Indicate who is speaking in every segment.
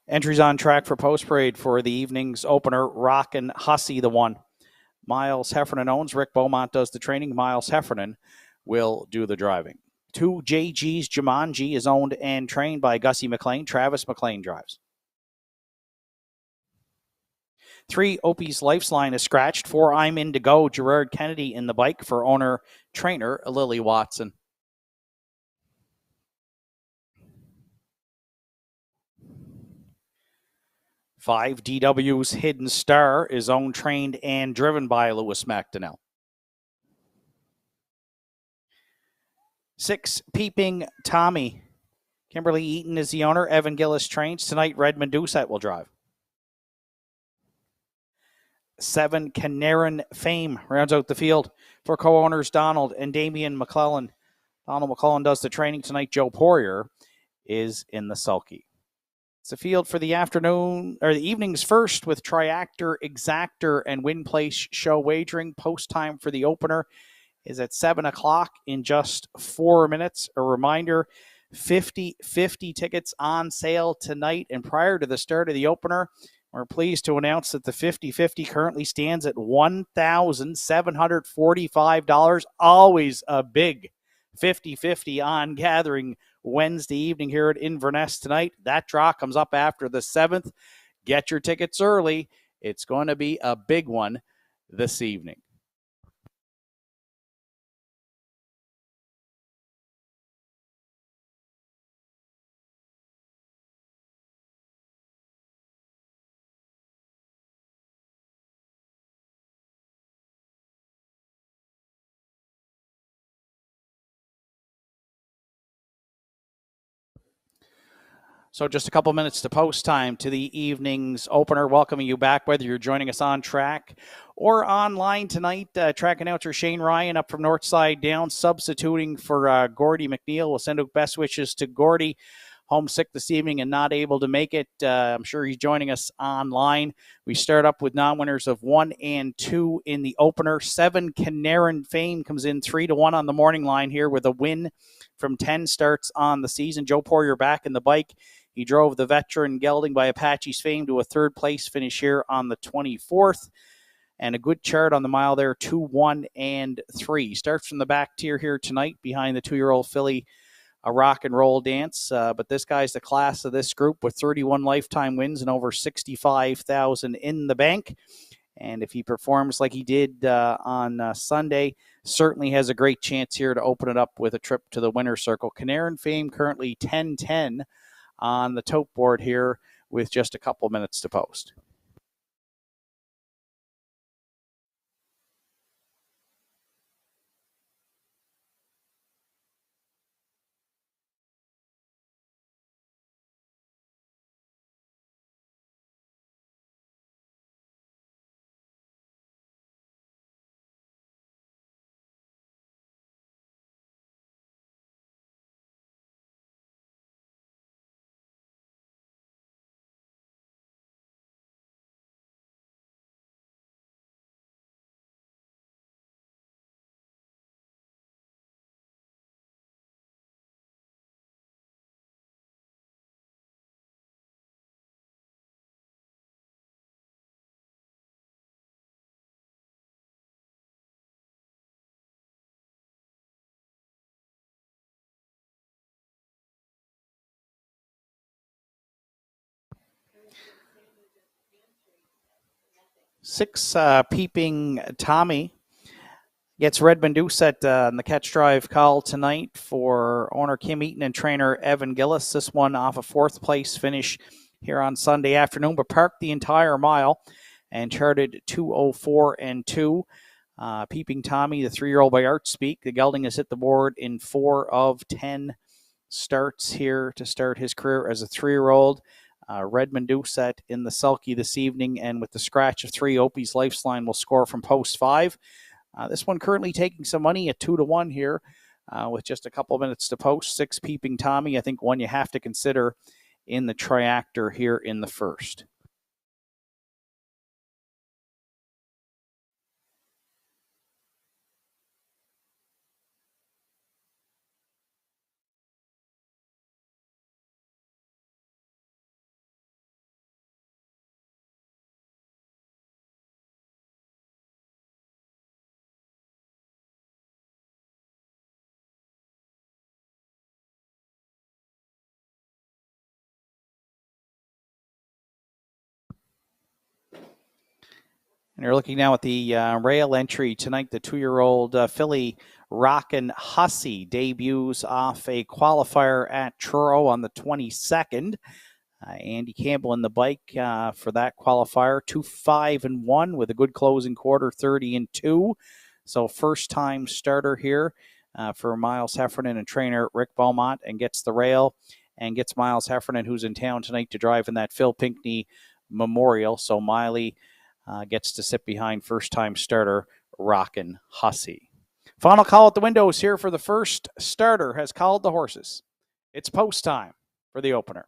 Speaker 1: Entries on track for post parade for the evening's opener. Rockin' Hussey, the one. Miles Heffernan owns. Rick Beaumont does the training. Miles Heffernan will do the driving. 2 JG's Jumanji is owned and trained by Gussie McLean. Travis McLean drives. 3 Opie's Lifeline is scratched. 4 I'm In to Go. Gerard Kennedy in the bike for owner trainer Lily Watson. 5 DW's Hidden Star is owned, trained, and driven by Lewis McDonnell. 6 Peeping Tommy. Kimberly Eaton is the owner. Evan Gillis trains. Tonight, Redmond Doucette will drive. 7 Canaran Fame rounds out the field for co-owners Donald and Damian McClellan. Donald McClellan does the training tonight. Joe Poirier is in the sulky. It's a field for the afternoon or the evening's first with Triactor, Exactor, and Win Place Show Wagering. Post time for the opener is at 7 o'clock in just 4 minutes. A reminder, 50/50 tickets on sale tonight. And prior to the start of the opener, we're pleased to announce that the 50/50 currently stands at $1,745. Always a big 50/50 on Gathering Wednesday evening here at Inverness tonight. That draw comes up after the 7th. Get your tickets early. It's going to be a big one this evening. So just a couple minutes to post time to the evening's opener. Welcoming you back, whether you're joining us on track or online tonight. Track announcer Shane Ryan up from Northside down, substituting for Gordy McNeil. We'll send out best wishes to Gordy, homesick this evening and not able to make it. I'm sure he's joining us online. We start up with non-winners of 1 and 2 in the opener. 7 Canaran Fame comes in 3-1 on the morning line here with a win from 10 starts on the season. Joe Poirier back in the bike. He drove the veteran gelding by Apache's Fame to a third place finish here on the 24th. And a good chart on the mile there, 2, 1, and 3. Starts from the back tier here tonight behind the 2-year-old filly, A Rock and Roll Dance. But this guy's the class of this group with 31 lifetime wins and over $65,000 in the bank. And if he performs like he did on Sunday, certainly has a great chance here to open it up with a trip to the winner's circle. Canaran Fame currently 10-10 on the tote board here with just a couple minutes to post. Six Peeping Tommy gets Redmond Doucette on the catch drive call tonight for owner Kim Eaton and trainer Evan Gillis. This one off a 4th place finish here on Sunday afternoon, but parked the entire mile and charted 2:04 and 2. Peeping Tommy, the 3-year-old by Art Speak. The gelding has hit the board in 4 of 10 starts here to start his career as a 3-year-old. Redmond Doucette in the sulky this evening, and with the scratch of 3, Opie's Lifeline will score from post 5. This one currently taking some money at 2-1 here with just a couple minutes to post. 6 Peeping Tommy, I think one you have to consider in the Triactor here in the first. And you're looking now at the rail entry tonight. The 2-year-old filly Rockin' Hussy debuts off a qualifier at Truro on the 22nd. Andy Campbell in the bike for that qualifier, 2-5-1 with a good closing quarter, 30-2. So first time starter here for Miles Heffernan and trainer Rick Beaumont, and gets the rail and gets Miles Heffernan, who's in town tonight, to drive in that Phil Pinckney Memorial. So Miley gets to sit behind first-time starter Rockin' Hussy. Final call at the windows here for the first starter has called the horses. It's post time for the opener.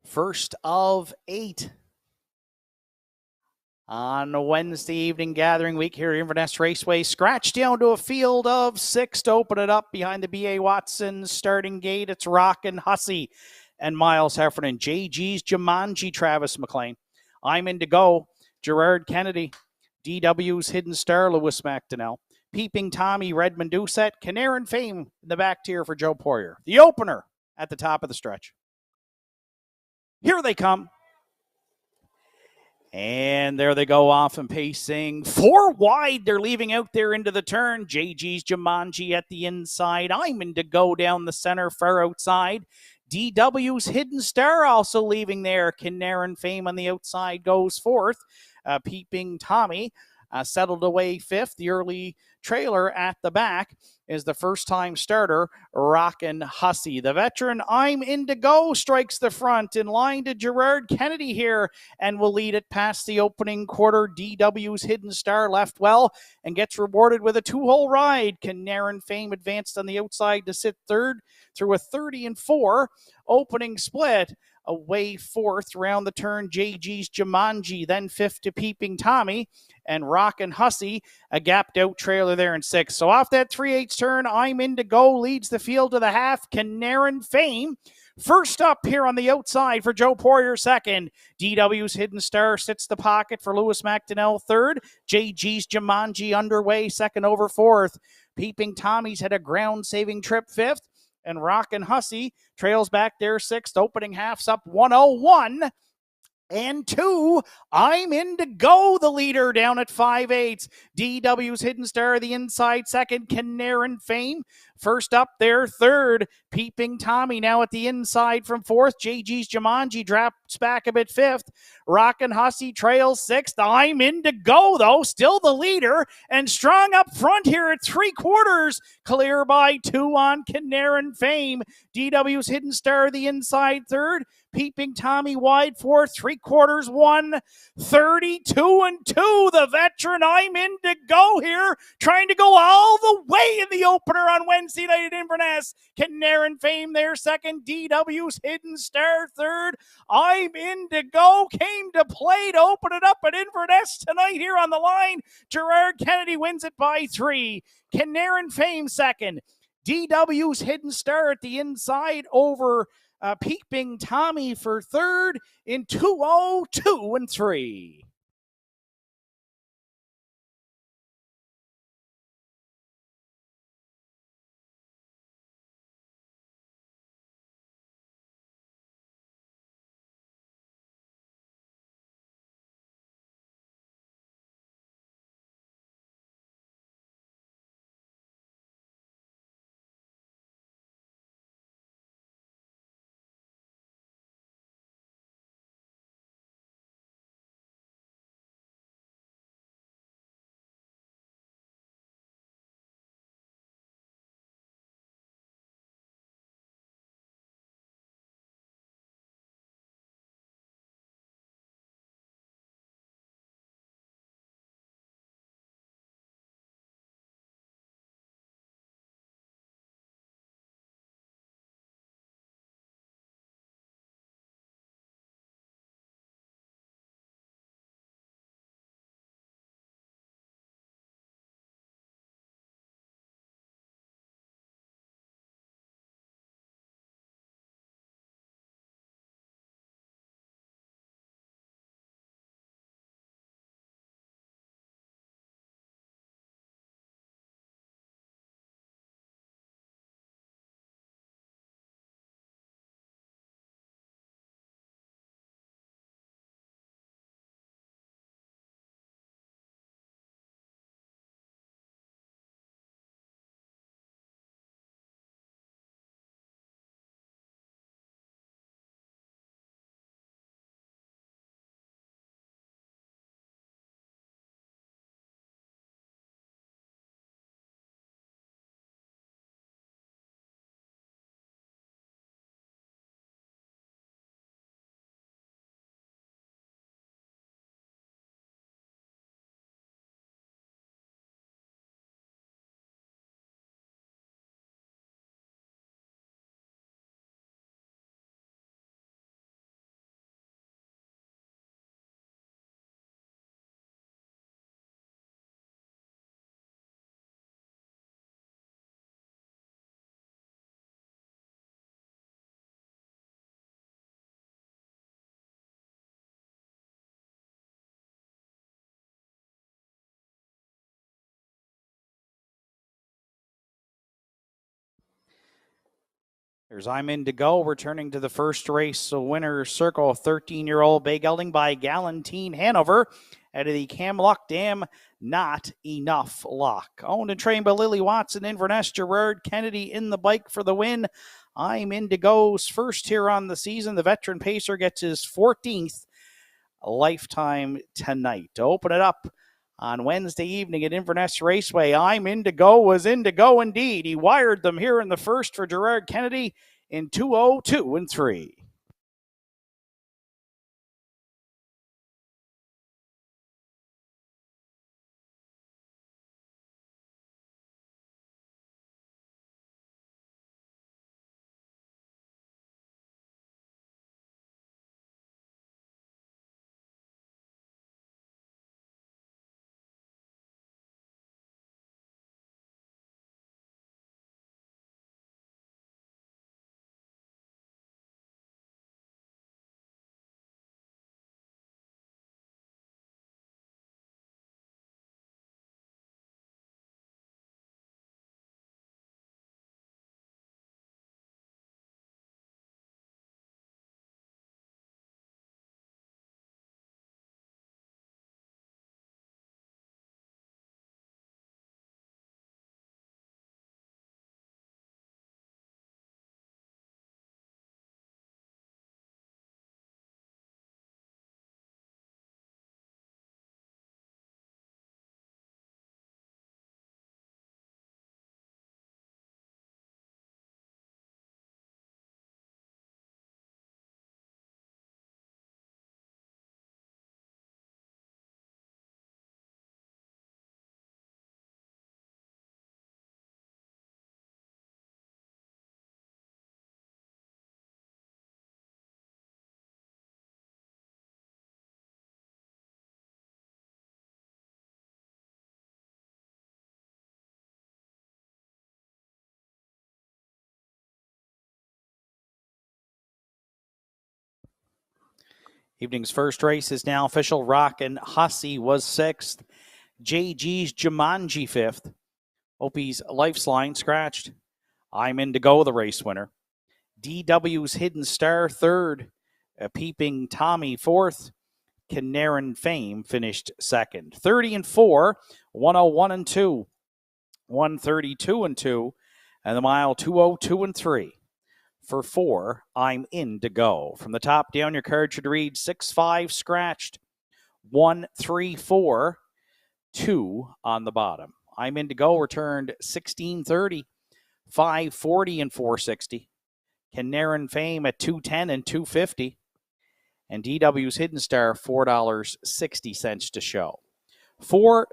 Speaker 1: First of 8 on a Wednesday evening gathering week here at Inverness Raceway. Scratch down to a field of 6 to open it up behind the B.A. Watson starting gate. It's Rockin' Hussy and Miles Heffernan. JG's Jumanji, Travis McLean. I'm in to go, Gerard Kennedy. DW's Hidden Star, Lewis McDonnell. Peeping Tommy, Redmond Doucette. Canaran Fame in the back tier for Joe Poirier. The opener at the top of the stretch. Here they come. And there they go off and pacing 4 wide. They're leaving out there into the turn. JG's Jumanji at the inside. I'm in to go down the center, far outside. DW's Hidden Star also leaving there. Canaran Fame on the outside goes fourth. Peeping Tommy settled away fifth. The early trailer at the back is the first-time starter, Rockin' Hussy. The veteran, I'm in to go, strikes the front in line to Gerard Kennedy here and will lead it past the opening quarter. DW's Hidden Star left well and gets rewarded with a 2-hole ride. Canaran Fame advanced on the outside to sit third through a 30-4 opening split. Away fourth, round the turn, JG's Jumanji, then fifth to Peeping Tommy, and Rockin' Hussy, a gapped out trailer there in sixth. So off that 3/8 turn, I'm in to go, leads the field to the half. Canaran Fame first up here on the outside for Joe Poirier second. DW's Hidden Star sits the pocket for Lewis McDonnell third. JG's Jumanji underway, second over fourth. Peeping Tommy's had a ground-saving trip fifth. And Rockin' Hussy trails back there sixth. Opening half's up 101. And 2, I'm in to go, the leader down at 5/8. DW's Hidden Star, the inside second. Canaran Fame first up there third. Peeping Tommy now at the inside from fourth. JG's Jumanji drops back a bit fifth. Rockin' Hussy trails sixth. I'm in to go, though, still the leader and strong up front here at 3/4. Clear by 2 on Canaran Fame. DW's Hidden Star, the inside third. Peeping Tommy wide fourth, 3/4 1, 32-2. The veteran, I'm in to go here, trying to go all the way in the opener on Wednesday night at Inverness. Canaran Fame there second, DW's Hidden Star third. I'm in to go, came to play to open it up at Inverness tonight here on the line. Gerard Kennedy wins it by 3. Canaran Fame second. DW's Hidden Star at the inside over Peeping Tommy for third in 2:02-3. There's I'm In to Go, returning to the first race winner's circle. 13-year-old Bay Gelding by Galantine Hanover out of the Camlock Dam. Not Enough Lock. Owned and trained by Lily Watson, Inverness. Gerard Kennedy in the bike for the win. I'm In to Go's first here on the season. The veteran pacer gets his 14th lifetime tonight. To open it up on Wednesday evening at Inverness Raceway, I'm In to Go was In to Go indeed. He wired them here in the first for Gerard Kennedy in 2:02 and 3. Evening's first race is now official. Rockin' Hussey was 6th. JG's Jumanji 5th. Opie's Life's scratched. I'm In to Go, the race winner. DW's Hidden Star 3rd. Peeping Tommy 4th. Canaran Fame finished 2nd. 30 and 4, 101 and 2, 132 and 2, and the mile 202 and 3. For 4, I'm In to Go. From the top down, your card should read 6-5 scratched, 1-3-4, 2 on the bottom. I'm In to Go returned 1630, 540 and 460. Canaran Fame at 210 and 250. And DW's Hidden Star, $4.60 to show. 4-7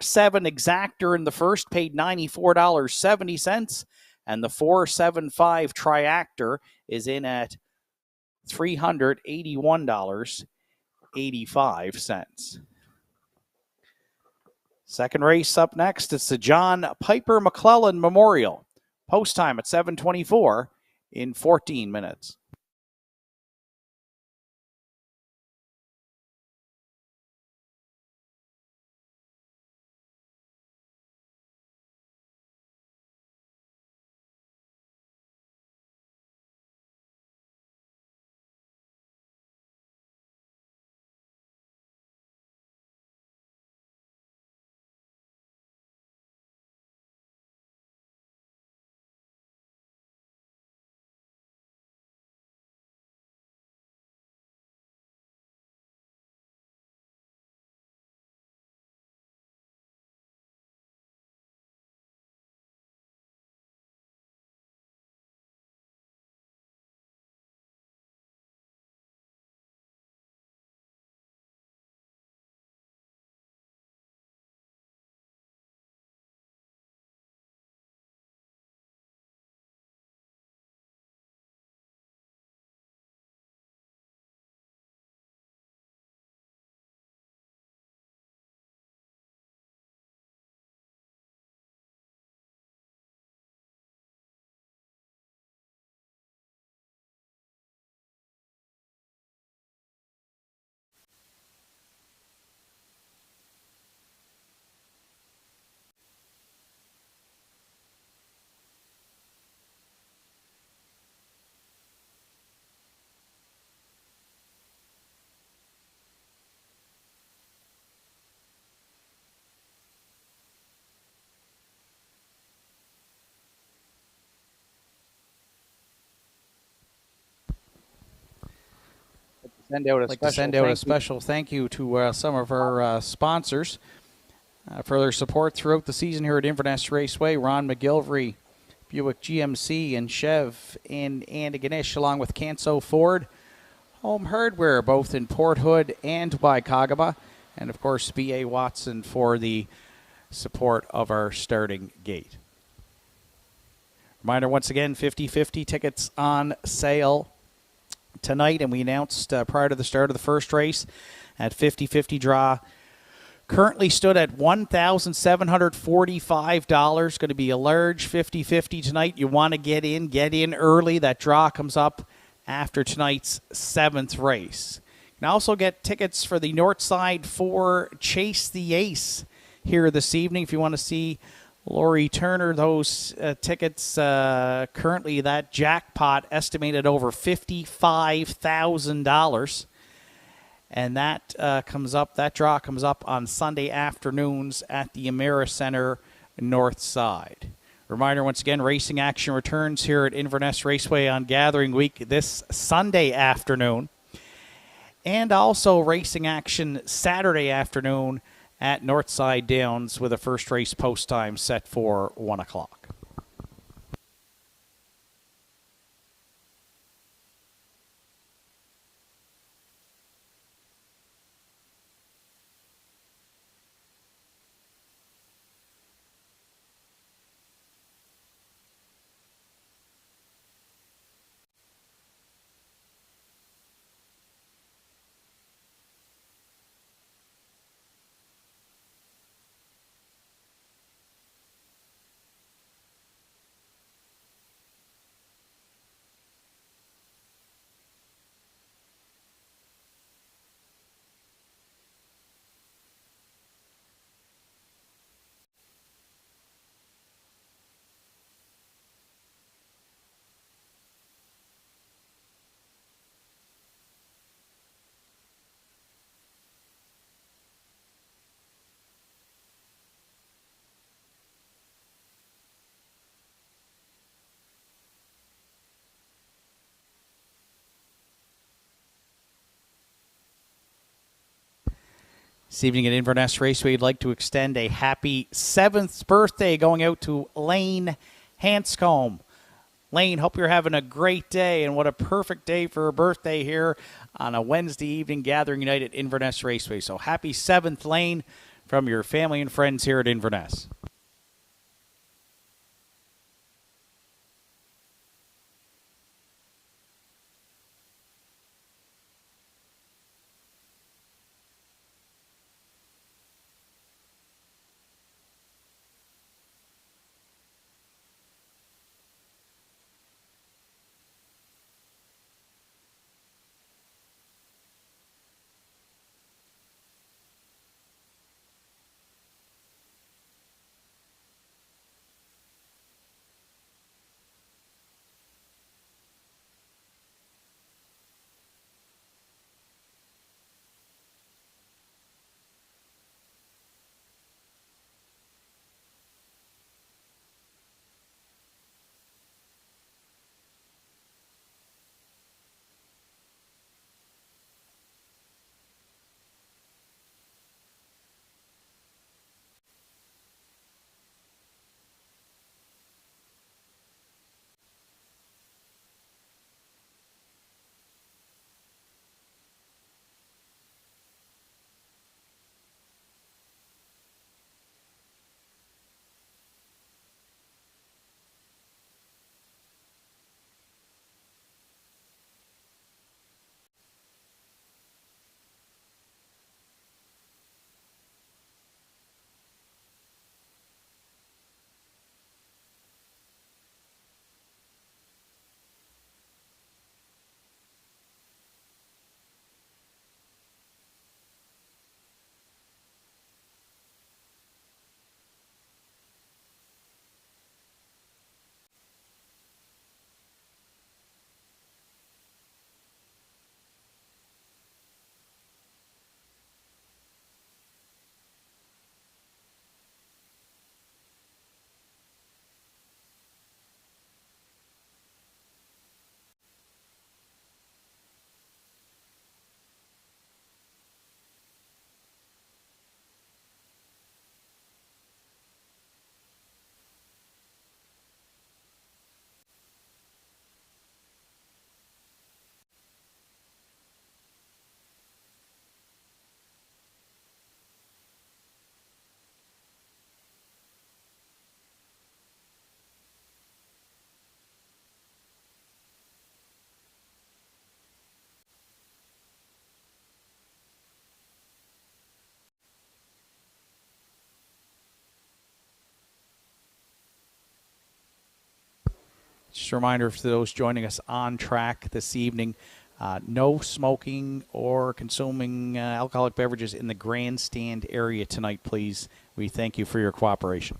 Speaker 1: Exactor in the first paid $94.70. And the 4-7-5 Triactor is in at $381.85. Second race up next. It's the John Piper McClellan Memorial. Post time at 7:24 in 14 minutes. like to send out a special thank you to some of our sponsors for their support throughout the season here at Inverness Raceway. Ron McGilvery, Buick GMC and Chev in Antigonish, along with Canso Ford Home Hardware, both in Port Hood and Waikagaba, and of course B.A. Watson for the support of our starting gate. Reminder once again, 50-50 tickets on sale tonight, and we announced prior to the start of the first race at 50-50 draw currently stood at $1,745. Going to be a large 50-50 tonight. You want to get in early. That draw comes up after tonight's 7th race. You can also get tickets for the Northside 4 Chase the Ace here this evening if you want to see Laurie Turner. Those tickets, currently that jackpot estimated over $55,000. And that draw comes up on Sunday afternoons at the Americenter Northside. Reminder once again, racing action returns here at Inverness Raceway on Gathering Week this Sunday afternoon. And also racing action Saturday afternoon at Northside Downs with a first race post time set for 1 o'clock. This evening at Inverness Raceway, we'd like to extend a happy 7th birthday going out to Lane Hanscombe. Lane, hope you're having a great day, and what a perfect day for a birthday here on a Wednesday evening gathering night at Inverness Raceway. So happy 7th, Lane, from your family and friends here at Inverness. Just a reminder for those joining us on track this evening, no smoking or consuming alcoholic beverages in the grandstand area tonight, please. We thank you for your cooperation.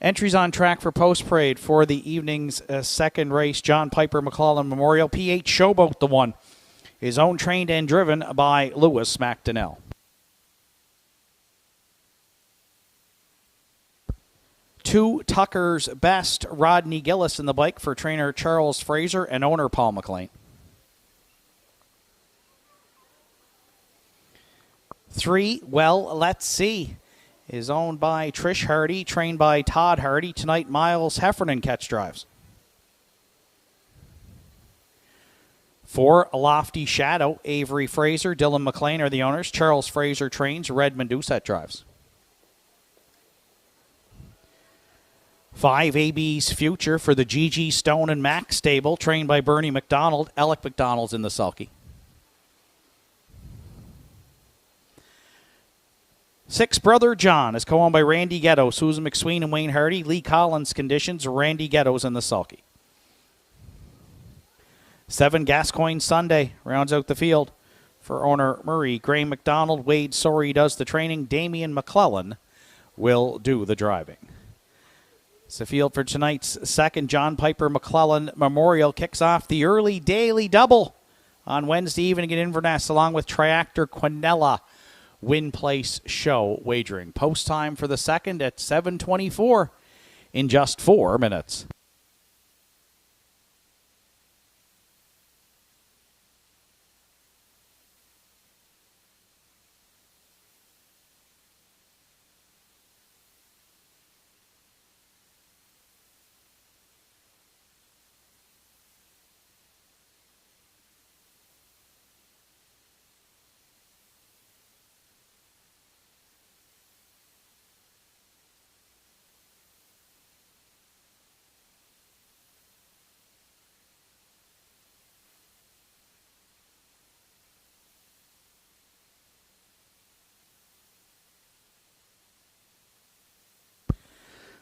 Speaker 1: Entries on track for post parade for the evening's second race. John Piper McClellan Memorial. P8 Showboat the one is owned, trained, and driven by Lewis McDonnell. Two Tucker's Best. Rodney Gillis in the bike for trainer Charles Fraser and owner Paul McLean. 3 Well Let's See is owned by Trish Hardy, trained by Todd Hardy. Tonight, Miles Heffernan catch drives. 4 Lofty Shadow. Avery Fraser, Dylan McLean are the owners. Charles Fraser trains. Redmond Doucette drives. 5 AB's Future for the GG Stone and Mac stable, trained by Bernie McDonald. Alec McDonald's in the sulky. 6 Brother John is co-owned by Randy Ghetto, Susan McSween and Wayne Hardy. Lee Collins conditions, Randy Ghetto's in the sulky. 7 Gascoigne Sunday rounds out the field for owner Murray. Gray McDonald, Wade Sorey does the training. Damian McClellan will do the driving. It's the field for tonight's second John Piper McClellan Memorial. Kicks off the early daily double on Wednesday evening in Inverness, along with Triactor Quinella Win Place Show Wagering. Post time for the second at 7:24 in just 4 minutes.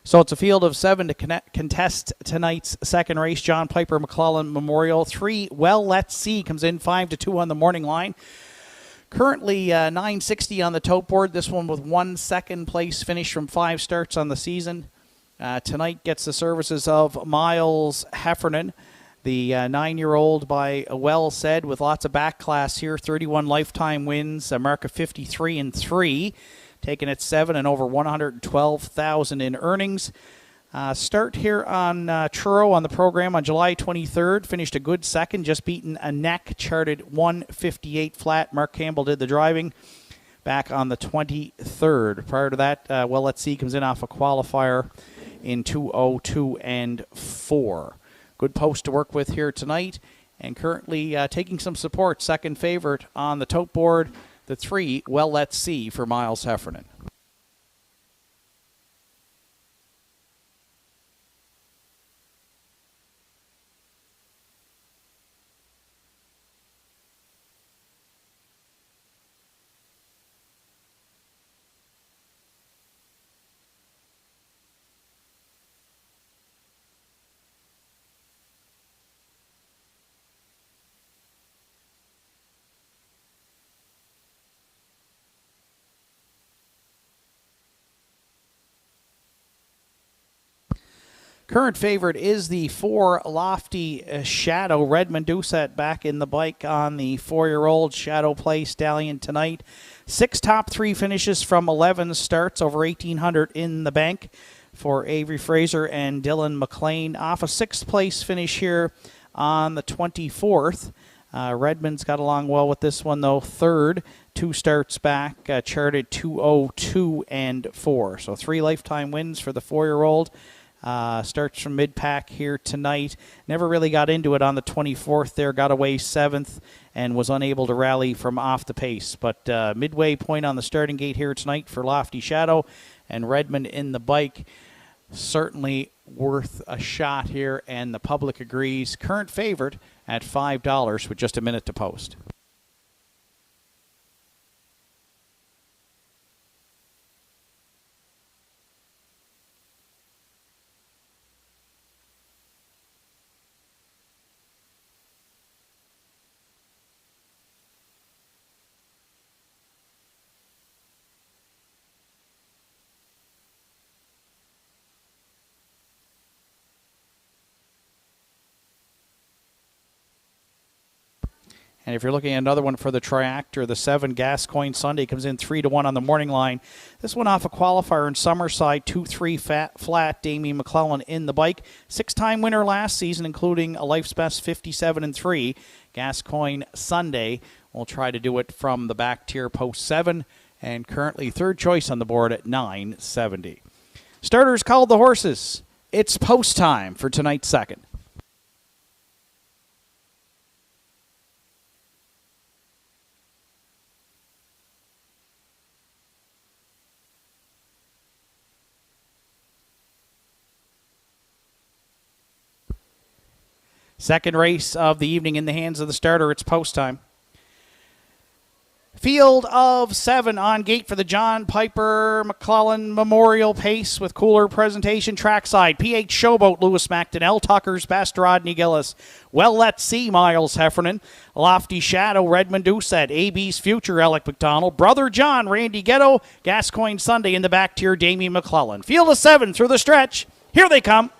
Speaker 1: So it's a field of 7 to contest tonight's second race. John Piper McClellan Memorial. 3 Well Let's See comes in 5-2 on the morning line. Currently 960 on the tote board. This one with 1 second place finish from 5 starts on the season. Tonight gets the services of Miles Heffernan, the 9-year-old by Well Said, with lots of back class here. 31 lifetime wins, a mark of 53-3. Taken at 7 and over 112,000 in earnings. Start here on Truro on the program on July 23rd. Finished a good second, just beaten a neck, charted 158 flat. Mark Campbell did the driving back on the 23rd. Prior to that, Well Let's See comes in off a qualifier in 2:02 and 4. Good post to work with here tonight, and currently taking some support. Second favorite on the tote board. The 3 Well Let's See for Miles Heffernan. Current favorite is the 4 Lofty Shadow. Redmond Doucette back in the bike on the 4-year-old Shadow Play Stallion tonight. 6 top 3 finishes from 11 starts, over 1,800 in the bank for Avery Fraser and Dylan McLean. Off a 6th place finish here on the 24th. Redmond's got along well with this one, though. 3rd, 2 starts back, charted 2:02 and 4. So 3 lifetime wins for the 4-year-old. Starts from mid-pack here tonight. Never really got into it on the 24th there. Got away 7th and was unable to rally from off the pace. But midway point on the starting gate here tonight for Lofty Shadow and Redmond in the bike. Certainly worth a shot here, and the public agrees. Current favorite at $5 with just a minute to post. And if you're looking at another one for the Triactor, the 7 Gascoigne Sunday comes in 3-1 on the morning line. This one off a qualifier in Summerside, 2-3 flat. Damien McClellan in the bike. 6-time winner last season, including a life's best 57-3. Gascoigne Sunday will try to do it from the back tier, post 7, and currently third choice on the board at $9.70. Starters called the horses. It's post time for tonight's second. Second race of the evening in the hands of the starter. It's post time. Field of 7 on gate for the John Piper McClellan Memorial Pace with cooler presentation trackside. PH Showboat, Lewis McDonnell. Tucker's Best, Rodney Gillis. Well, let's see, Miles Heffernan. Lofty Shadow, Redmond Doucette. AB's Future, Alec McDonald. Brother John, Randy Ghetto. Gascoigne Sunday in the back tier, Damien McClellan. Field of 7 through the stretch. Here they come.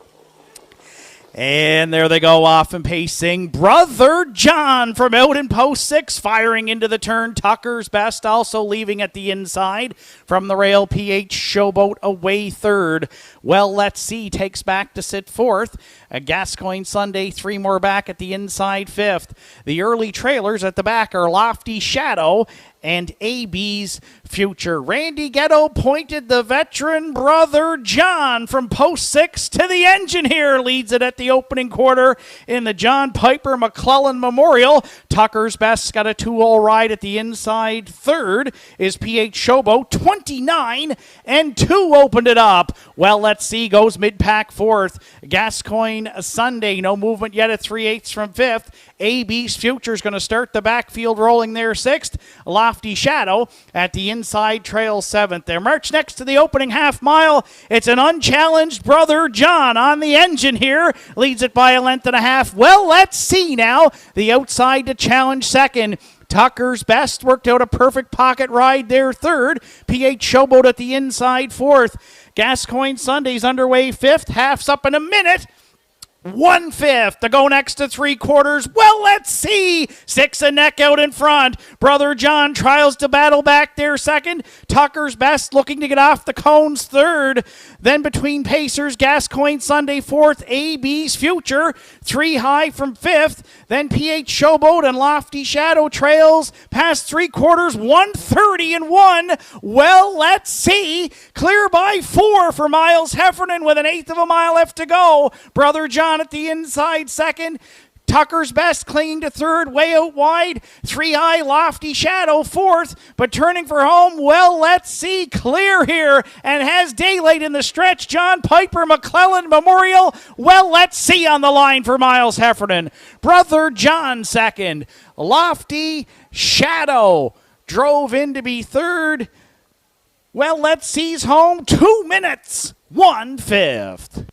Speaker 1: And there they go off and pacing. Brother John from out in post 6, firing into the turn. Tucker's Best also leaving at the inside. From the rail, PH Showboat away third. Well, let's see, takes back to sit fourth. A Gascoigne Sunday, 3 more back at the inside fifth. The early trailers at the back are Lofty Shadow and AB's Future. Randy Ghetto pointed the veteran. Brother John from post 6 to the engine here. Leads it at the opening quarter in the John Piper McClellan Memorial. Tucker's Best got a 2-hole ride at the inside. Third is PH Showboat. 29-2 opened it up. Well, let's see, goes mid-pack fourth. Gascoigne Sunday, no movement yet at 3/8 from fifth. AB's Future is going to start the backfield rolling there sixth. Lofty Shadow at the inside trail seventh. Their march next to the opening half mile. It's an unchallenged Brother John on the engine here. Leads it by a length and a half. Well, let's see now. The outside to challenge second. Tucker's Best worked out a perfect pocket ride there third. PH Showboat at the inside fourth. Gascoigne Sunday's underway fifth. Half's up in a minute. 1/5 to go next to 3/4. Well, let's see. 6 a neck out in front. Brother John tries to battle back there second. Tucker's Best looking to get off the cones third. Then between pacers, Gascoigne Sunday fourth. AB's Future 3 high from fifth. Then PH Showboat and Lofty Shadow trails past 3/4. 1:30-1. Well, let's see. Clear by 4 for Miles Heffernan with 1/8 of a mile left to go. Brother John at the inside second. Tucker's Best clinging to third, way out wide. 3 high, Lofty Shadow fourth, but turning for home. Well, let's see, clear here and has daylight in the stretch. John Piper McClellan Memorial. Well, let's see on the line for Miles Heffernan. Brother John second. Lofty Shadow drove in to be third. Well, let's seize home. 2 minutes, 1/5.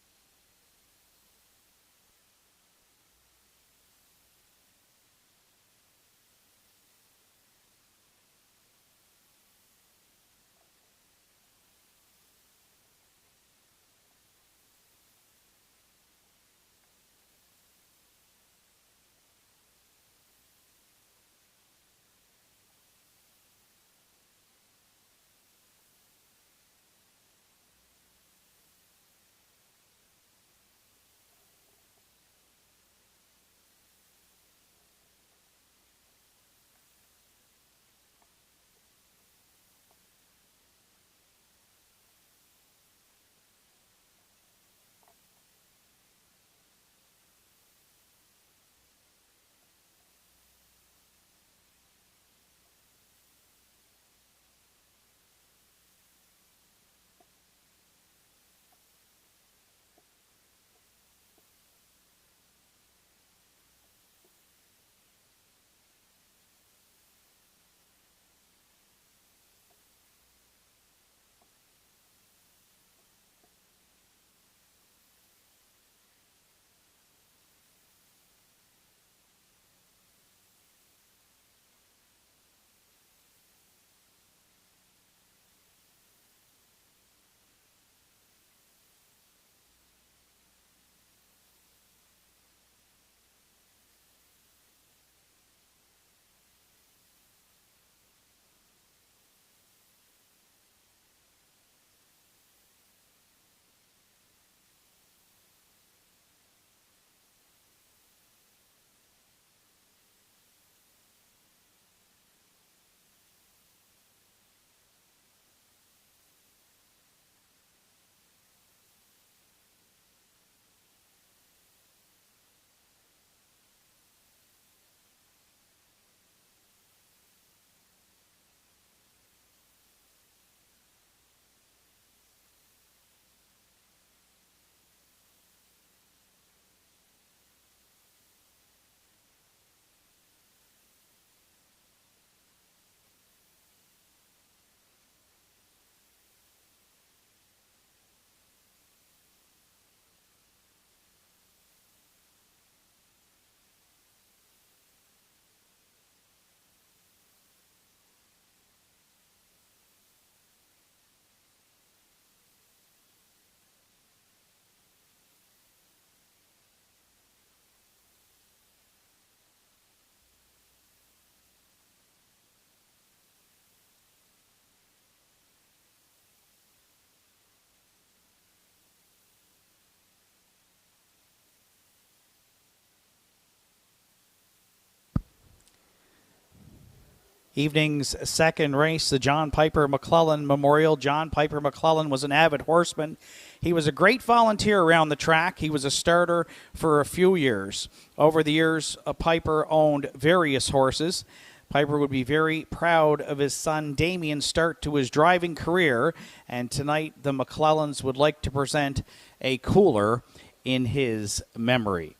Speaker 1: Evening's second race, the John Piper McClellan Memorial. John Piper McClellan was an avid horseman. He was a great volunteer around the track. He was a starter for a few years. Over the years, Piper owned various horses. Piper would be very proud of his son Damien's start to his driving career, and tonight the McClellans would like to present a cooler in his memory.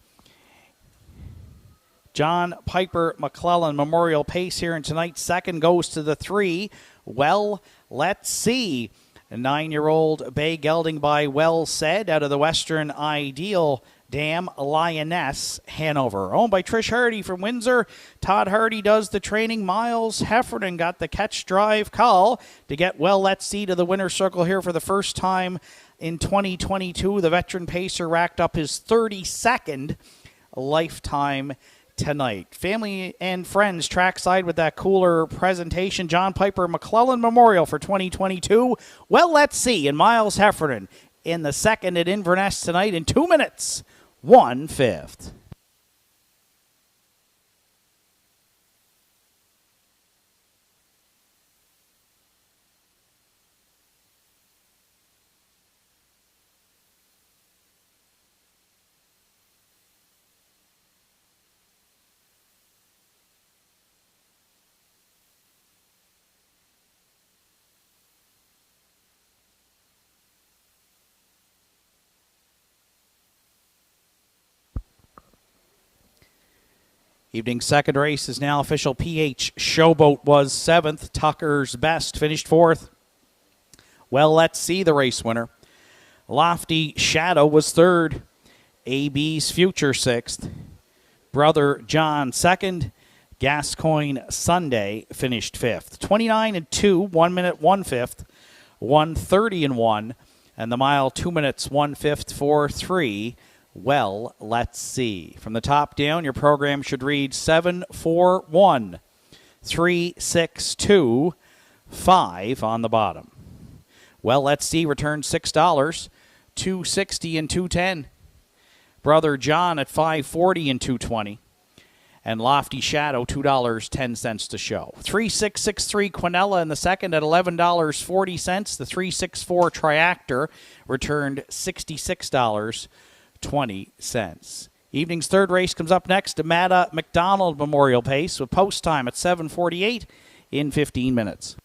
Speaker 1: John Piper McClellan Memorial Pace here in tonight's second goes to the 3. Well, let's see. A 9-year-old bay gelding by Well Said out of the Western Ideal Dam Lioness, Hanover. Owned by Trish Hardy from Windsor. Todd Hardy does the training. Miles Heffernan got the catch drive call to get Well Let's See to the winner's circle here for the first time in 2022. The veteran pacer racked up his 32nd lifetime tonight. Family and friends trackside with that cooler presentation. John Piper McClellan Memorial for 2022. Well, let's see. And Miles Heffernan in the second at Inverness tonight in 2 minutes, 1/5. Evening second race is now official. PH Showboat was 7th. Tucker's Best finished 4th. Well, let's see the race winner. Lofty Shadow was 3rd. AB's Future 6th. Brother John 2nd. Gascoigne Sunday finished 5th. 29-2, 1 minute 1/5, 1:30-1, and the mile 2 minutes 1/5 4-3. Well, let's see. From the top down, your program should read 7-4-1, 3-6-2, 5 on the bottom. Well, let's see. Returns $6, $2.60 and $2.10. Brother John at $5.40 and $2.20. And Lofty Shadow, $2.10 to show. 3663 Quinella in the second at $11.40. The 364 Triactor returned $66.20. Evening's third race comes up next. Amada McDonald Memorial Pace with post time at 7:48 in 15 minutes.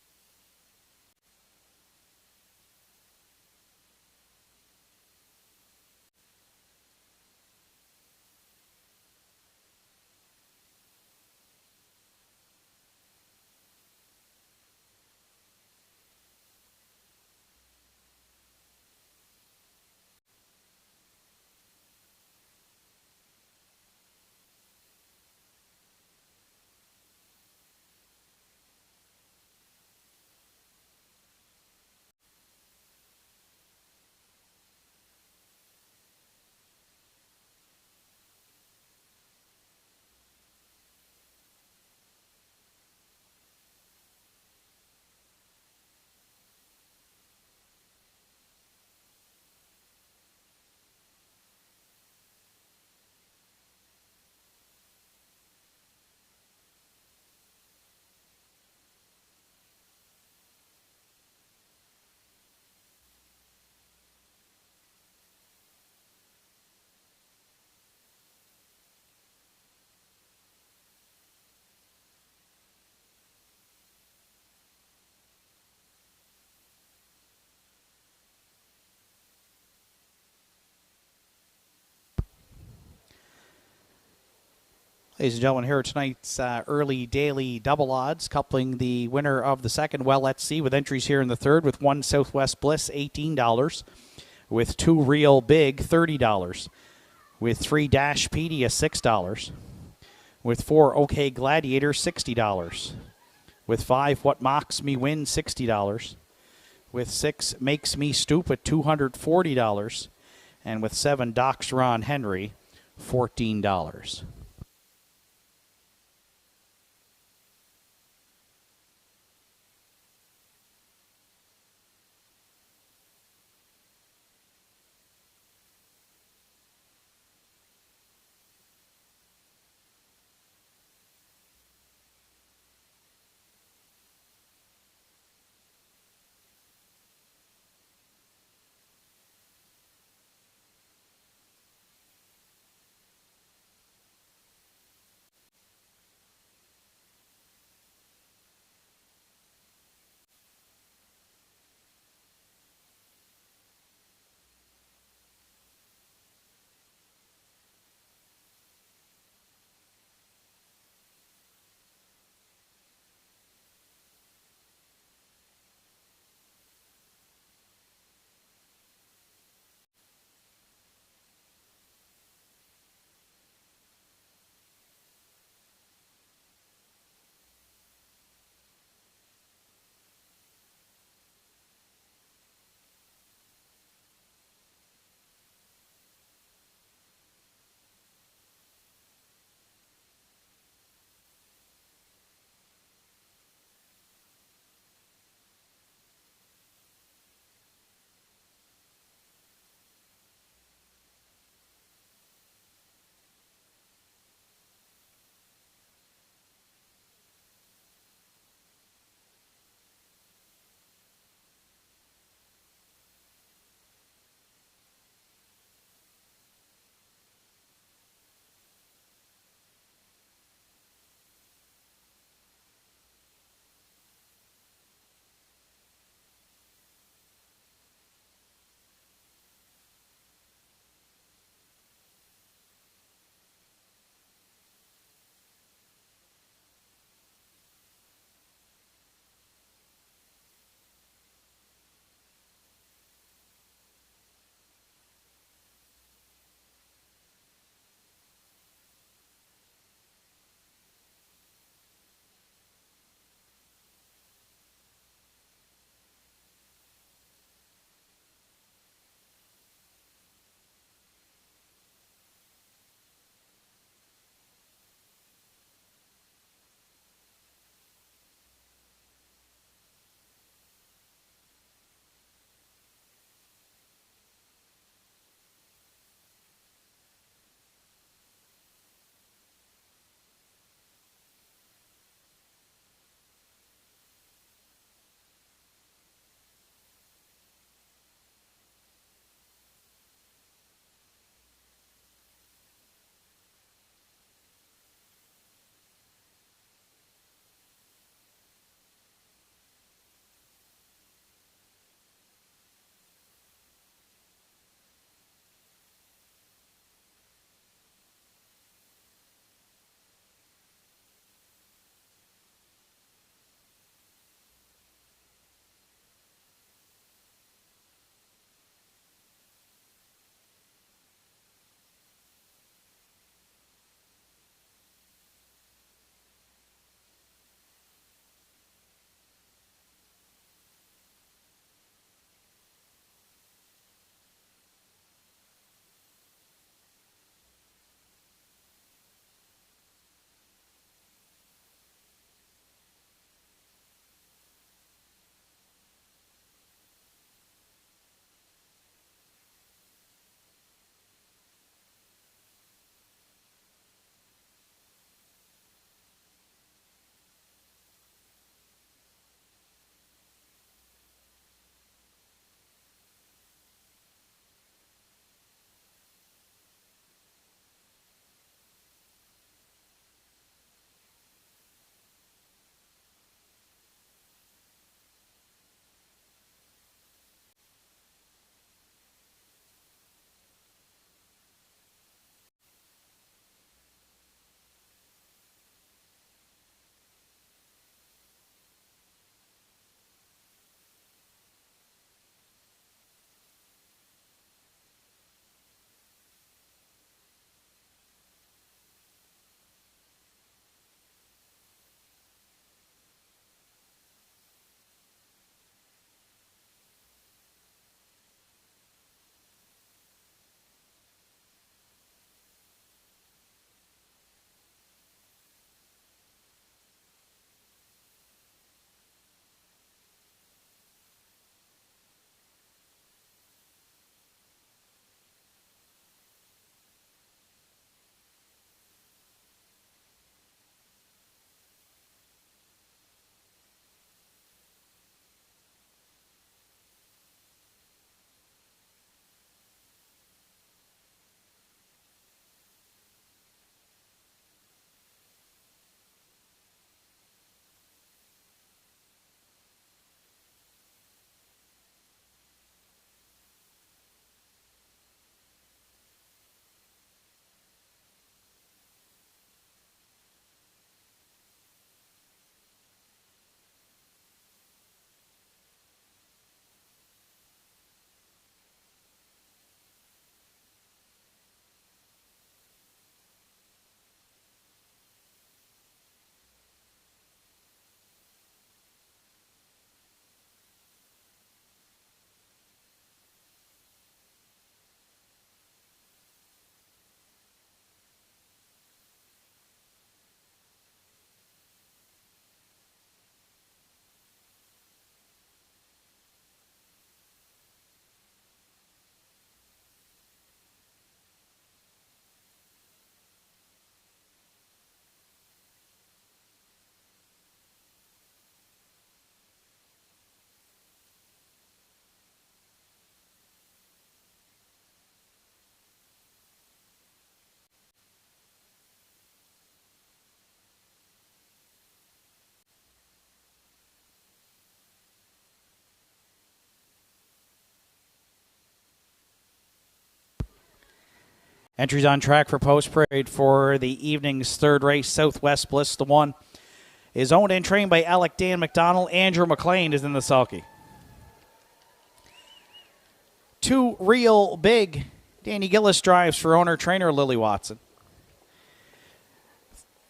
Speaker 1: Ladies and gentlemen, here are tonight's early daily double odds, coupling the winner of the second, Well, let's see, with entries here in the third, with 1 Southwest Bliss, $18, with 2 Real Big, $30, with 3 Dash Pedia, $6, with 4 OK Gladiator, $60, with 5 What Mocks Me Win, $60, with 6 Makes Me Stupid, $240, and with 7 Docs Ron Henry, $14. Entries on track for post parade for the evening's third race, Southwest Bliss. The one is owned and trained by Alec Dan McDonald. Andrew McLean is in the sulky. 2 Real Big. Danny Gillis drives for owner-trainer Lily Watson.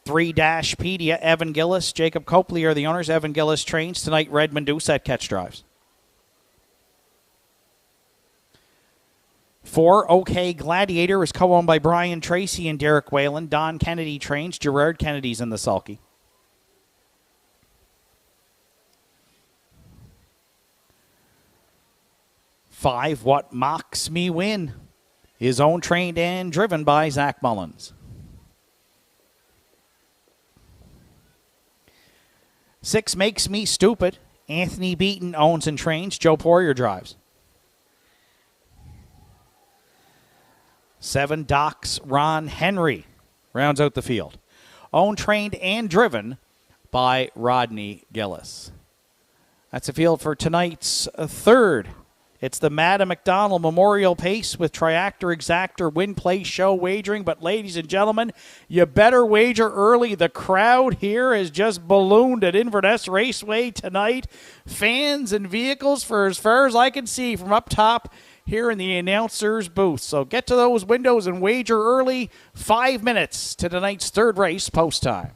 Speaker 1: 3 Dashpedia. Evan Gillis, Jacob Copley are the owners. Evan Gillis trains tonight. Redmond Doucette catch drives. 4 OK Gladiator is co-owned by Brian Tracy and Derek Whalen. Don Kennedy trains. Gerard Kennedy's in the sulky. 5 What Mocks Me Win is owned, trained, and driven by Zach Mullins. 6 Makes Me Stupid. Anthony Beaton owns and trains. Joe Poirier drives. 7 Doc's Ron Henry rounds out the field. Owned, trained, and driven by Rodney Gillis. That's the field for tonight's third. It's the Madam McDonald Memorial Pace with Triactor, Exactor, Win, Play, Show, Wagering. But ladies and gentlemen, you better wager early. The crowd here has just ballooned at Inverness Raceway tonight. Fans and vehicles for as far as I can see from up top here in the announcer's booth. So get to those windows and wager early. 5 minutes to tonight's third race post time.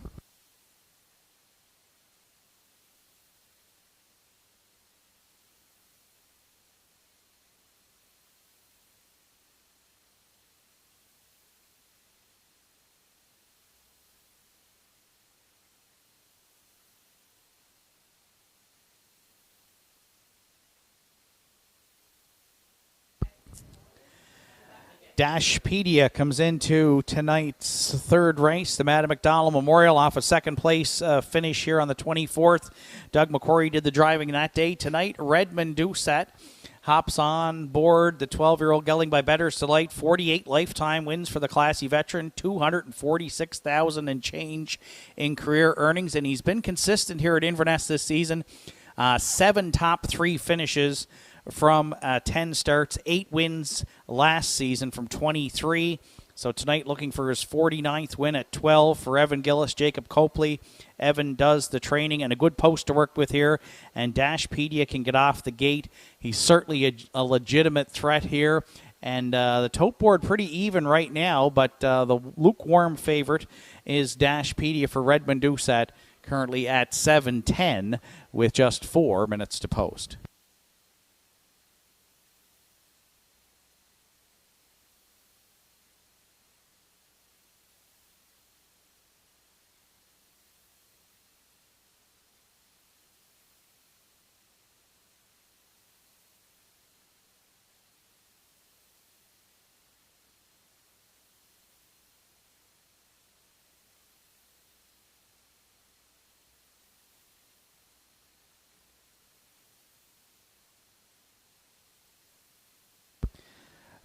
Speaker 1: Dashpedia comes into tonight's third race. The Madam McDonald Memorial off a second place finish here on the 24th. Doug McQuarrie did the driving that day. Tonight, Redmond Doucette hops on board the 12-year-old gelding by Bettor's Delight. 48 lifetime wins for the classy veteran. $246,000 and change in career earnings. And he's been consistent here at Inverness this season. 7 top 3 finishes from 10 starts, 8 wins last season from 23. So tonight looking for his 49th win at 12 for Evan Gillis, Jacob Copley. Evan does the training and a good post to work with here. And Dashpedia can get off the gate. He's certainly a legitimate threat here. And the tote board pretty even right now, but the lukewarm favorite is Dashpedia for Redmond Doucette, currently at 7:10 with just 4 minutes to post.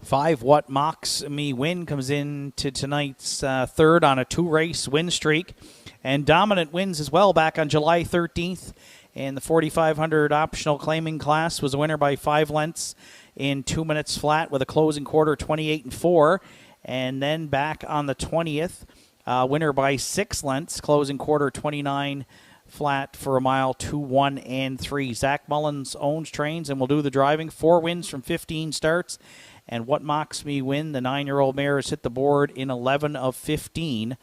Speaker 1: Five What Mocks Me Win comes into tonight's third on a 2-race win streak. And dominant wins as well back on July 13th. In the 4,500 optional claiming class was a winner by 5 lengths in 2 minutes flat with a closing quarter 28-4. And then back on the 20th, winner by 6 lengths, closing quarter 29 flat for a mile, 2-1 and 3. Zach Mullins owns, trains, and will do the driving. 4 wins from 15 starts. And What Mocks Me Win, the 9-year-old mare, has hit the board in 11 of 15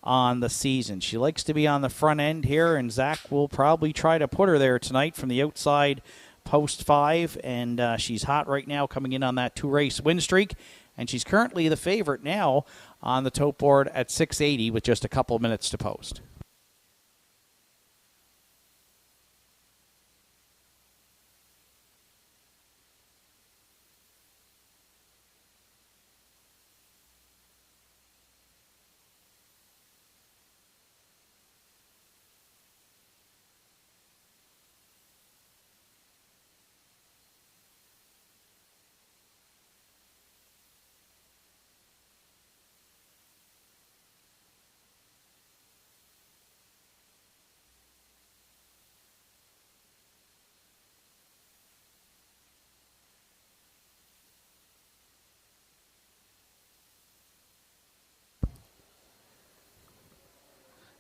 Speaker 1: on the season. She likes to be on the front end here, and Zach will probably try to put her there tonight from the outside post 5. And she's hot right now coming in on that 2-race win streak. And she's currently the favorite now on the tote board at 680 with just a couple minutes to post.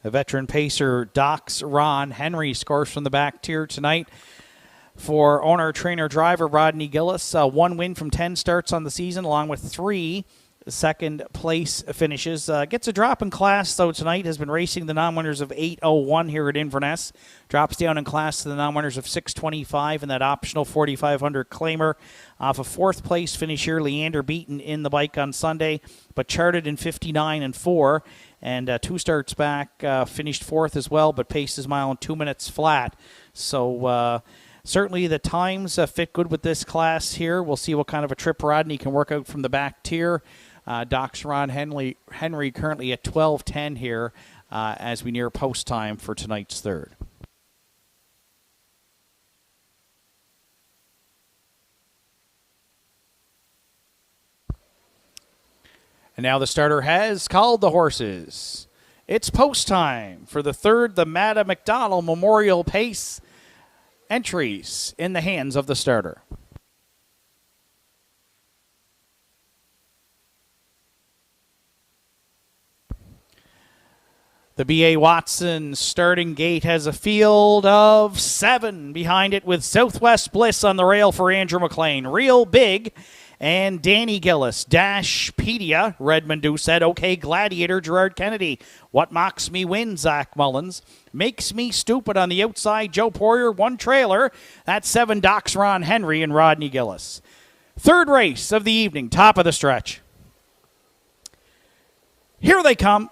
Speaker 1: The veteran pacer Doc's Ron Henry scores from the back tier tonight. For owner, trainer, driver Rodney Gillis, 1 win from 10 starts on the season, along with 3 second place finishes. Gets a drop in class, though, tonight. Has been racing the non-winners of 8:01 here at Inverness. Drops down in class to the non-winners of 6:25 in that optional 4,500 claimer. Off a 4th place finish here, Leander Beaton in the bike on Sunday, but charted in 59-4. And 2 starts back, finished 4th as well, but paced his mile in 2 minutes flat. So certainly the times fit good with this class here. We'll see what kind of a trip Rodney can work out from the back tier. Doc's Ron Henry currently at 12:10 here as we near post time for tonight's third. And now the starter has called the horses. It's post time for the third, the Madam McDonald Memorial Pace. Entries in the hands of the starter. The B.A. Watson starting gate has a field of 7 behind it, with Southwest Bliss on the rail for Andrew McLean. Real Big and Danny Gillis. Dashpedia, Redmond Doucette. OK Gladiator, Gerard Kennedy. What Mocks Me Win, Zach Mullins. Makes Me Stupid on the outside, Joe Poirier. 1 trailer. That's 7 Doc's Ron Henry and Rodney Gillis. Third race of the evening, top of the stretch. Here they come.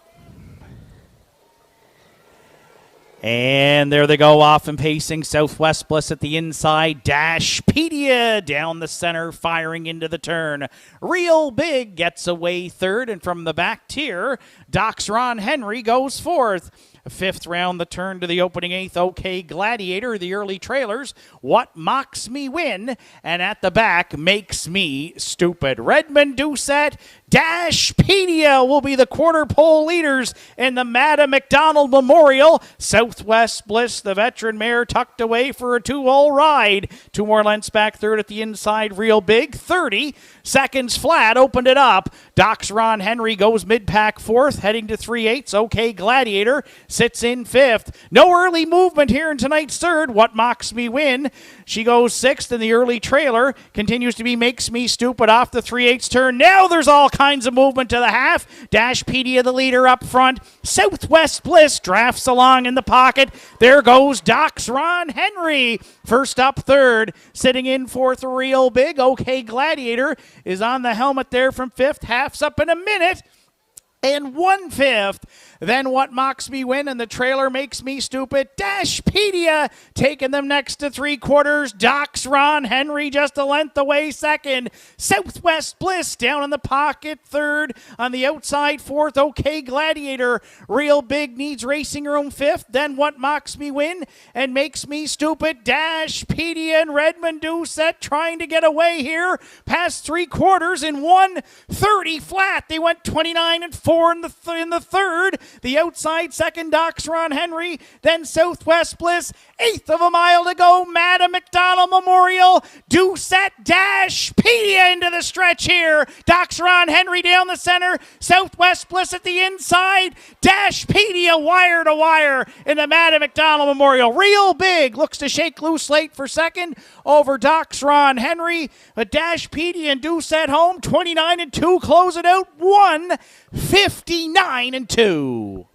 Speaker 1: And there they go, off and pacing. Southwest Bliss at the inside. Dashpedia down the center, firing into the turn. Real Big gets away third, and from the back tier, Doc's Ron Henry goes fourth. 5th round, the turn to the opening 8th. OK Gladiator, the early trailers. What Mocks Me Win, and at the back, Makes Me Stupid. Redmond Doucette, Dashpedia will be the quarter pole leaders in the Madam McDonald Memorial. Southwest Bliss, the veteran mare, tucked away for a 2-hole ride. 2 more lengths back third at the inside. Real Big, 30 seconds flat, opened it up. Doc's Ron Henry goes mid-pack 4th, heading to 3/8. OK Gladiator sits in 5th. No early movement here in tonight's third. What Mocks Me Win, she goes 6th, and the early trailer continues to be Makes Me Stupid off the 3/8 turn. Now there's all kinds of movement to the half. Dashpedia, the leader up front. Southwest Bliss drafts along in the pocket. There goes Doc's Ron Henry. First up third, sitting in 4th, Real Big. OK Gladiator is on the helmet there from 5th. Half's up in a minute. And 1/5. Then What Mocks Me Win, and the trailer Makes Me Stupid. Dashpedia taking them next to 3/4. Doc's Ron Henry just a length away second. Southwest Bliss down in the pocket third. On the outside 4th, OK Gladiator. Real Big needs racing room 5th. Then What Mocks Me Win and Makes Me Stupid. Dashpedia and Redmond Doucette trying to get away here. Past 3/4 in 1:30 flat. They went 29-4 in the third. The outside second, Doc's Ron Henry. Then Southwest Bliss. 1/8 of a mile to go. Madam McDonald Memorial. Doucette, Dashpedia into the stretch here. Doc's Ron Henry down the center. Southwest Bliss at the inside. Dashpedia wire to wire in the Madam McDonald Memorial. Real Big looks to shake loose late for second over Doc's Ron Henry. But Dashpedia and Doucette home. 29-2. Close it out. 1:59-2.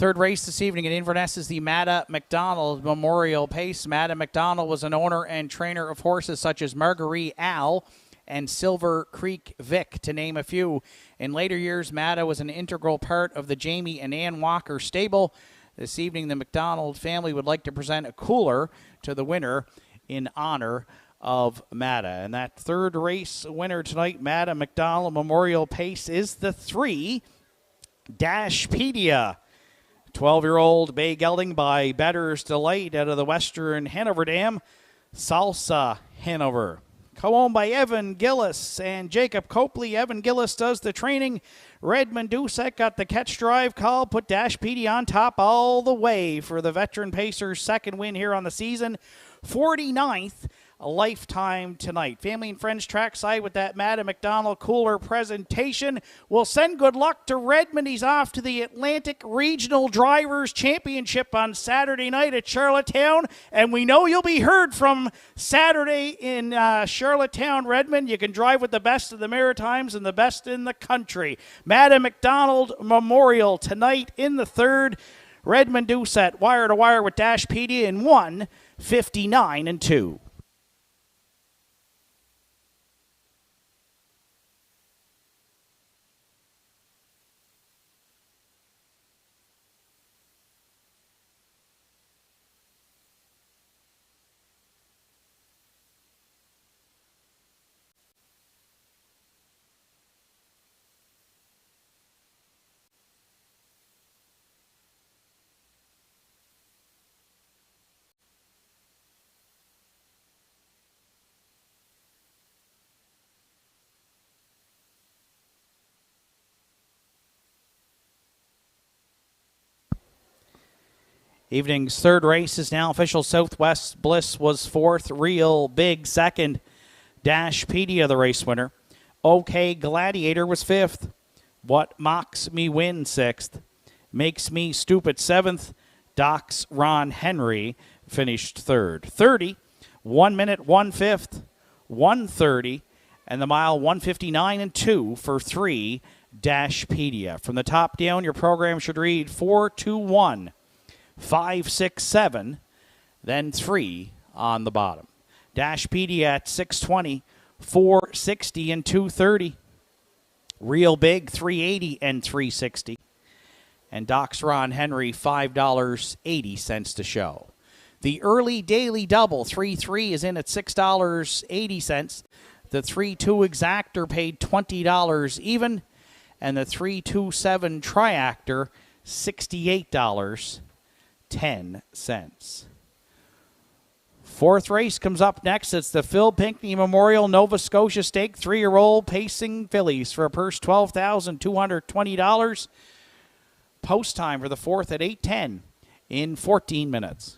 Speaker 1: Third race this evening in Inverness is the Matta McDonald Memorial Pace. Matta McDonald was an owner and trainer of horses such as Marguerite Al and Silver Creek Vic, to name a few. In later years, Matta was an integral part of the Jamie and Ann Walker stable. This evening, the McDonald family would like to present a cooler to the winner in honor of Matta. And that third race winner tonight, Matta McDonald Memorial Pace, is the 3 Dashpedia. 12-year-old bay gelding by Better's Delight out of the Western Hanover Dam, Salsa Hanover. Co-owned by Evan Gillis and Jacob Copley. Evan Gillis does the training. Redmond Dusek got the catch drive call, put Dashpedia on top all the way for the veteran pacer's second win here on the season. 49th a lifetime tonight. Family and friends trackside with that Matta McDonald cooler presentation. We'll send good luck to Redmond. He's off to the Atlantic Regional Drivers Championship on Saturday night at Charlottetown, and we know you'll be heard from Saturday in Charlottetown, Redmond. You can drive with the best of the Maritimes and the best in the country. Matta McDonald Memorial tonight in the third. Redmond Doucette wire to wire with Dashpedia in 1:59-2. Evening's third race is now official. Southwest Bliss was fourth. Real Big second. Dashpedia, the race winner. OK Gladiator was fifth. What Mocks Me Win sixth. Makes Me Stupid seventh. Doc's Ron Henry finished third. 30, 1 minute, 1/5, 1:30, and the mile 1:59-2 for 3 Dashpedia. From the top down, your program should read 4-2-1. 5, 6, 7, then 3 on the bottom. Dashpedia at 620, 460 and 230. Real Big 380 and 360. And Doc's Ron Henry $5.80 to show. The early daily double 3-3 is in at $6.80. The 3-2 exactor paid $20 even, and the 3-2-7 triactor $68.10. Fourth race comes up next. It's the Phil Pinckney Memorial Nova Scotia Stake 3-year-old pacing fillies for a purse $12,220. Post time for the fourth at 8:10 in 14 minutes.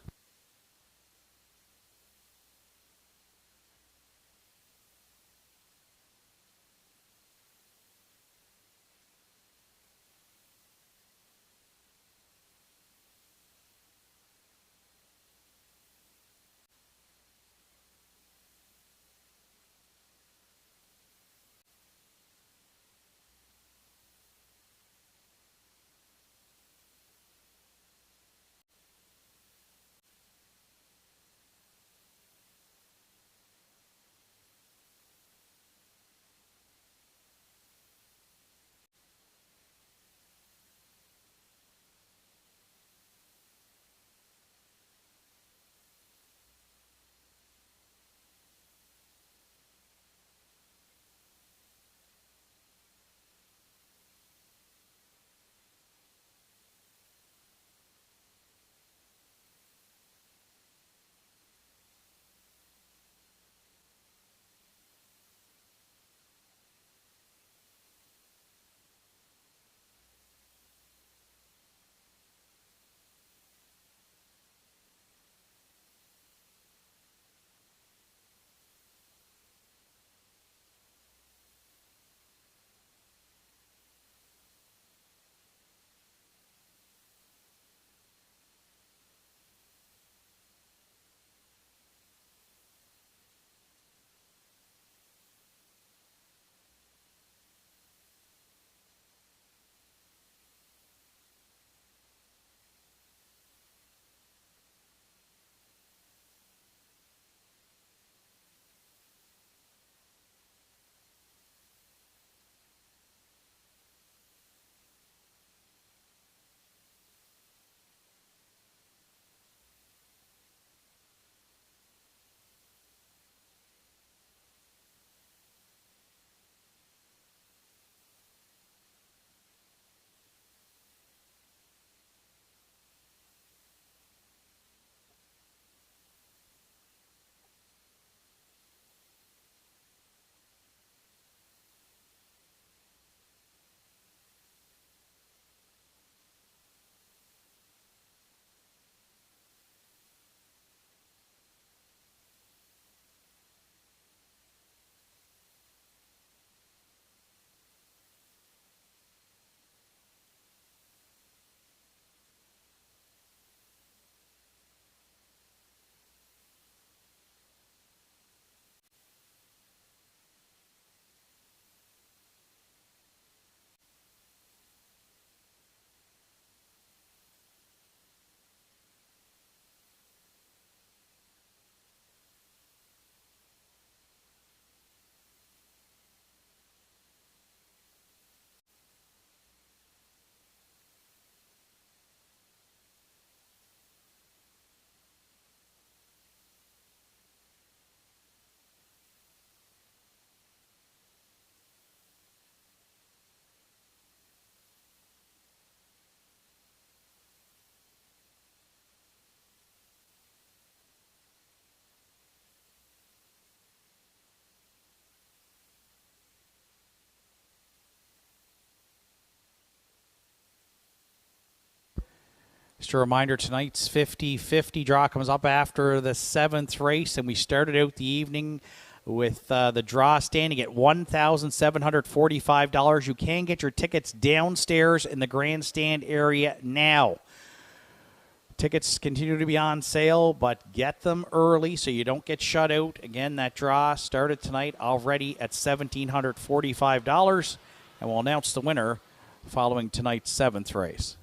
Speaker 1: Just a reminder, tonight's 50-50 draw comes up after the 7th race, and we started out the evening with the draw standing at $1,745. You can get your tickets downstairs in the grandstand area now. Tickets continue to be on sale, but get them early so you don't get shut out. Again, that draw started tonight already at $1,745, and we'll announce the winner following tonight's 7th race.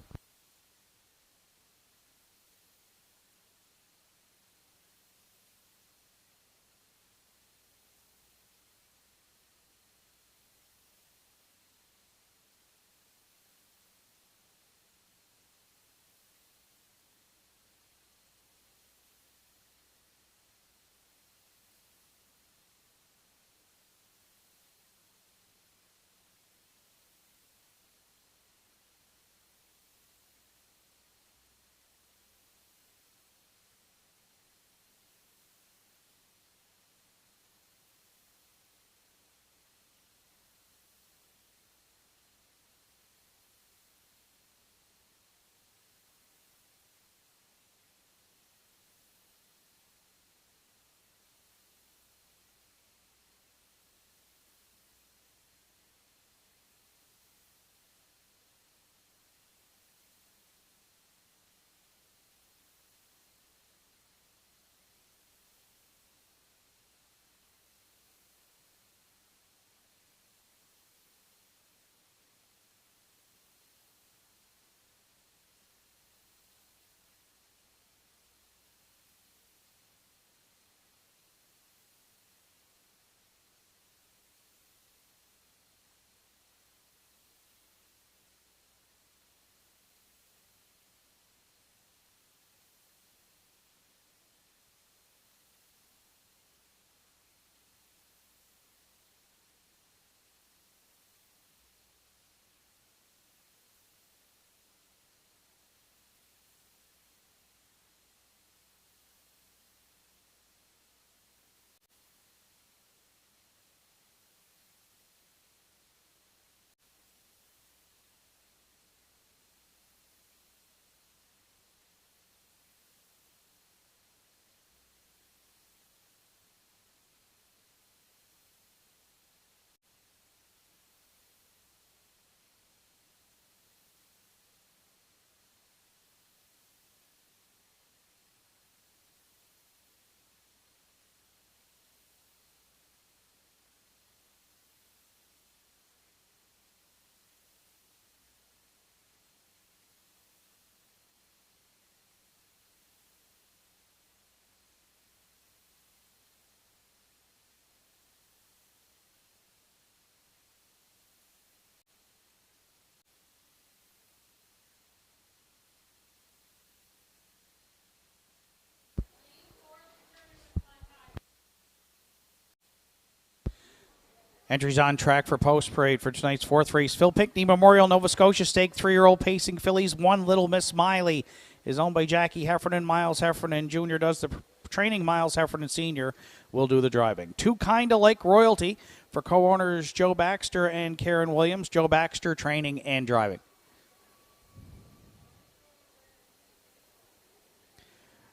Speaker 1: Entries on track for post parade for tonight's 4th race. Phil Pinckney Memorial Nova Scotia Stake, 3-year-old pacing fillies. One Little Miss Miley is owned by Jackie Heffernan. Miles Heffernan Jr. does the training. Miles Heffernan Sr. will do the driving. Two Kinda Like Royalty for co-owners Joe Baxter and Karen Williams. Joe Baxter training and driving.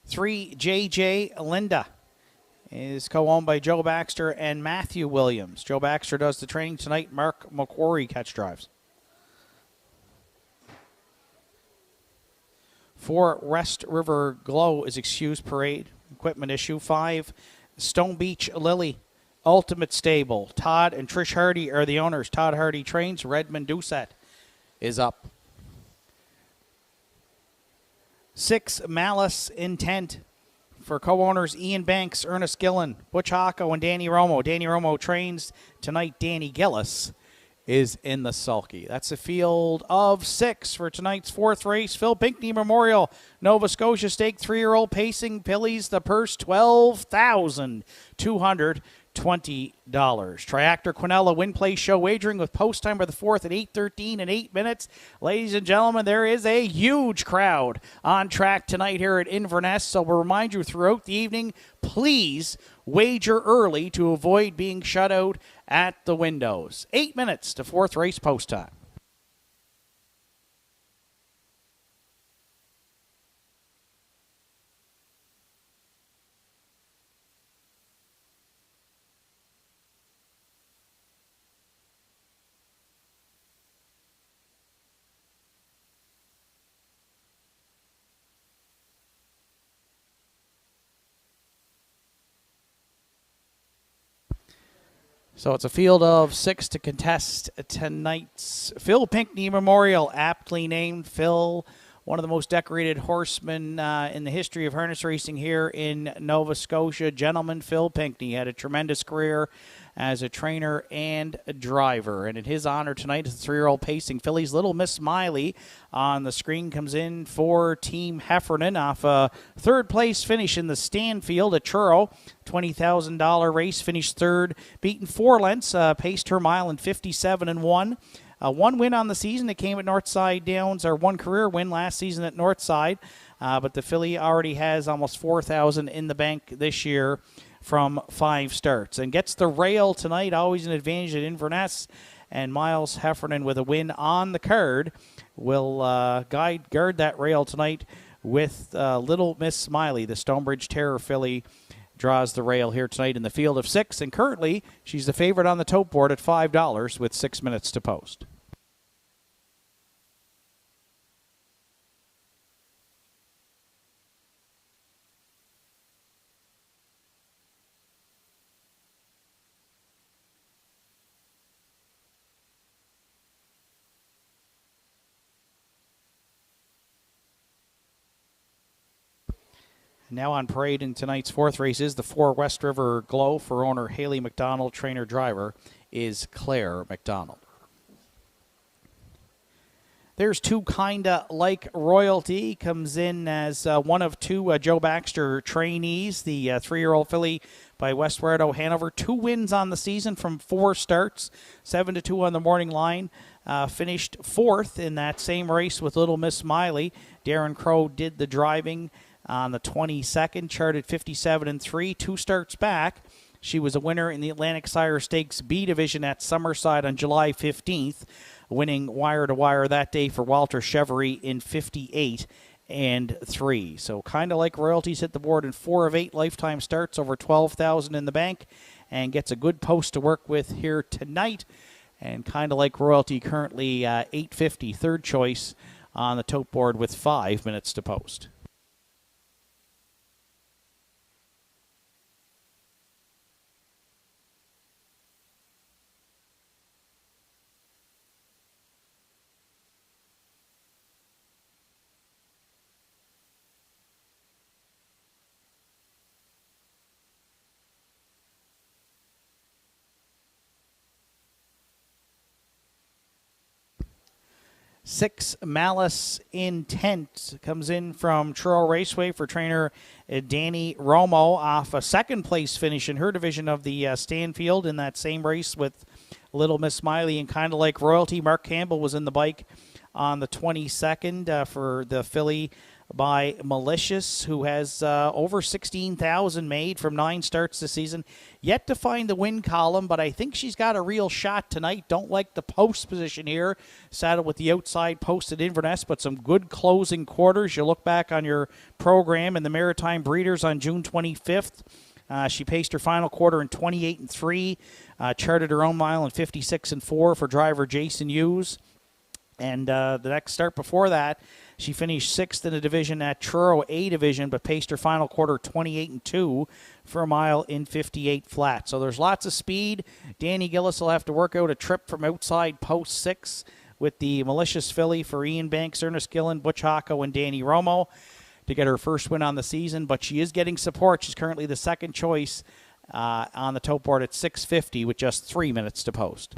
Speaker 1: 3 JJ Linda is co-owned by Joe Baxter and Matthew Williams. Joe Baxter does the training tonight. Mark McQuarrie catch drives. 4 West River Glow is excused parade. Equipment issue. 5 Stone Beach Lily Ultimate Stable. Todd and Trish Hardy are the owners. Todd Hardy trains. Redmond Doucette is up. 6 Malice Intent for co-owners Ian Banks, Ernest Gillen, Butch Hocko, and Danny Romo. Danny Romo trains tonight. Danny Gillis is in the sulky. That's a field of 6 for tonight's 4th race. Phil Pinckney Memorial Nova Scotia Stake, 3-year-old pacing fillies. The purse $12,220. Triactor Quinella Win Play Show wagering with post time for the 4th at 8:13 and 8 minutes. Ladies and gentlemen, there is a huge crowd on track tonight here at Inverness. So we'll remind you throughout the evening, please wager early to avoid being shut out at the windows. 8 minutes to 4th race post time. So it's a field of 6 to contest tonight's Phil Pinckney Memorial, aptly named. Phil, one of the most decorated horsemen in the history of harness racing here in Nova Scotia. Gentleman Phil Pinckney had a tremendous career as a trainer and a driver. And in his honor tonight is the 3-year-old pacing fillies. Little Miss Smiley on the screen comes in for Team Heffernan off a third-place finish in the Stanfield at Truro. $20,000 race, finished third, beaten 4 lengths, paced her mile in 57-1. One win on the season. It came at Northside Downs, or one career win last season at Northside. But the filly already has almost $4,000 in the bank this year from 5 starts. And gets the rail tonight, always an advantage at Inverness. And Miles Heffernan with a win on the card will guard that rail tonight with Little Miss Smiley. The Stonebridge Terror filly draws the rail here tonight in the field of 6, and currently she's the favorite on the tote board at $5 with 6 minutes to post. Now on parade in tonight's 4th race is the 4 West River Glow for owner Haley McDonald. Trainer driver is Claire McDonald. There's Two Kinda Like Royalty. Comes in as one of 2 Joe Baxter trainees. The 3-year-old filly by Westward Hanover. 2 wins on the season from 4 starts. 7-2 on the morning line. Finished 4th in that same race with Little Miss Smiley. Darren Crow did the driving on the 22nd, charted 57-3, 2 starts back. She was a winner in the Atlantic Sire Stakes B Division at Summerside on July 15th, winning wire-to-wire that day for Walter Chevery in 58-3. So kind of like royalties hit the board in 4 of 8 lifetime starts, over $12,000 in the bank, and gets a good post to work with here tonight. And kind of like royalty currently $850, third choice on the tote board with 5 minutes to post. Six Malice Intent comes in from Truro Raceway for trainer Danny Romo off a 2nd place finish in her division of the Stanfield in that same race with Little Miss Smiley. And kind of like royalty, Mark Campbell was in the bike on the 22nd for the filly by Malicious, who has over 16,000 made from 9 starts this season. Yet to find the win column, but I think she's got a real shot tonight. Don't like the post position here. Saddled with the outside post at Inverness, but some good closing quarters. You look back on your program in the Maritime Breeders on June 25th. She paced her final quarter in 28-3, charted her own mile in 56-4 for driver Jason Hughes. And the next start before that, she finished 6th in the division at Truro A division, but paced her final quarter 28-2 for a mile in 58 flat. So there's lots of speed. Danny Gillis will have to work out a trip from outside post 6 with the Malicious filly for Ian Banks, Ernest Gillen, Butch Hocko, and Danny Romo to get her first win on the season. But she is getting support. She's currently the 2nd choice on the tote board at $650 with just 3 minutes to post.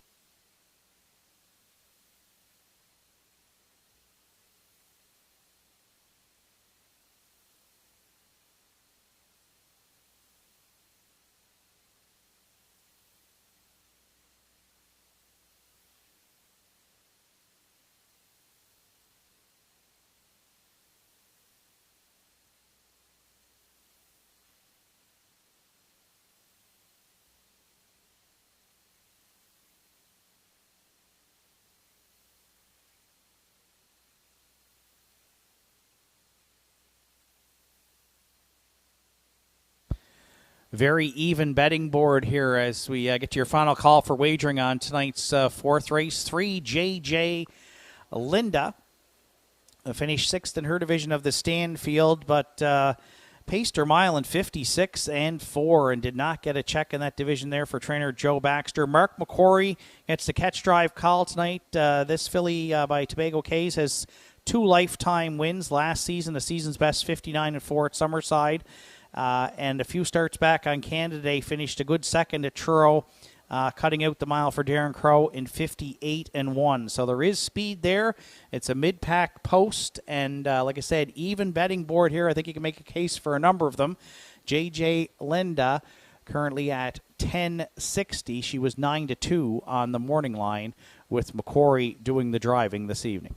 Speaker 1: Very even betting board here as we get to your final call for wagering on tonight's 4th race. 3 JJ Linda finished 6th in her division of the Stanfield, but paced her mile in 56 and 4 and did not get a check in that division there for trainer Joe Baxter. Mark McQuarrie gets the catch drive call tonight. This filly by Tobago Cays has 2 lifetime wins last season, the season's best 59 and 4 at Summerside. And a few starts back on Canada Day, finished a good second at Truro, cutting out the mile for Darren Crow in 58 and 1. So there is speed there. It's a mid-pack post, and like I said, even betting board here. I think you can make a case for a number of them. JJ Linda currently at 1060. She was 9-2 on the morning line with McQuarrie doing the driving this evening.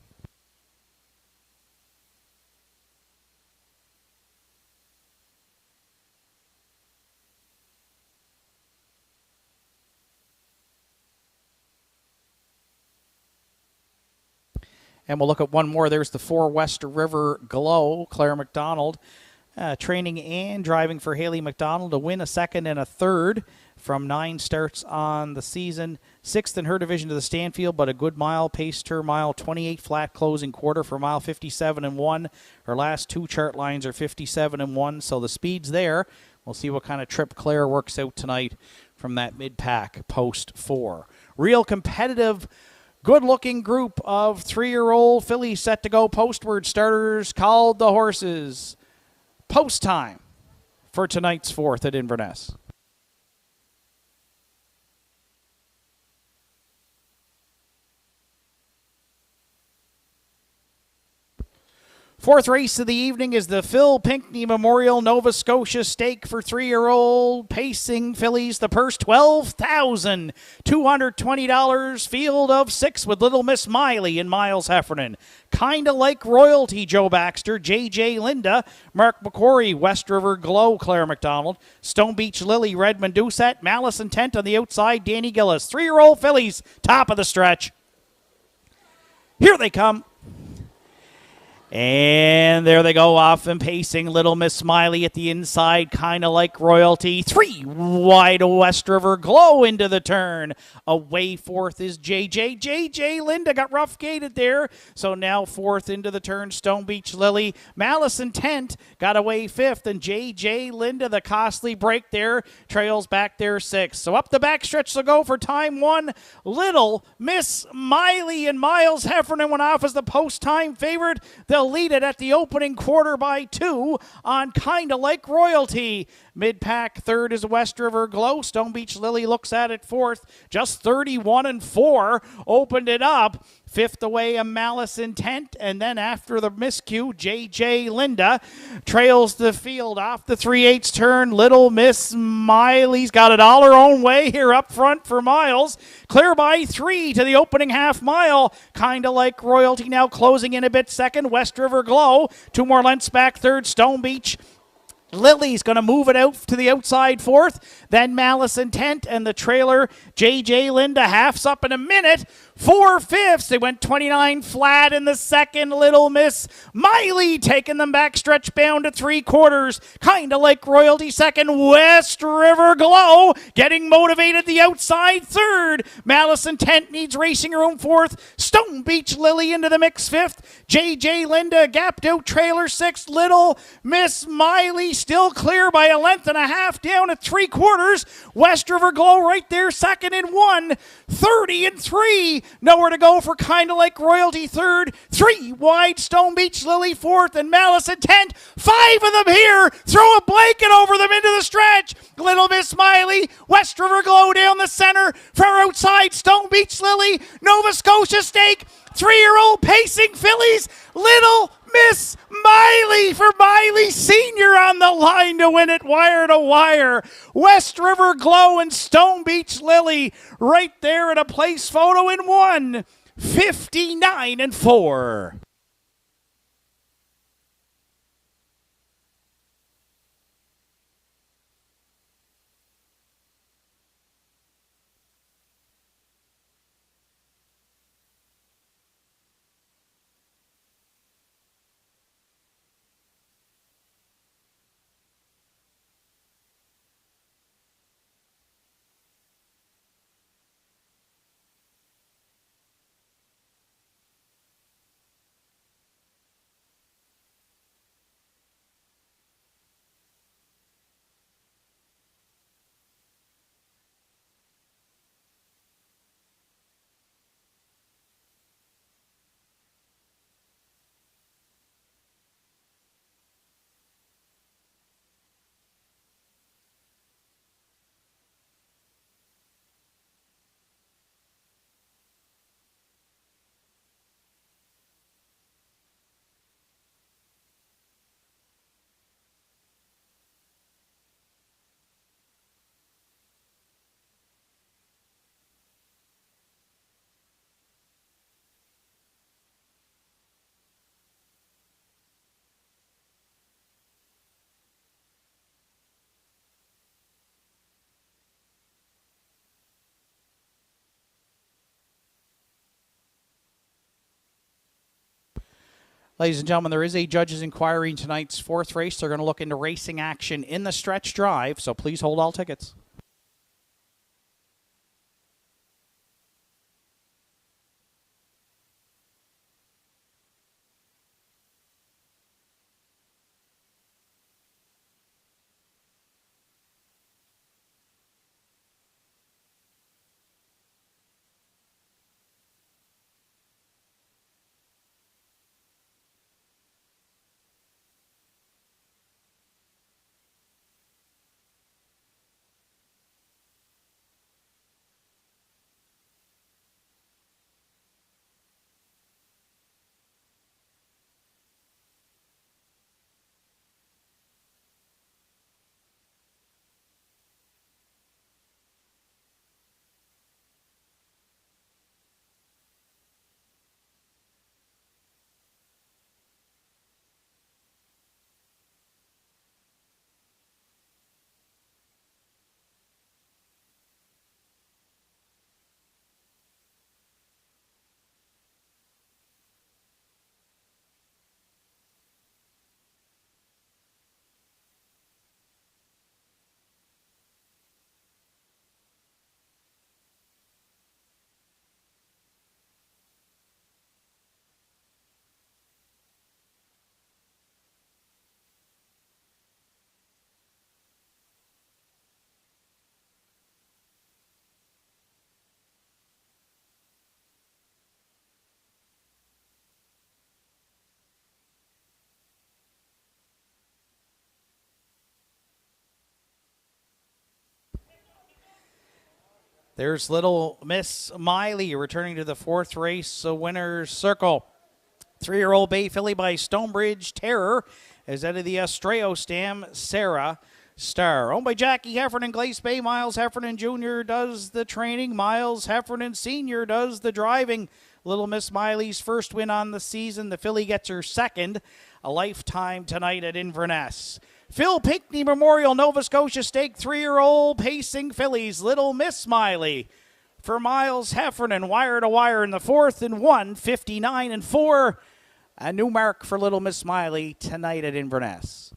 Speaker 1: And we'll look at one more. There's the 4 West River Glow, Claire McDonald, training and driving for Haley McDonald to win a second and a third from 9 starts on the season. 6th in her division to the Stanfield, but a good mile. Paced her mile 28 flat closing quarter for mile 57 and 1. Her last 2 chart lines are 57 and 1, so the speed's there. We'll see what kind of trip Claire works out tonight from that mid-pack post 4. Real competitive, good-looking group of 3-year-old fillies set to go postward. Starters called the horses. Post time for tonight's 4th at Inverness. Fourth race of the evening is the Phil Pinckney Memorial Nova Scotia Stake for 3-year-old pacing fillies. The purse $12,220. Field of 6 with Little Miss Miley and Miles Heffernan. Kinda Like Royalty, Joe Baxter. JJ Linda, Mark McQuarrie, West River Glow, Claire McDonald. Stone Beach Lily, Redmond Doucette. Malice Intent on the outside, Danny Gillis. 3-year-old fillies, top of the stretch. Here they come. And there they go, off and pacing. Little Miss Smiley at the inside, Kinda Like Royalty. 3 wide, West River Glow into the turn. Away 4th is JJ. JJ Linda got rough gated there. So now 4th into the turn, Stone Beach Lily. Malice Intent got away 5th. And JJ Linda, the costly break there, trails back there 6th. So up the backstretch they'll go for time 1. Little Miss Miley and Miles Heffernan went off as the post-time favorite. They'll lead it at the opening quarter by 2 on Kinda Like Royalty. Mid-pack 3rd is West River Glow. Stone Beach Lily looks at it 4th. Just 31 and 4. Opened it up. 5th away, a Malice Intent. And then after the miscue, JJ Linda trails the field off the 3/8 turn. Little Miss Miley's got it all her own way here up front for Miles. Clear by 3 to the opening half mile. Kinda Like Royalty now closing in a bit second. West River Glow. 2 more lengths back third. Stone Beach Lily's going to move it out to the outside 4th. Then Malice Intent and the trailer JJ Linda halves up in a minute. 4/5. They went 29 flat in the second. Little Miss Miley taking them back stretch bound to 3/4. Kinda Like Royalty second. West River Glow getting motivated the outside 3rd. Malice Intent needs racing room 4th. Stone Beach Lily into the mix 5th. JJ Linda gapped out trailer 6th. Little Miss Miley still clear by a length and a half down at 3/4. West River Glow right there second in 1. 30 and 3. Nowhere to go for Kinda Like Royalty 3rd. 3 wide, Stone Beach Lily 4th, and Malice Intent. 5 of them here. Throw a blanket over them into the stretch. Little Miss Smiley, West River Glow down the center. Far outside, Stone Beach Lily, Nova Scotia Stake. 3-year-old pacing fillies. Little Miss Miley for Miley Sr. on the line to win it wire to wire. West River Glow and Stone Beach Lily right there at a place photo in 1. 59 and 4. Ladies and gentlemen, there is a judge's inquiry in tonight's fourth race. They're going to look into racing action in the stretch drive, so please hold all tickets. There's Little Miss Miley returning to the fourth race, winner's circle. 3-year-old Bay Filly by Stonebridge Terror is out of the Estrella Stam Sarah Star. Owned by Jackie Heffernan, Glace Bay. Miles Heffernan Jr. does the training. Miles Heffernan Sr. does the driving. Little Miss Miley's first win on the season. The filly gets her second. A lifetime tonight at Inverness. Phil Pinckney Memorial Nova Scotia Stake 3-year-old pacing fillies. Little Miss Miley for Miles Heffernan, wire to wire in the fourth and 1:59.4. A new mark for Little Miss Miley tonight at Inverness.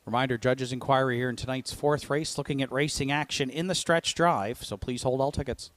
Speaker 1: Reminder, judges' inquiry here in tonight's fourth race, looking at racing action in the stretch drive, so please hold all tickets.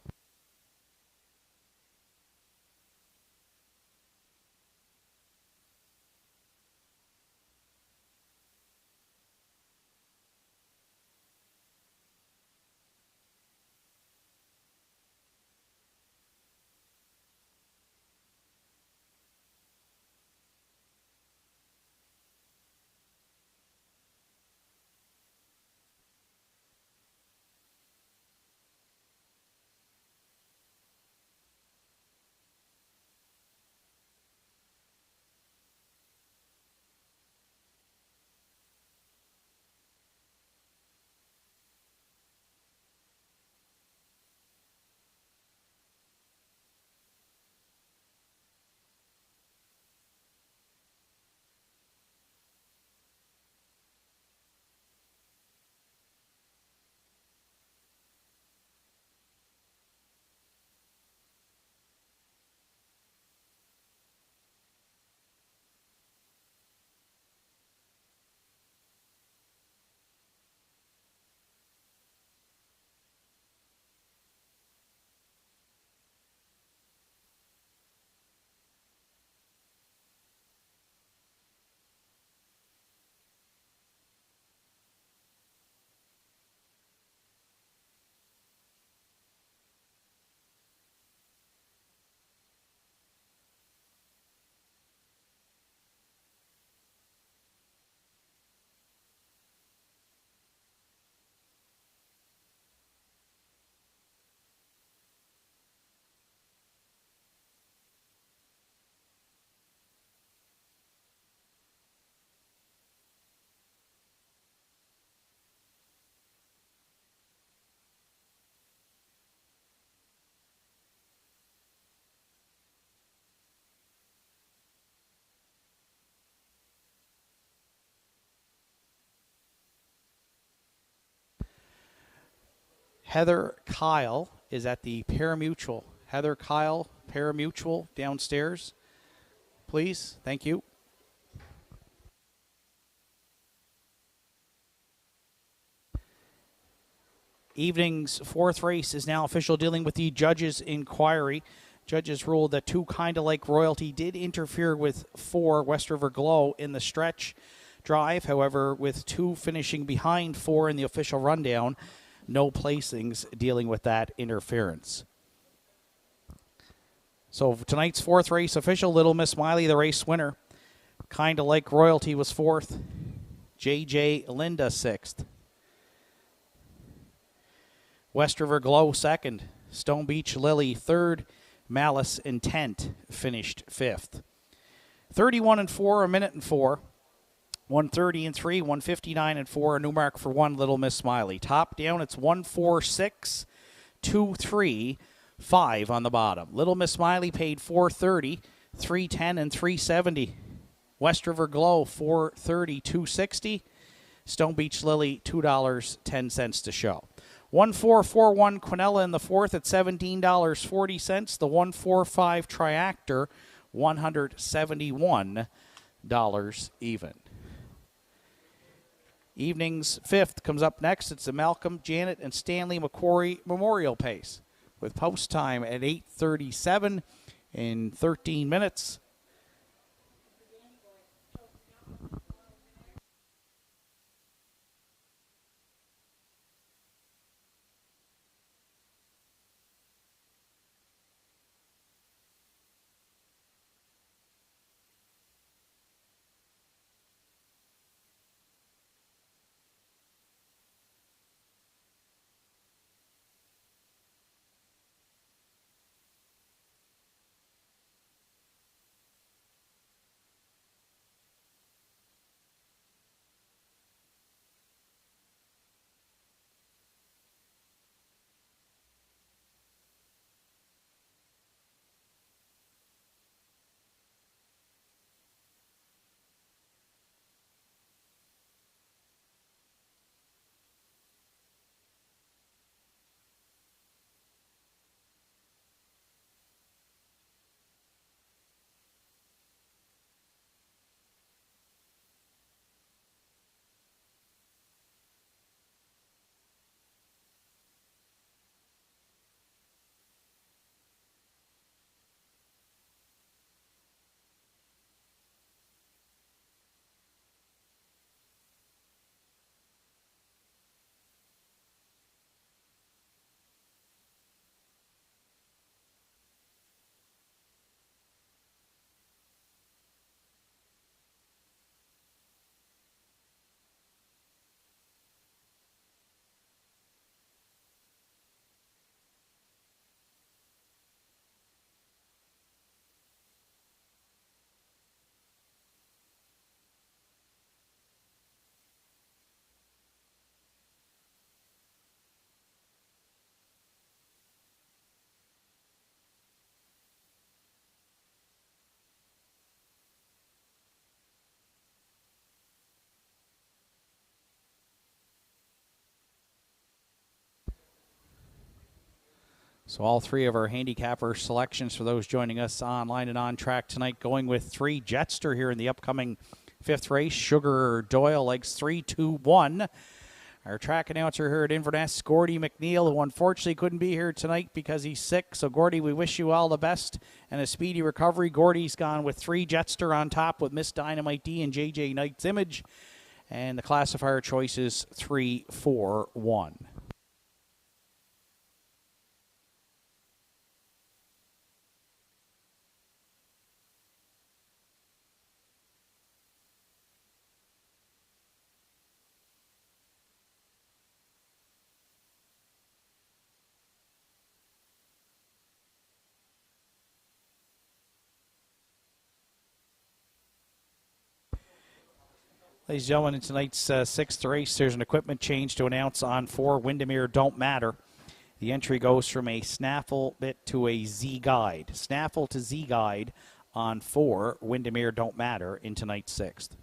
Speaker 1: Heather Kyle is at the Paramutual. Heather Kyle, Paramutual, downstairs. Please, thank you. Evening's fourth race is now official, dealing with the judges' inquiry. Judges ruled that 2 Kinda Like Royalty did interfere with 4 West River Glow in the stretch drive. However, with 2 finishing behind 4 in the official rundown, no placings dealing with that interference. So tonight's fourth race official, Little Miss Smiley, the race winner. Kinda Like Royalty was 4th. JJ Linda 6th. West River Glow 2nd. Stone Beach Lily 3rd. Malice Intent finished 5th. 31-4, a minute and 4. 130-3, 159-4, a new mark for 1 Little Miss Smiley. Top down, it's 146, 2-3, 5 on the bottom. Little Miss Smiley paid $430, 310 and 370. West River Glow $430, 260. Stone Beach Lily $2.10 to show. 1441 Quinella in the 4th at $17.40. The 145 Triactor $171 even. Evening's 5th comes up next. It's the Malcolm, Janet, and Stanley McQuarrie Memorial Pace with post time at 8:37 in 13 minutes. So all 3 of our handicapper selections for those joining us online and on track tonight, going with 3 Jetster here in the upcoming 5th race. Sugar Doyle legs 3, 2, 1. Our track announcer here at Inverness, Gordy McNeil, who unfortunately couldn't be here tonight because he's sick. So, Gordy, we wish you all the best and a speedy recovery. Gordy's gone with 3 Jetster on top with Miss Dynamite D and JJ Knight's Image. And the classifier choice is 3, 4, 1. Ladies and gentlemen, in tonight's 6th race, there's an equipment change to announce on 4 Windermere Don't Matter. The entry goes from a snaffle bit to a Z-guide. Snaffle to Z-guide on 4 Windermere Don't Matter in tonight's 6th.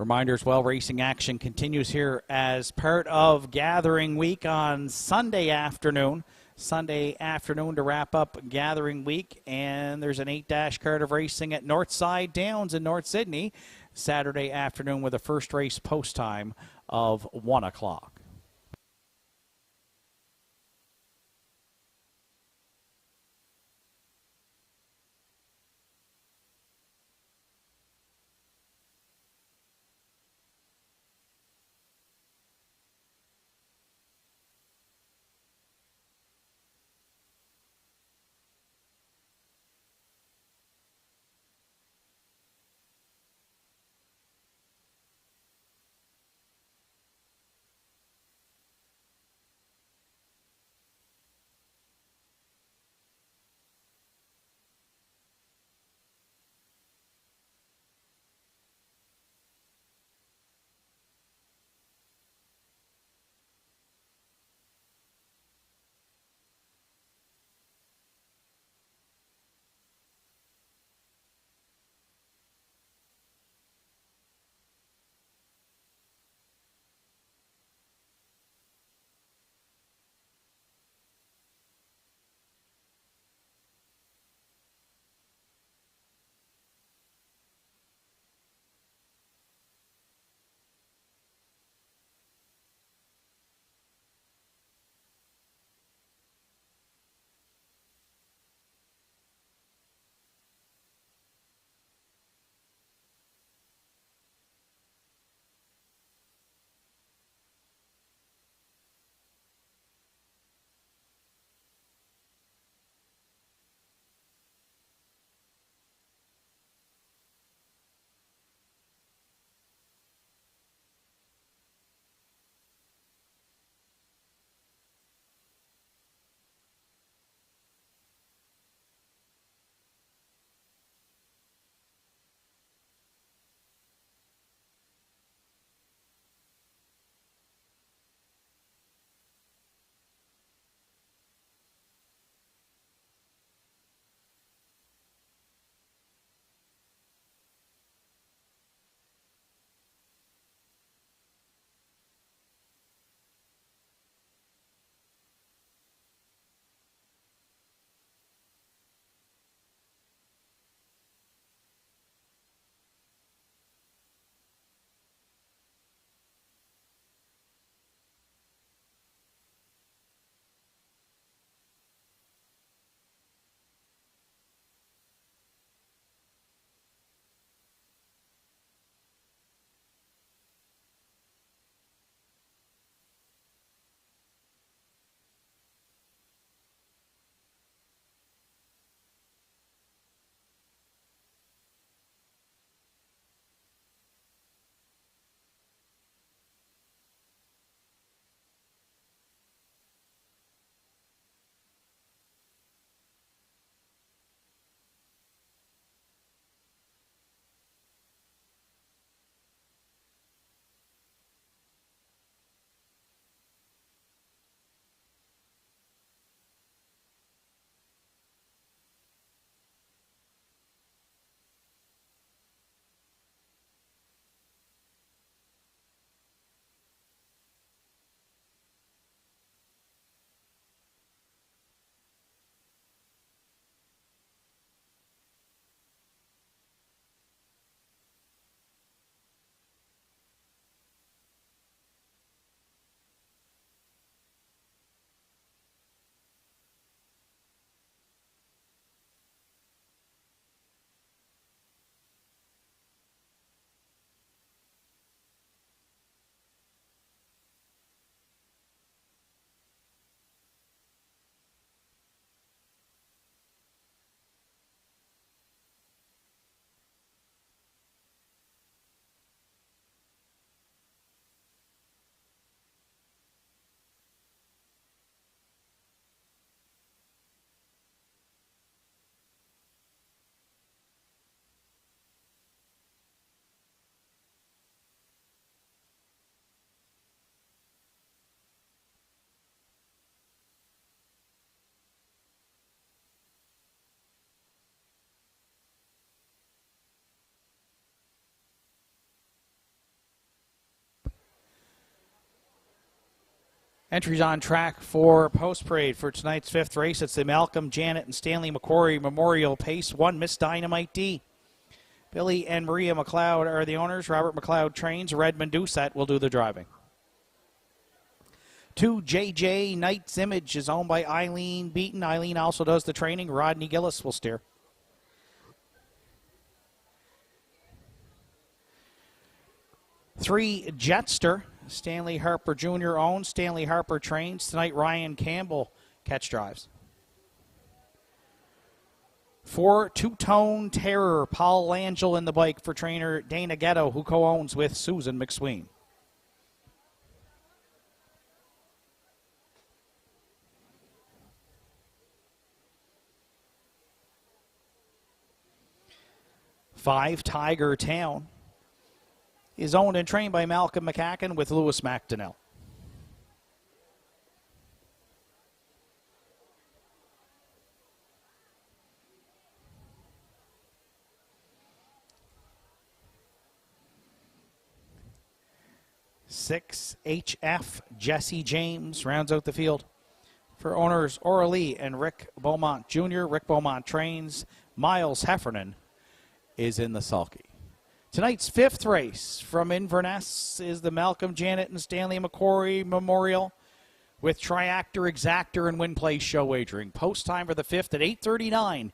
Speaker 1: Reminder as well, racing action continues here as part of Gathering Week on Sunday afternoon. Sunday afternoon to wrap up Gathering Week, and there's an 8-dash card of racing at Northside Downs in North Sydney Saturday afternoon with a first race post time of 1 o'clock. Entries on track for Post Parade for tonight's fifth race. It's the Malcolm, Janet, and Stanley McQuarrie Memorial Pace. 1, Miss Dynamite D. Billy and Maria McLeod are the owners. Robert McLeod trains. Redmond Doucette will do the driving. 2, JJ Knight's Image is owned by Eileen Beaton. Eileen also does the training. Rodney Gillis will steer. 3, Jetster. Stanley Harper Jr. owns. Stanley Harper trains. Tonight, Ryan Campbell catch drives. 4, Two-Tone Terror. Paul Langell in the bike for trainer Dana Ghetto, who co-owns with Susan McSween. 5, Tiger Town is owned and trained by Malcolm McCacken with Lewis McDonnell. 6, HF Jesse James rounds out the field for owners Aura Lee and Rick Beaumont Jr. Rick Beaumont trains. Miles Heffernan is in the sulky. Tonight's fifth race from Inverness is the Malcolm, Janet, and Stanley McQuarrie Memorial with Triactor, Exactor, and Win Place show wagering. Post time for the fifth at 8:39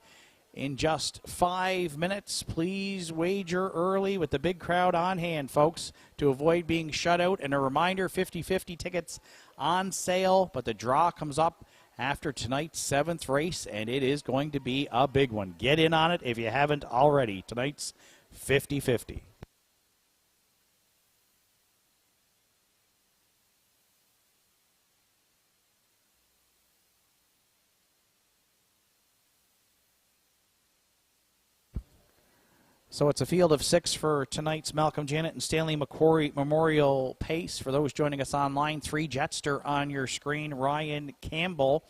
Speaker 1: in just 5 minutes. Please wager early with the big crowd on hand, folks, to avoid being shut out. And a reminder, 50-50 tickets on sale, but the draw comes up after tonight's seventh race, and it is going to be a big one. Get in on it if you haven't already. Tonight's 50-50. So it's a field of 6 for tonight's Malcolm, Janet, and Stanley McQuarrie Memorial Pace. For those joining us online, 3, Jetster on your screen. Ryan Campbell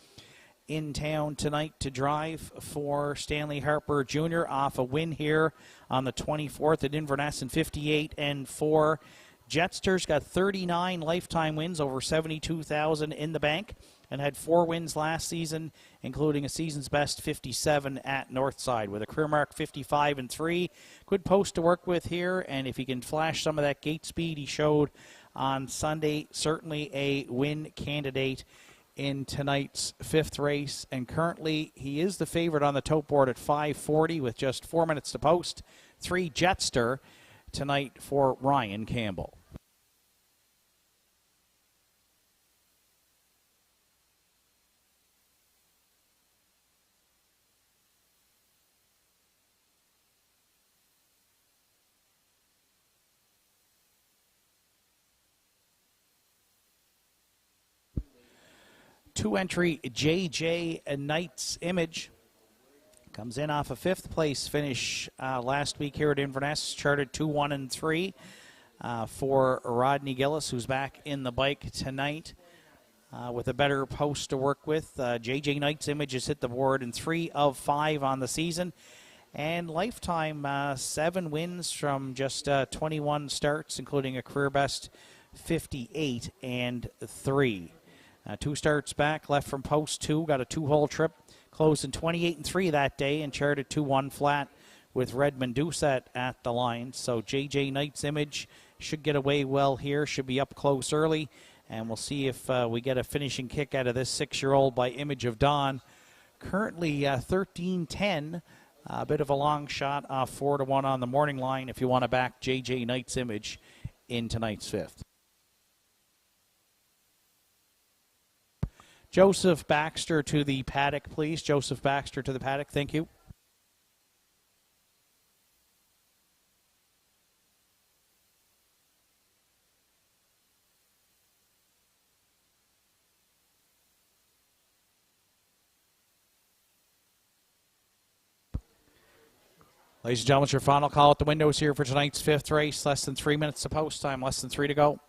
Speaker 1: in town tonight to drive for Stanley Harper Jr. off a win here on the 24th at Inverness in 58-4. Jetster's got 39 lifetime wins, over 72,000 in the bank, and had 4 wins last season, including a season's best 57 at Northside with a career mark 55-3. Good post to work with here, and if he can flash some of that gate speed he showed on Sunday, certainly a win candidate in tonight's fifth race. And currently he is the favorite on the tote board at 540 with just 4 minutes to post. 3, Jetster tonight for Ryan Campbell. Two-entry JJ Knight's Image comes in off a fifth place finish last week here at Inverness, charted 2-1-3 for Rodney Gillis, who's back in the bike tonight with a better post to work with. JJ Knight's Image has hit the board in 3 of 5 on the season, and lifetime 7 wins from just 21 starts, including a career best 58-3. 2 starts back, left from post 2, got a 2-hole trip, closed in 28-3 that day, and charted 2-1 flat with Redmond Doucette at the line. So JJ Knight's Image should get away well here, should be up close early, and we'll see if we get a finishing kick out of this 6-year-old by Image of Dawn. Currently 13-10, a bit of a long shot, 4-1 on the morning line if you want to back JJ Knight's Image in tonight's fifth. Joseph Baxter to the paddock, please. Joseph Baxter to the paddock. Thank you. Ladies and gentlemen, it's your final call at the windows here for tonight's fifth race. Less than 3 minutes to post time, less than 3 to go.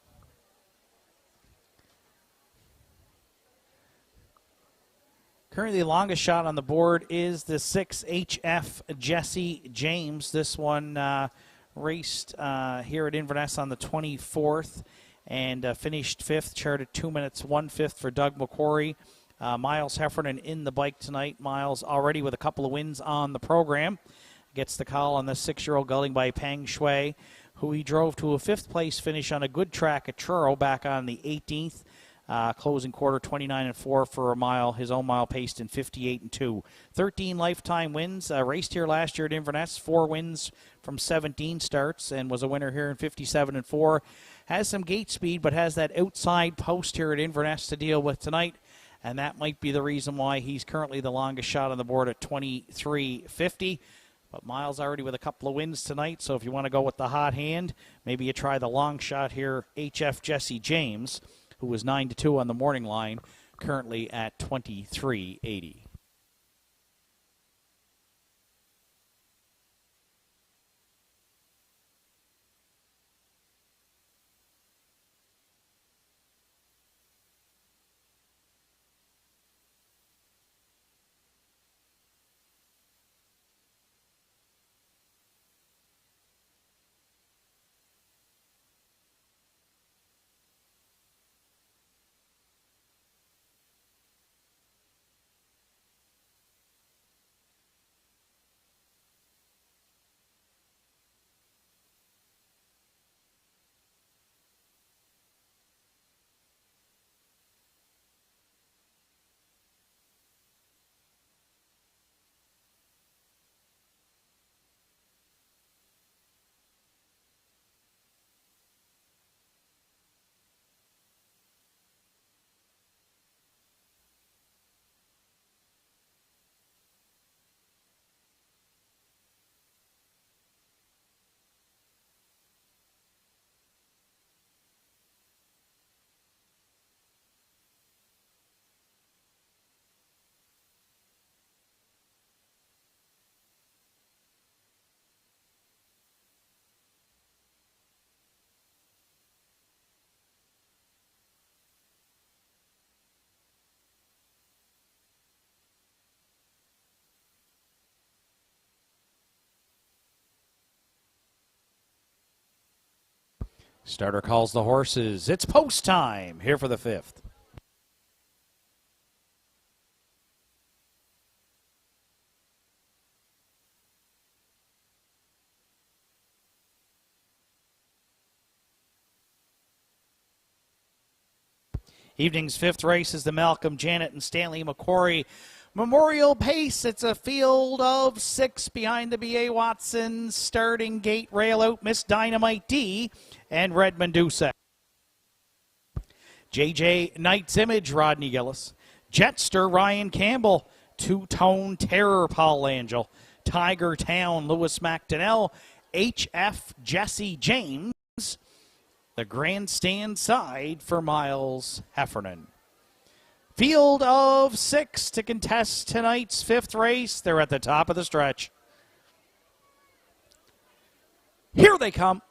Speaker 1: Currently, the longest shot on the board is the 6 HF Jesse James. This one raced here at Inverness on the 24th and finished fifth, charted 2 minutes 1/5 for Doug McQuarrie. Miles Heffernan in the bike tonight. Miles already with a couple of wins on the program. Gets the call on the 6-year-old gelding by Peng Shui, who he drove to a 5th place finish on a good track at Truro back on the 18th. Closing quarter 29-4 for a mile. His own mile paced in 58-2. 13 lifetime wins. Raced here last year at Inverness. 4 wins from 17 starts and was a winner here in 57-4. Has some gate speed, but has that outside post here at Inverness to deal with tonight. And that might be the reason why he's currently the longest shot on the board at 23.50. But Miles already with a couple of wins tonight, so if you want to go with the hot hand, maybe you try the long shot here, HF Jesse James, who was 9-2 on the morning line, currently at 23.80. Starter calls the horses. It's post time here for the 5th. Evening's 5th race is the Malcolm Janet and Stanley McQuarrie Memorial Pace. It's a field of 6 behind the B.A. Watson starting gate rail out. Miss Dynamite D and Red Medusa. J.J. Knight's Image, Rodney Gillis. Jetster, Ryan Campbell. Two-Tone Terror, Paul Angel. Tiger Town, Lewis McDonnell. H.F. Jesse James. The grandstand side for Miles Heffernan. Field of 6 to contest tonight's 5th race. They're at the top of the stretch. Here they come.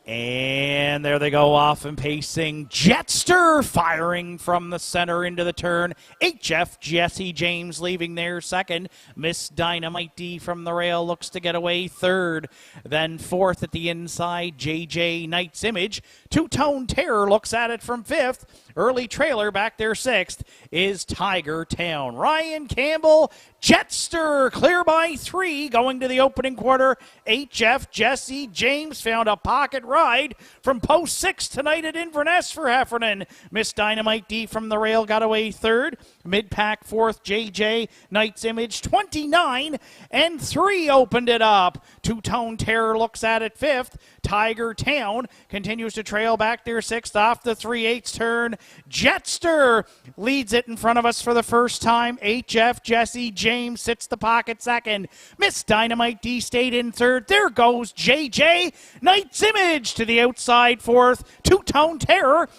Speaker 1: And there they go, off and pacing. Jetster firing from the center into the turn. HF Jesse James leaving there second. Miss Dynamite D from the rail looks to get away third. Then fourth at the inside, JJ Knight's Image. Two-Tone Terror looks at it from 5th. Early trailer back there 6th is Tiger Town. Ryan Campbell, Jetster clear by 3 going to the opening quarter. HF Jesse James found a pocket ride from post 6 tonight at Inverness for Heffernan. Miss Dynamite D from the rail got away third. Mid-pack 4th, JJ Knight's Image. 29-3 opened it up. Two-Tone Terror looks at it 5th. Tiger Town continues to trail back there 6th off the 3/8 turn. Jetster leads it in front of us for the first time. HF Jesse James sits the pocket second. Miss Dynamite D stayed in third. There goes JJ Knight's Image to the outside 4th. Two-Tone Terror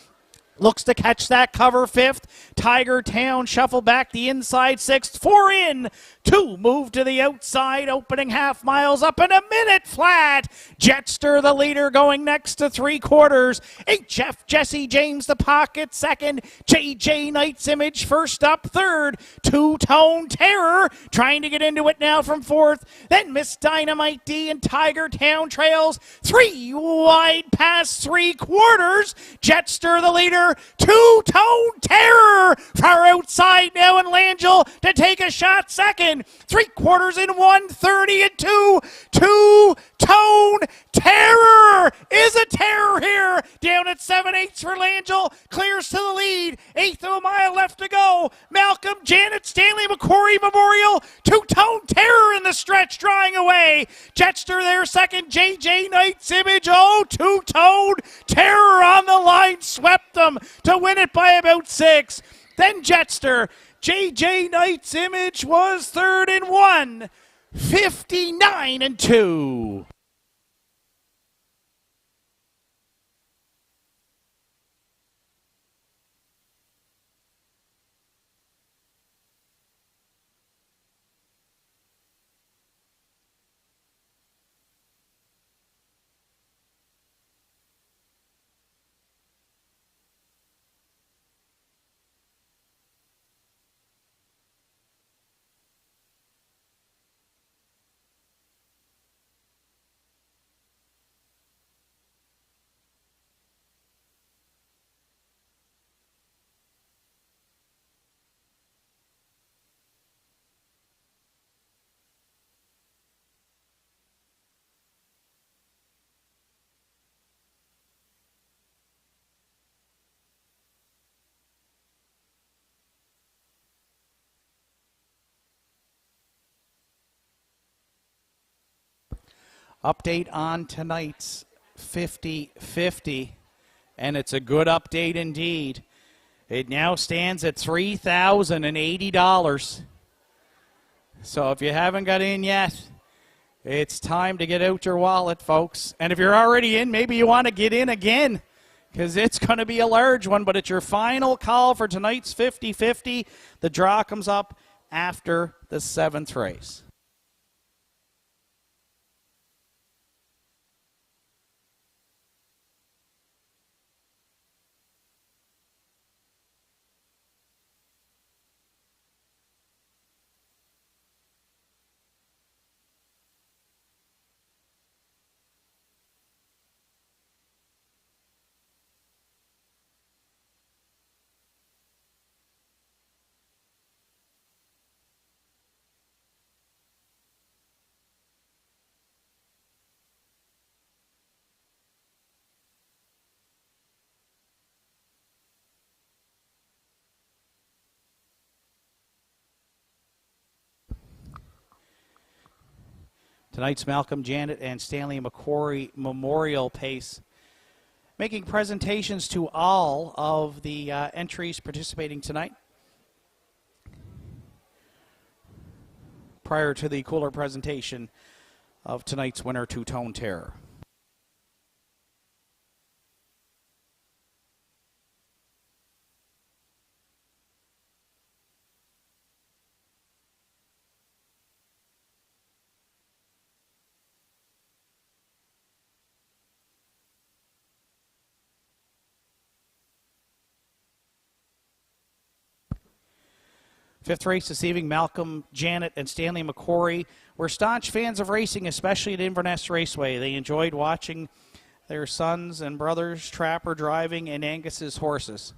Speaker 1: Looks to catch that cover fifth. Tiger Town shuffle back the inside sixth. 4 in. 2 move to the outside. Opening half miles up in a minute flat. Jetster the leader going next to 3/4. HF Jesse James the pocket second. JJ Knight's Image first up third. Two-Tone Terror trying to get into it now from fourth. Then Miss Dynamite D and Tiger Town trails. 3 wide past 3/4. Jetster the leader. Two-Tone Terror far outside now, and Langell to take a shot second. 3/4 in 1:30 and 2. Two-Tone Terror is a terror here. Down at 7/8 for Langell. Clears to the lead. 1/8 of a mile left to go. Malcolm, Janet, Stanley, McCrory Memorial. Two-Tone Terror in the stretch drawing away. Jetster there second. JJ Knight's Image. Oh, Two-Tone Terror on the line. Swept them to win it by about 6. Then Jetster. JJ Knight's Image was third in 1:59 and 2. Update on tonight's 50-50, and it's a good update indeed. It now stands at $3,080. So if you haven't got in yet, it's time to get out your wallet, folks. And if you're already in, maybe you want to get in again, because it's going to be a large one, but it's your final call for tonight's 50-50. The draw comes up after the 7th race. Tonight's Malcolm, Janet, and Stanley McCrory Memorial Pace, making presentations to all of the entries participating tonight. Prior to the cooler presentation of tonight's winner, Two-Tone Terror. Fifth race this evening, Malcolm, Janet, and Stanley McCrory were staunch fans of racing, especially at Inverness Raceway. They enjoyed watching their sons and brothers Trapper driving and Angus's horses.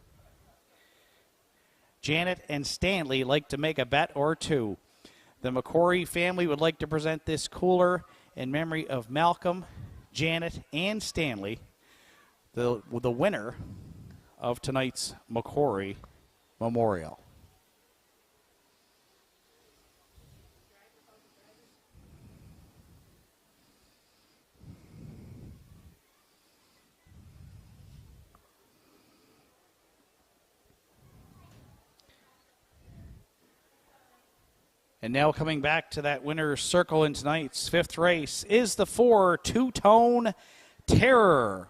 Speaker 1: Janet and Stanley like to make a bet or two. The McCrory family would like to present this cooler in memory of Malcolm, Janet, and Stanley, the winner of tonight's McCrory Memorial. And now coming back to that winner's circle in tonight's 5th race is the 4 Two-Tone Terror.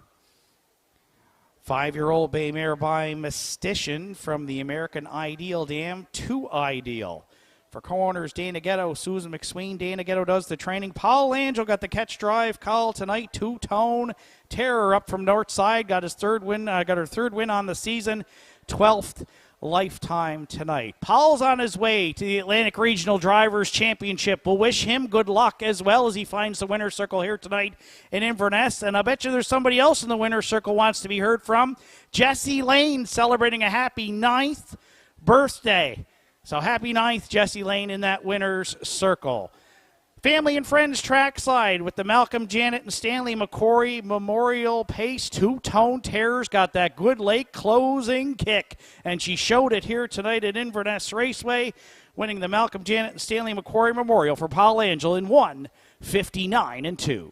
Speaker 1: 5-year-old bay mare by Mystician from the American Ideal Dam to Ideal. For co-owners Dana Ghetto, Susan McSween, Dana Ghetto does the training. Paul Angel got the catch drive call tonight. Two-tone Terror up from Northside got his third win. Got her third win on the season, 12th lifetime tonight. Paul's on his way to the Atlantic Regional Drivers Championship. We'll wish him good luck as well as he finds the winner's circle here tonight in Inverness. And I bet you there's somebody else in the winner's circle wants to be heard from. Jesse Lane celebrating a happy 9th birthday. So happy 9th, Jesse Lane, in that winner's circle. Family and Friends trackside with the Malcolm, Janet, and Stanley McCory Memorial Pace. Two-tone Terrors got that good late closing kick, and she showed it here tonight at Inverness Raceway, winning the Malcolm, Janet, and Stanley McCory Memorial for Paul Angel in 1:59.2.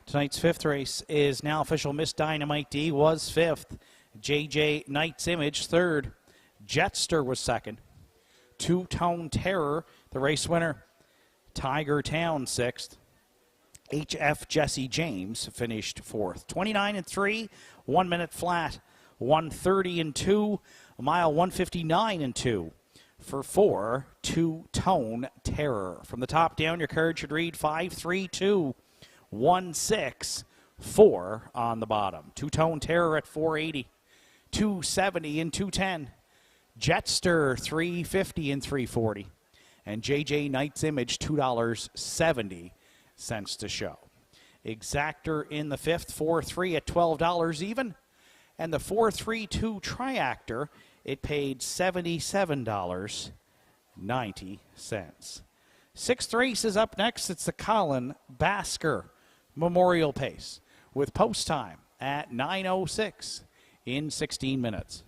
Speaker 1: Tonight's fifth race is now official. Miss Dynamite D was fifth. JJ Knight's Image third. Jetster was second. Two-Tone Terror, the race winner. Tiger Town sixth. HF Jesse James finished fourth. 29-3, 1 minute flat. 1:30.2, a mile 1:59.2. For 4, Two-Tone Terror. From the top down, your card should read 5-3-2. 1-6-4 on the bottom. Two-Tone Terror at 480, 270 and 210. Jetster 350 and 340. And JJ Knight's Image $2.70 to show. Exactor in the fifth, 4-3 at $12 even. And the 4-3-2 Triactor, it paid $77.90. Sixth race is up next. It's the Colin Basker Memorial Pace with post time at 9:06 in 16 minutes.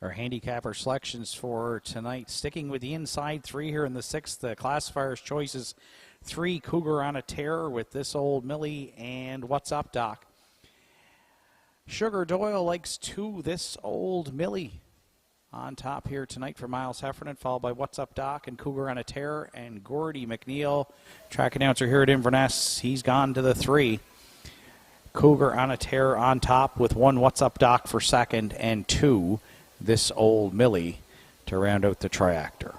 Speaker 1: Our handicapper selections for tonight, sticking with the inside three here in the sixth. The classifier's choices: 3, Cougar on a Tear with This Old Millie and What's Up, Doc. Sugar Doyle likes 2, This Old Millie. On top here tonight for Miles Heffernan, followed by What's Up, Doc and Cougar on a Tear. And Gordy McNeil, track announcer here at Inverness, he's gone to the 3. Cougar on a Tear on top with 1, What's Up, Doc for second, and 2, This Old Millie to round out the triactor.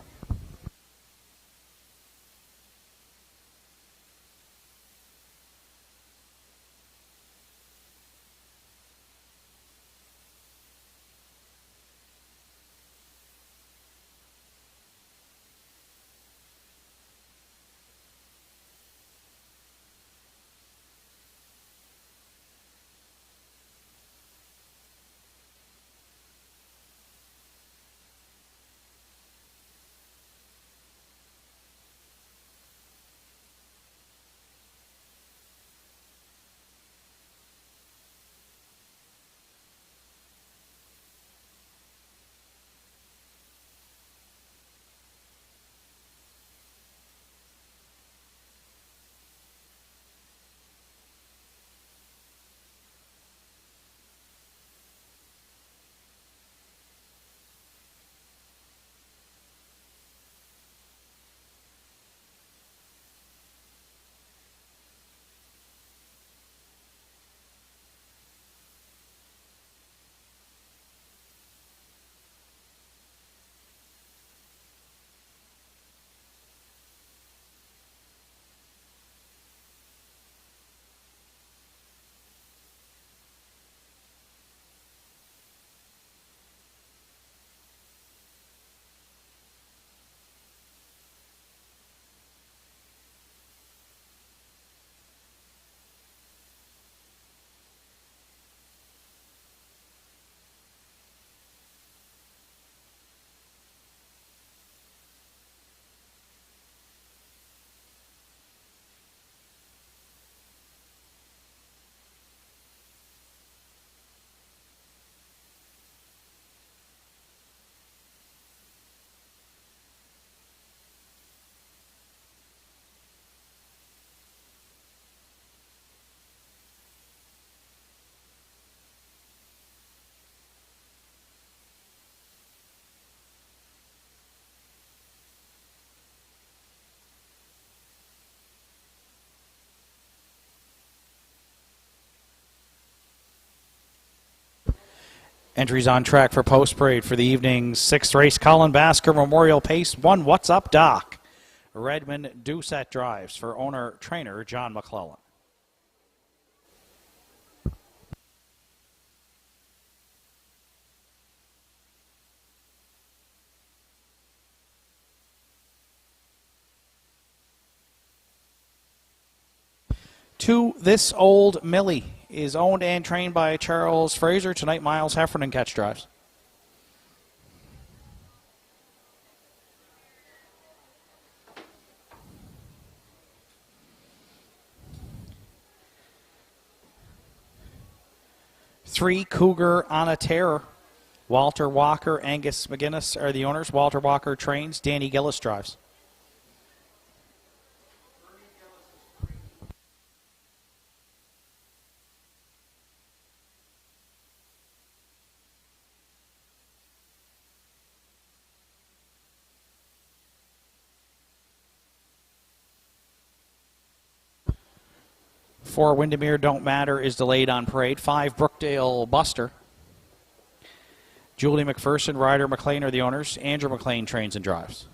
Speaker 1: Entries on track for post parade for the evening's 6th race. Colin Basker Memorial Pace 1, What's Up, Doc. Redmond Doucette drives for owner-trainer John McClellan. To This Old Millie is owned and trained by Charles Fraser. Tonight, Miles Heffernan catch drives. Three, Cougar on a Tear. Walter Walker, Angus McGuinness are the owners. Walter Walker trains. Danny Gillis drives. Four, Windermere Don't Matter is delayed on parade. 5, Brookdale Buster. Julie McPherson, Ryder McLean are the owners. Andrew McLean trains and drives.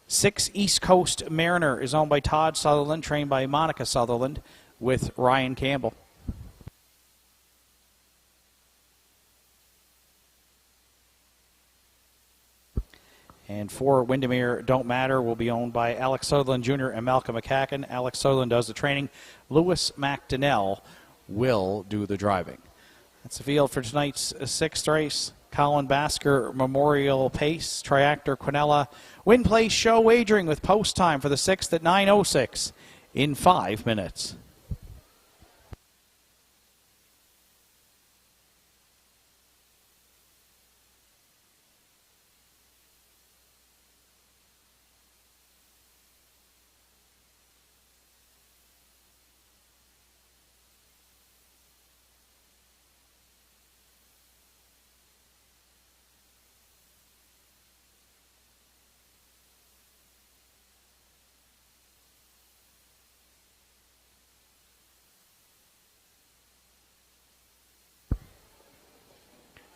Speaker 1: 6, East Coast Mariner is owned by Todd Sutherland, trained by Monica Sutherland with Ryan Campbell. And 4, Windermere Don't Matter will be owned by Alex Sutherland Jr. and Malcolm McCacken. Alex Sutherland does the training. Lewis McDonnell will do the driving. That's the field for tonight's 6th race. Colin Basker Memorial Pace, Triactor Quinella. Win Place Show Wagering with post time for the 6th at 9:06 in 5 minutes.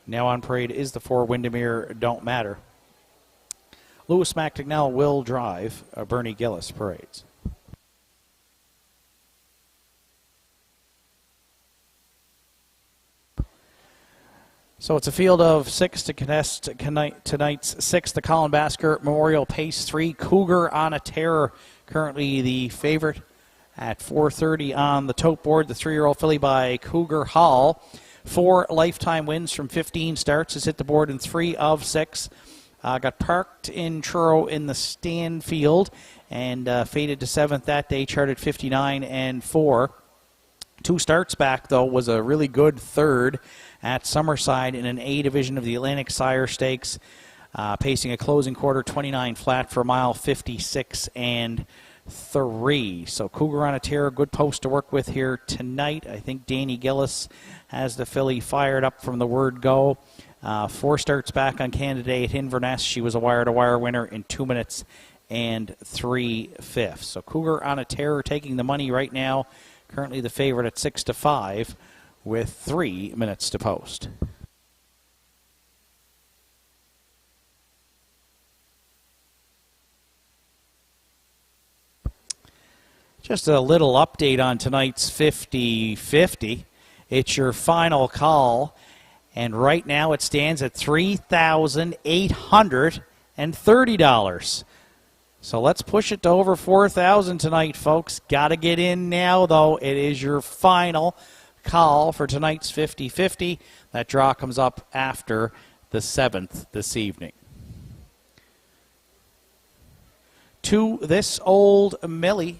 Speaker 1: Now on parade is the 4 Windermere Don't Matter. Lewis McDignell will drive. Bernie Gillis parades. So it's a field of 6 to contest tonight's 6th, the Colin Basker Memorial Pace 3. Cougar on a Terror, currently the favorite at 4:30 on the tote board. The 3-year-old filly by Cougar Hall. 4 lifetime wins from 15 starts. Has hit the board in 3 of 6. Got parked in Truro in the stand field and faded to 7th that day, charted 59 and 4. 2 starts back, though, was a really good third at Summerside in an A division of the Atlantic Sire Stakes, pacing a closing quarter 29 flat for a mile 56 and 3. So Cougar on a Terror, good post to work with here tonight. I think Danny Gillis has the filly fired up from the word go. 4 starts back on candidate Inverness. She was a wire-to-wire winner in 2 minutes and 3/5. So Cougar on a Terror taking the money right now. Currently the favorite at 6 to 5 with 3 minutes to post. Just a little update on tonight's 50-50. It's your final call, and right now it stands at $3,830. So let's push it to over $4,000 tonight, folks. Got to get in now, though. It is your final call for tonight's 50-50. That draw comes up after the 7th this evening. To this old Millie.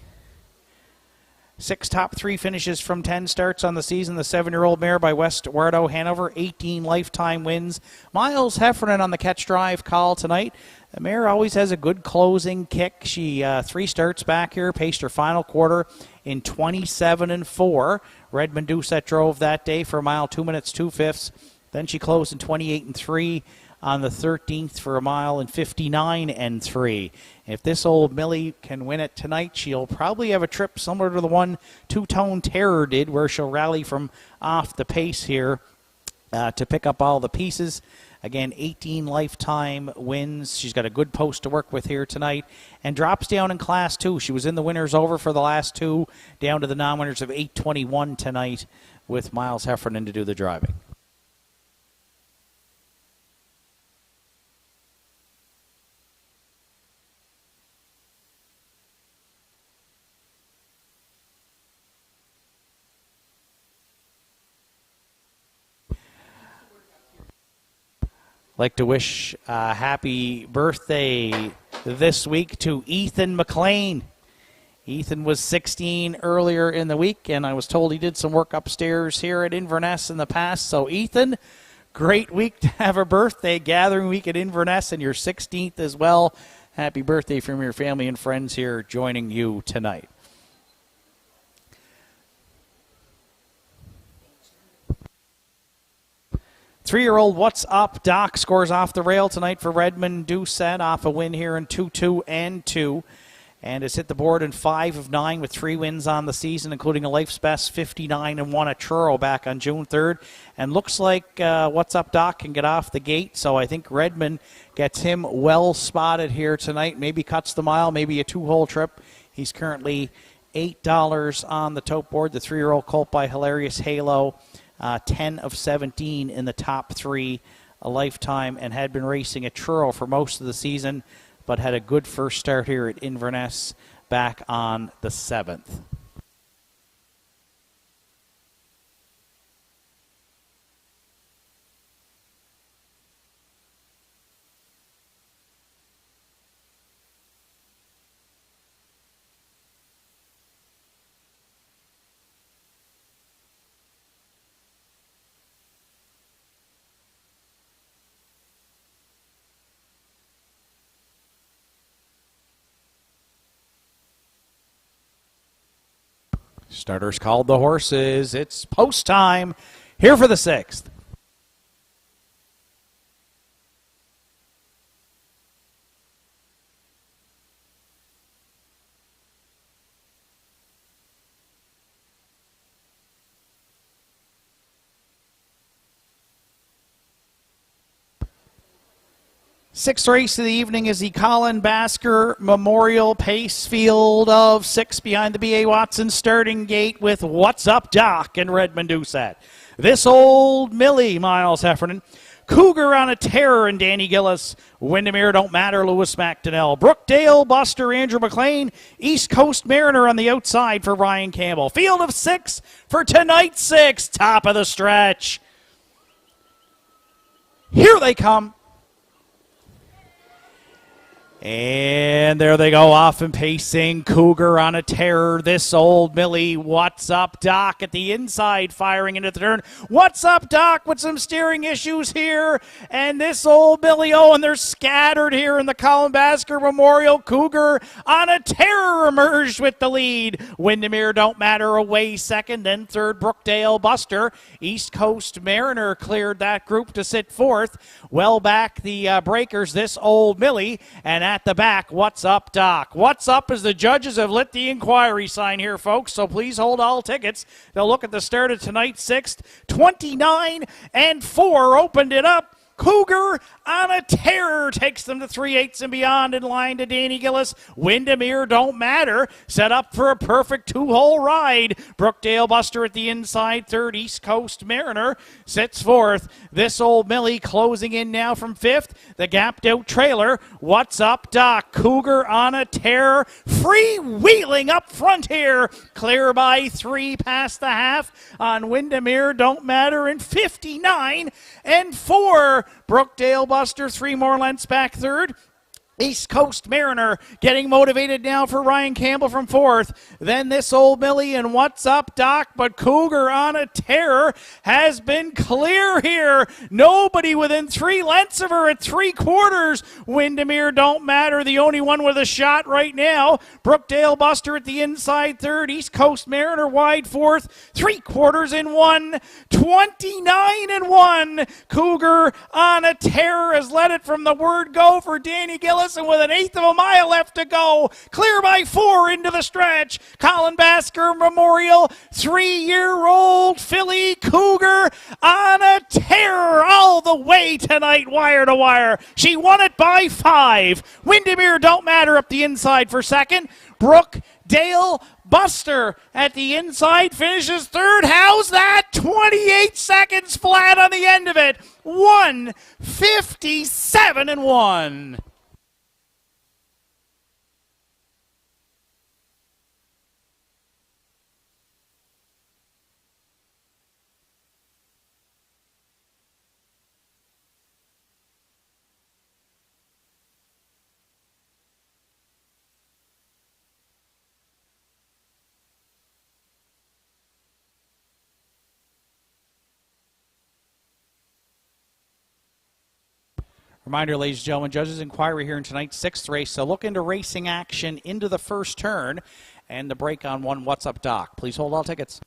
Speaker 1: 6 top 3 finishes from 10 starts on the season. The 7-year-old mare by West Wardo Hanover, 18 lifetime wins. Miles Heffernan on the catch drive call tonight. The mare always has a good closing kick. She 3 starts back here, paced her final quarter in 27 and 4. Redmond Doucette drove that day for a mile 2 minutes 2/5. Then she closed in 28 and 3 on the 13th for a mile and 59 and 3. If this old Millie can win it tonight, she'll probably have a trip similar to the one Two-Tone Terror did, where she'll rally from off the pace here to pick up all the pieces. Again, 18 lifetime wins. She's got a good post to work with here tonight and drops down in Class 2. She was in the winners over for the last 2, down to the non-winners of 8:21 tonight with Miles Heffernan to do the driving. Like to wish a happy birthday this week to Ethan McLean. Ethan was 16 earlier in the week, and I was told he did some work upstairs here at Inverness in the past. So, Ethan, great week to have a birthday gathering week at Inverness, and your 16th as well. Happy birthday from your family and friends here joining you tonight. Three-year-old What's Up Doc scores off the rail tonight for Redmond Doucette off a win here in 2-2 and 2. And has hit the board in 5 of 9 with 3 wins on the season, including a life's best 59 and 1 at Truro back on June 3rd. And looks like What's Up Doc can get off the gate. So I think Redmond gets him well spotted here tonight. Maybe cuts the mile, maybe a 2-hole trip. He's currently $8 on the tote board. The 3-year-old colt by Hilarious Halo. 10 of 17 in the top 3 a lifetime, and had been racing at Truro for most of the season, but had a good first start here at Inverness back on the 7th. Starters called the horses. It's post time here for the 6th. Sixth race of the evening is the Colin Basker Memorial Pace Field of 6 behind the B.A. Watson starting gate with What's Up Doc and Redmond Doucette. This Old Millie, Miles Heffernan. Cougar on a Terror and Danny Gillis. Windermere Don't Matter, Lewis McDonnell. Brookdale Buster, Andrew McLean. East Coast Mariner on the outside for Ryan Campbell. Field of 6 for tonight's 6. Top of the stretch. Here they come. And there they go, off and pacing. Cougar on a Terror. This Old Millie. What's Up Doc at the inside, firing into the turn. What's Up Doc with some steering issues here. And this Old Millie, oh, and they're scattered here in the Colin Basker Memorial. Cougar on a Terror emerged with the lead. Windermere Don't Matter away second. Then third, Brookdale Buster. East Coast Mariner cleared that group to sit fourth. Well back the breakers, this Old Millie. And at the back, What's Up Doc? What's up as the judges have lit the inquiry sign here, folks, so please hold all tickets. They'll look at the start of tonight's 6th. 29-4 opened it up. Cougar on a Terror takes them to 3/8 and beyond, in line to Danny Gillis. Windermere Don't Matter, set up for a perfect 2-hole ride. Brookdale Buster at the inside third. East Coast Mariner sits fourth. This Old Millie closing in now from 5th. The gapped out trailer. What's Up Doc? Cougar on a Terror, freewheeling up front here. Clear by 3 past the half on Windermere Don't Matter, in 59-4. Brookdale Buster 3 more lengths back third. East Coast Mariner getting motivated now for Ryan Campbell from 4th. Then this Old Millie and What's Up Doc, but Cougar on a Terror has been clear here. Nobody within 3 lengths of her at 3/4. Windermere Don't Matter, the only one with a shot right now. Brookdale Buster at the inside third. East Coast Mariner wide fourth. 3/4 in 1. 29-1. Cougar on a Terror has led it from the word go for Danny Gillis. And with 1/8 of a mile left to go, clear by 4 into the stretch. Colin Basker Memorial, 3-year-old filly Cougar on a Terror all the way tonight, wire to wire. She won it by 5. Windermere Don't Matter up the inside for second. Brookdale Buster at the inside finishes third. How's that? 28 seconds flat on the end of it. 1:57-1. Reminder, ladies and gentlemen, judges' inquiry here in tonight's 6th race. So look into racing action into the first turn and the break on one What's Up Doc. Please hold all tickets.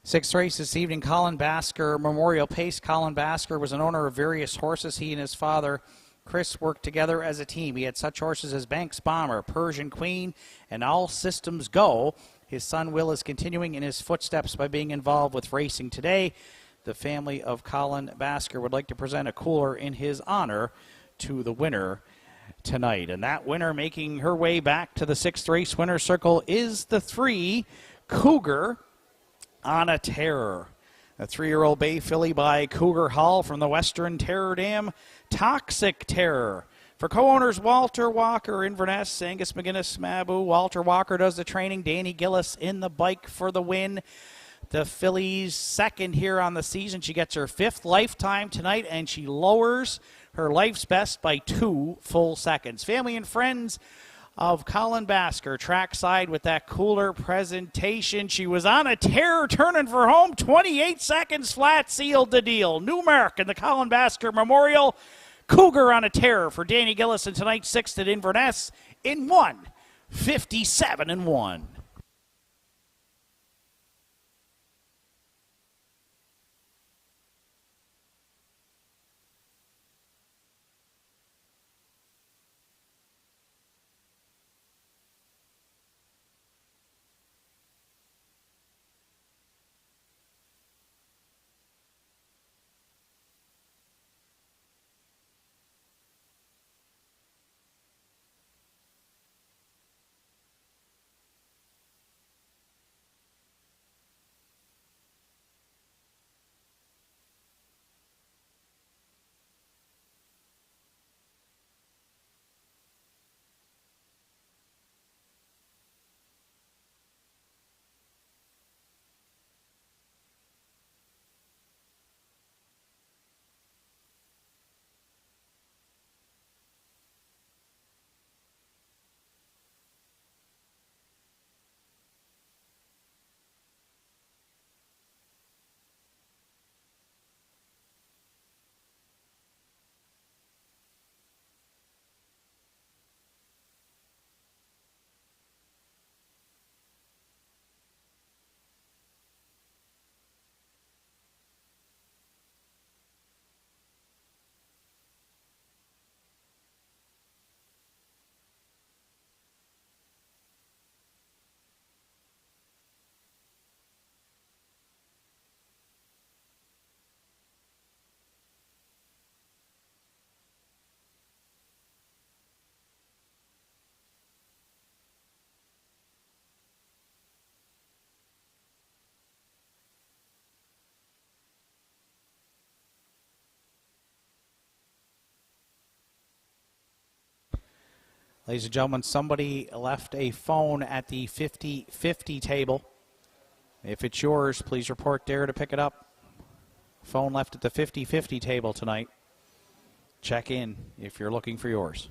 Speaker 1: Sixth race this evening, Colin Basker Memorial Pace. Colin Basker was an owner of various horses. He and his father, Chris, worked together as a team. He had such horses as Banks Bomber, Persian Queen, and All Systems Go. His son Will is continuing in his footsteps by being involved with racing today. The family of Colin Basker would like to present a cooler in his honor to the winner tonight. And that winner making her way back to the sixth race winner's circle is the 3 Cougar on a Terror. A 3-year-old bay filly by Cougar Hall from the Western Terror Dam. Toxic Terror. For co-owners Walter Walker, Inverness, Angus McGuinness, Mabu. Walter Walker does the training. Danny Gillis in the bike for the win. The filly's second here on the season. She gets her 5th lifetime tonight, and she lowers her life's best by 2 full seconds. Family and friends of Colin Basker trackside with that cooler presentation. She was on a tear turning for home. 28 seconds flat sealed the deal. New mark in the Colin Basker Memorial. Cougar on a tear for Danny Gillis in tonight's 6th at Inverness in 1:57-1. Ladies and gentlemen, somebody left a phone at the 50-50 table. If it's yours, please report there to pick it up. Phone left at the 50-50 table tonight. Check in if you're looking for yours.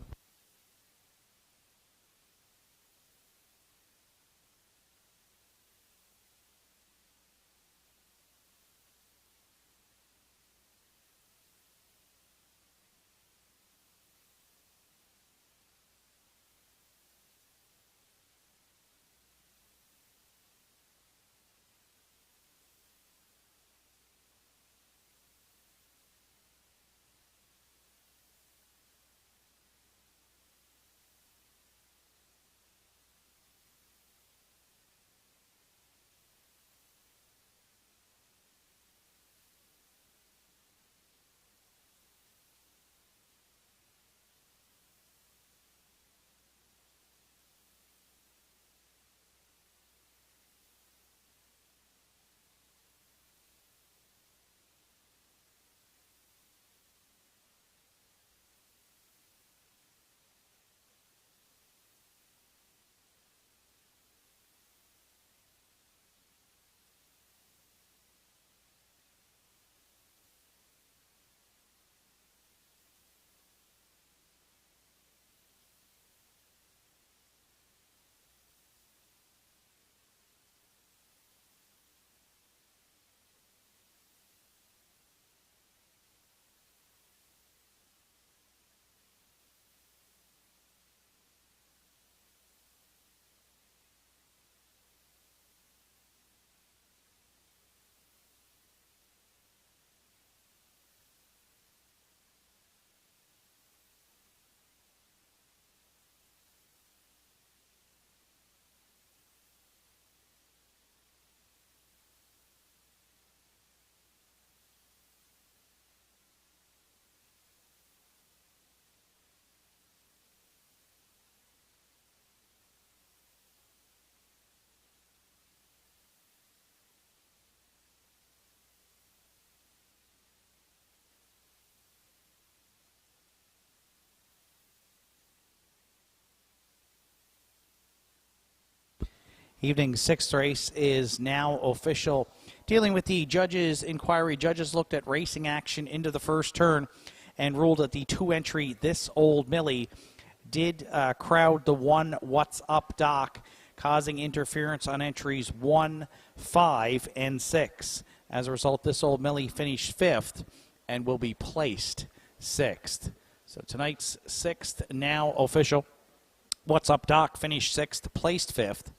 Speaker 1: Evening sixth race is now official. Dealing with the judges' inquiry, judges looked at racing action into the first turn and ruled that the 2-entry This Old Millie did crowd the 1 What's Up Doc, causing interference on entries 1, 5, and 6. As a result, This Old Millie finished 5th and will be placed 6th. So tonight's 6th now official. What's Up Doc finished 6th, placed 5th.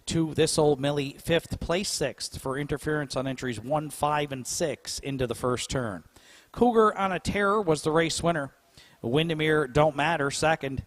Speaker 1: To This Old Millie, 5th, placed 6th for interference on entries 1, 5, and 6 into the first turn. Cougar on a Terror was the race winner. Windermere Don't Matter, 2nd.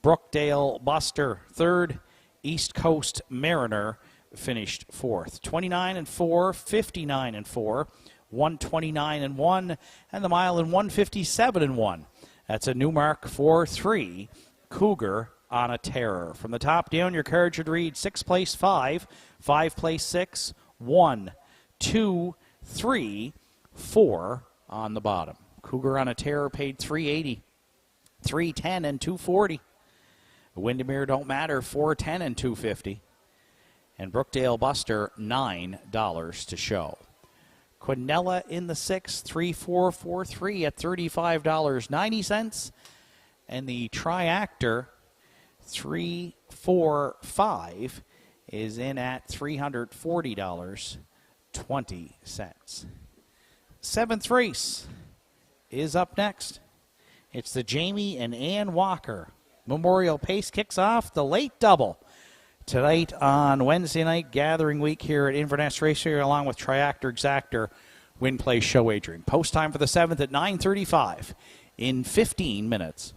Speaker 1: Brookdale Buster, 3rd. East Coast Mariner finished 4th. 29-4, 59-4, 129-1, and the mile in 157-1. That's a new mark for 3. Cougar on a Terror. From the top down, your card should read 6th place 5, 5 place 6, 1, 2, 3, 4 on the bottom. Cougar on a Terror paid $3.80, $3.10, and $2.40. Windermere Don't Matter, $4.10 and $2.50. And Brookdale Buster, $9 to show. Quinella in the 6th, 3-4-4-3 at $35.90. And the Triactor, 3-4-5, is in at $340.20. 7th race is up next. It's the Jamie and Ann Walker Memorial Pace. Kicks off the late double tonight on Wednesday night, gathering week here at Inverness Raceway, along with Triactor Exactor Win Play Show Wagering. Post time for the 7th at 9:35 in 15 minutes.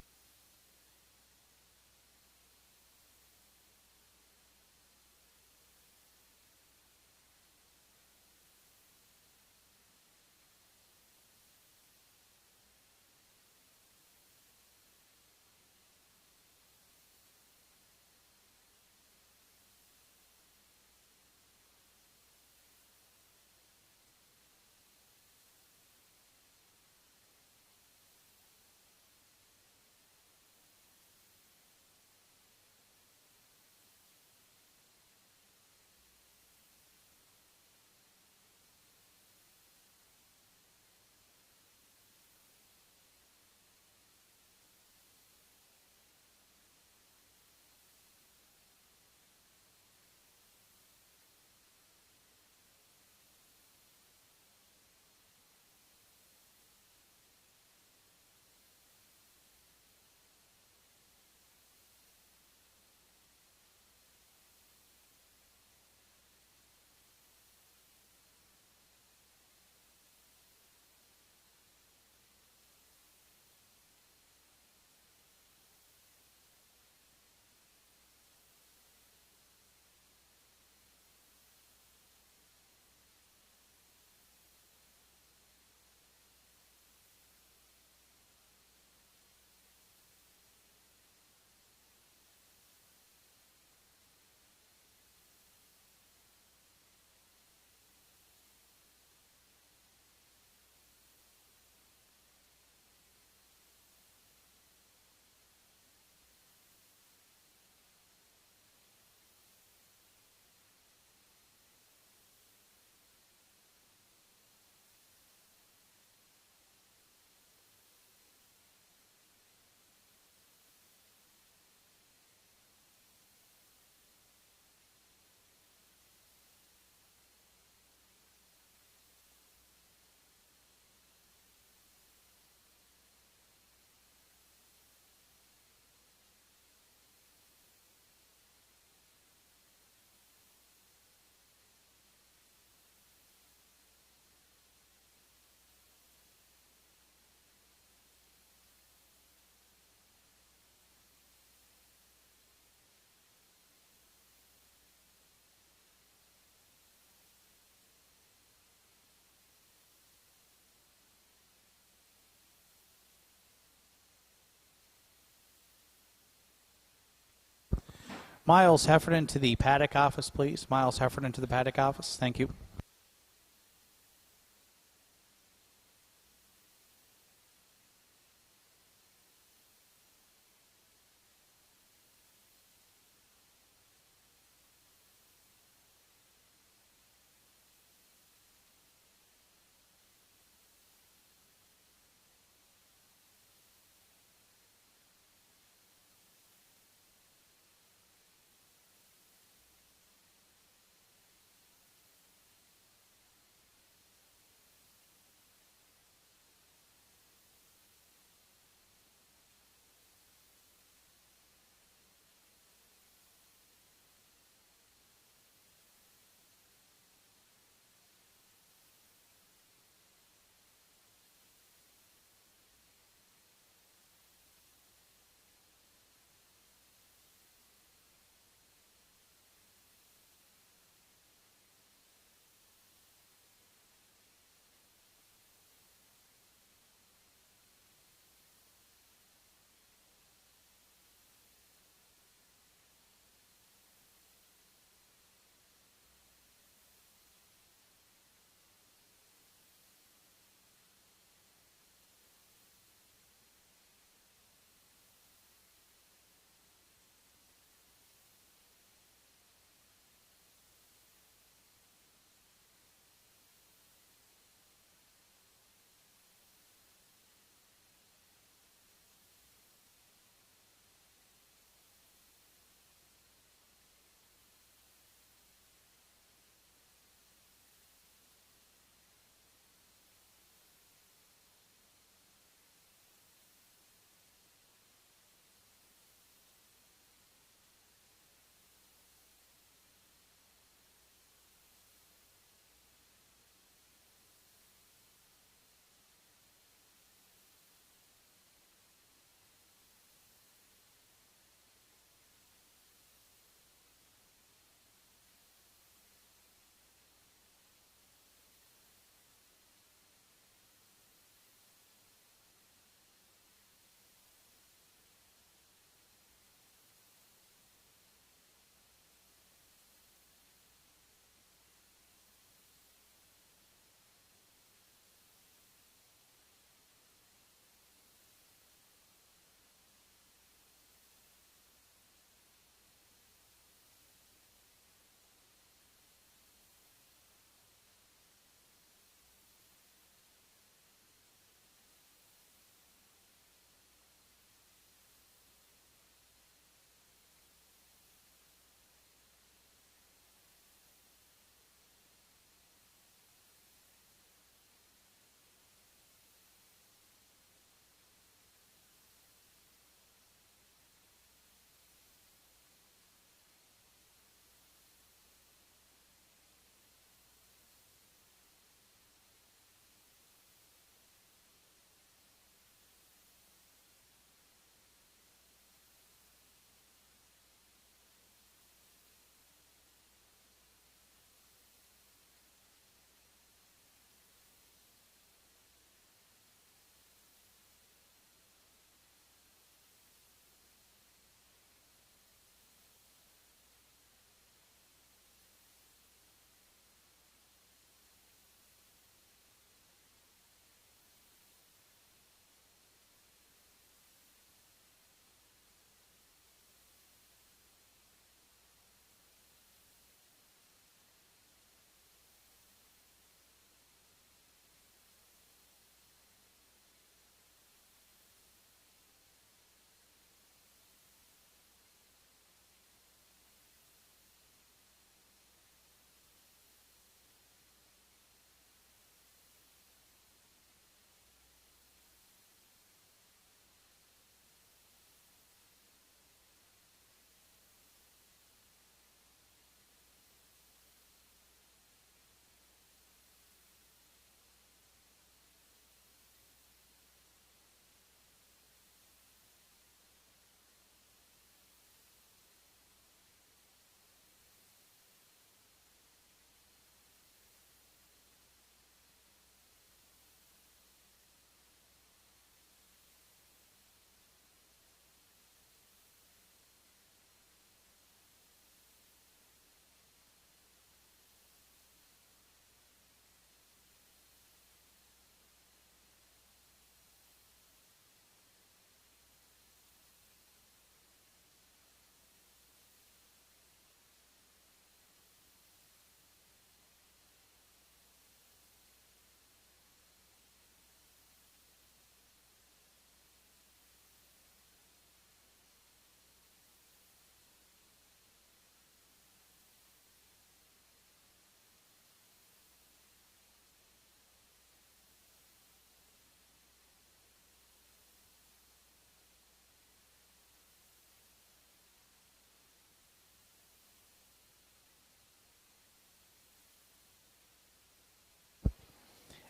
Speaker 1: Miles Heffernan to the paddock office, please. Miles Heffernan to the paddock office. Thank you.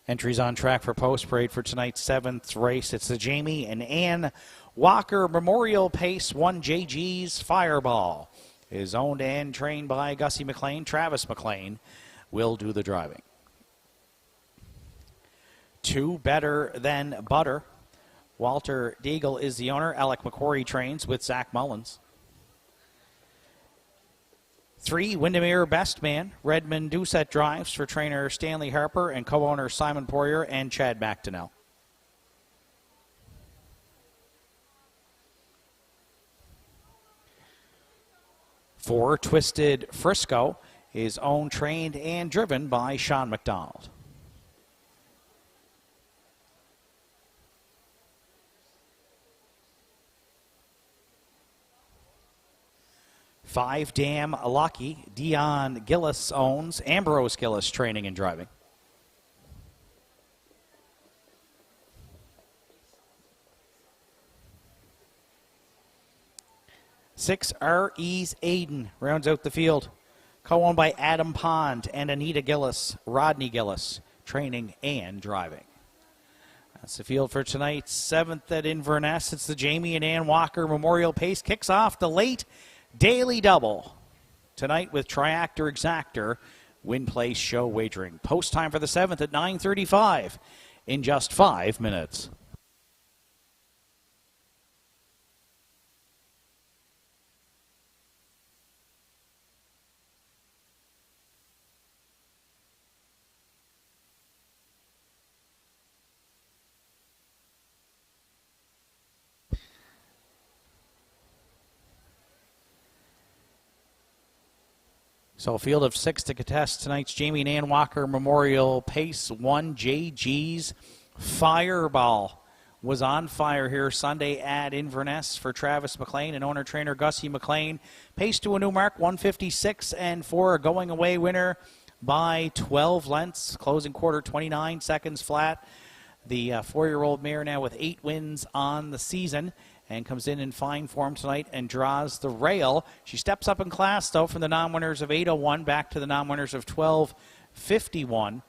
Speaker 1: Entries on track for post parade for tonight's 7th race. It's the Jamie and Ann Walker Memorial Pace 1JG's Fireball. Is owned and trained by Gussie McLean. Travis McLean will do the driving. 2 Better Than Butter. Walter Deagle is the owner. Alec McQuarrie trains with Zach Mullins. 3 Windermere Best Man. Redmond Doucette drives for trainer Stanley Harper and co-owner Simon Poirier and Chad McDonnell. 4 Twisted Frisco is owned, trained, and driven by Sean McDonald. 5 Damn Lucky. Dion Gillis owns. Ambrose Gillis training and driving. 6 R.E.'s Aiden rounds out the field. Co-owned by Adam Pond and Anita Gillis, Rodney Gillis, training and driving. That's the field for tonight's 7th at Inverness. It's the Jamie and Ann Walker Memorial Pace. Kicks off the late daily double tonight with Triactor Exactor Win Place Show Wagering. Post time for the 7th at 9:35 in just 5 minutes. So a field of 6 to contest tonight's Jamie and Ann Walker Memorial Pace 1JG's Fireball was on fire here Sunday at Inverness for Travis McLean and owner-trainer Gussie McLean. Pace to a new mark, 156 and 4, a going away winner by 12 lengths. Closing quarter, 29 seconds flat. The 4-year-old mare now with 8 wins on the season, and comes in fine form tonight and draws the rail. She steps up in class, though, from the non-winners of 8:01 back to the non-winners of 12:51,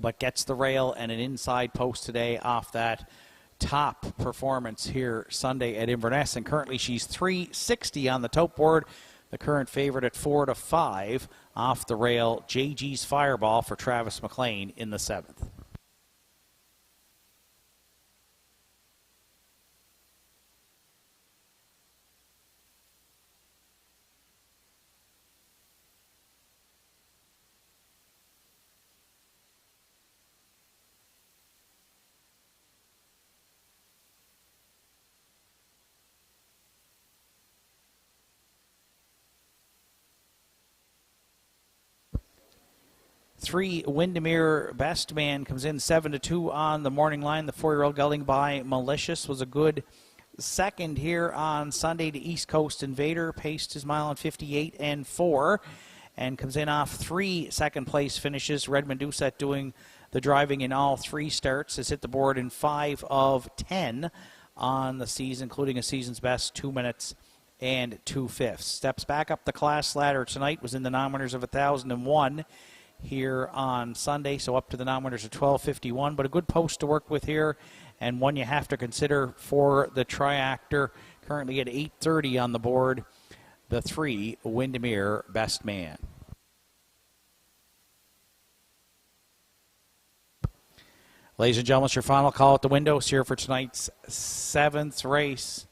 Speaker 1: but gets the rail and an inside post today off that top performance here Sunday at Inverness. And currently she's 360 on the tote board. The current favorite at 4-5 off the rail. JG's Fireball for Travis McLean in the 7th. Three Windermere Best Man comes in 7-2 on the morning line. The 4-year-old gelding by Malicious was a good second here on Sunday to East Coast Invader. Paced his mile in 58 and 4 and comes in off 3 second-place finishes. Redmond Doucette doing the driving in all 3 starts. Has hit the board in 5 of 10 on the season, including a season's best 2 minutes and 2/5. Steps back up the class ladder tonight. Was in the non-winners of 1,001 here on Sunday, so up to the non-winners of 12:51, but a good post to work with here, and one you have to consider for the Triactor. Currently at 8:30 on the board, the 3 Windermere Best Man. Ladies and gentlemen, it's your final call at the windows here for tonight's 7th race.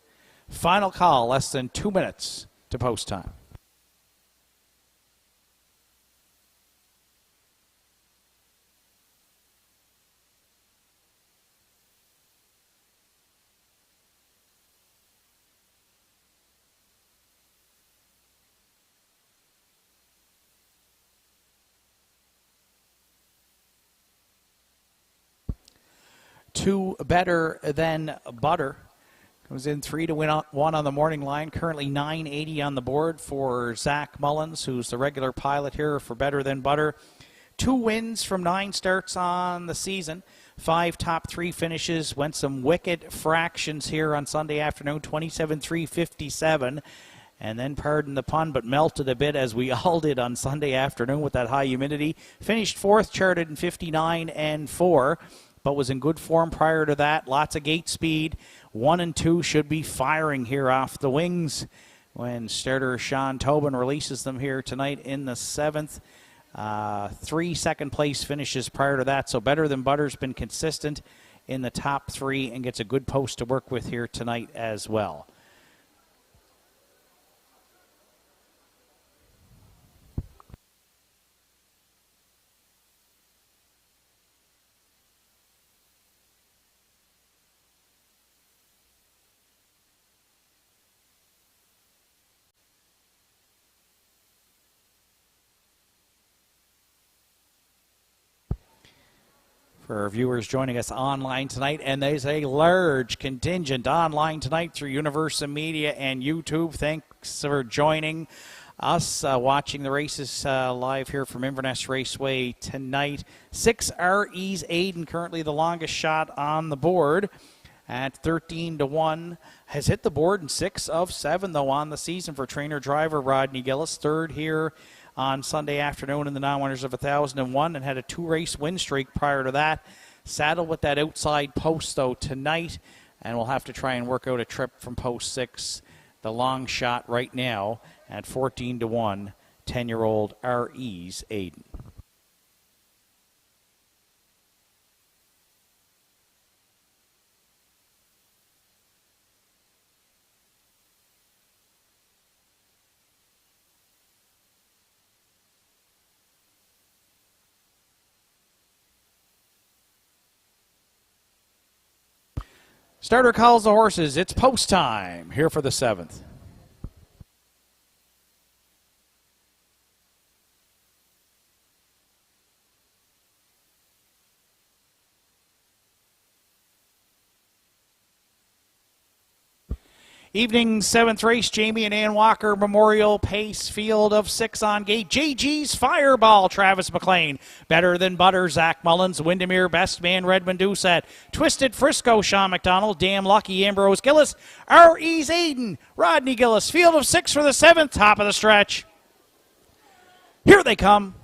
Speaker 1: Final call, less than 2 minutes to post time. Two Better Than Butter comes in 3 to win 1 on the morning line. Currently 980 on the board for Zach Mullins, who's the regular pilot here for Better Than Butter. 2 wins from 9 starts on the season. 5 top 3 finishes. Went some wicked fractions here on Sunday afternoon, 27-3, 57. and then, pardon the pun, but melted a bit as we all did on Sunday afternoon with that high humidity. Finished fourth, charted in 59-4, but was in good form prior to that. Lots of gate speed. 1 and 2 should be firing here off the wings when starter Sean Tobin releases them here tonight in the 7th. 3 second-place finishes prior to that, so Better Than Butter's been consistent in the top 3 and gets a good post to work with here tonight as well. For our viewers joining us online tonight, and there's a large contingent online tonight through Universal Media and YouTube. Thanks for joining us, watching the races live here from Inverness Raceway tonight. 6 RE's Aiden, currently the longest shot on the board at 13-1. Has hit the board in 6 of 7, though, on the season for trainer-driver Rodney Gillis. Third here on Sunday afternoon in the non-winners of 1001, and had a 2-race win streak prior to that. Saddled with that outside post, though, tonight, and we'll have to try and work out a trip from post 6, the long shot right now at 14-1, 10-year-old RE's Aiden. Starter calls the horses. It's post time here for the 7th. Evening 7th race, Jamie and Ann Walker Memorial Pace Field of 6 on gate. JG's Fireball, Travis McLean. Better Than Butter, Zach Mullins. Windermere, Best Man, Redmond Doucette. Twisted Frisco, Sean McDonald. Damn Lucky, Ambrose Gillis. RE's Aiden, Rodney Gillis. Field of 6 for the 7th, top of the stretch. Here they come.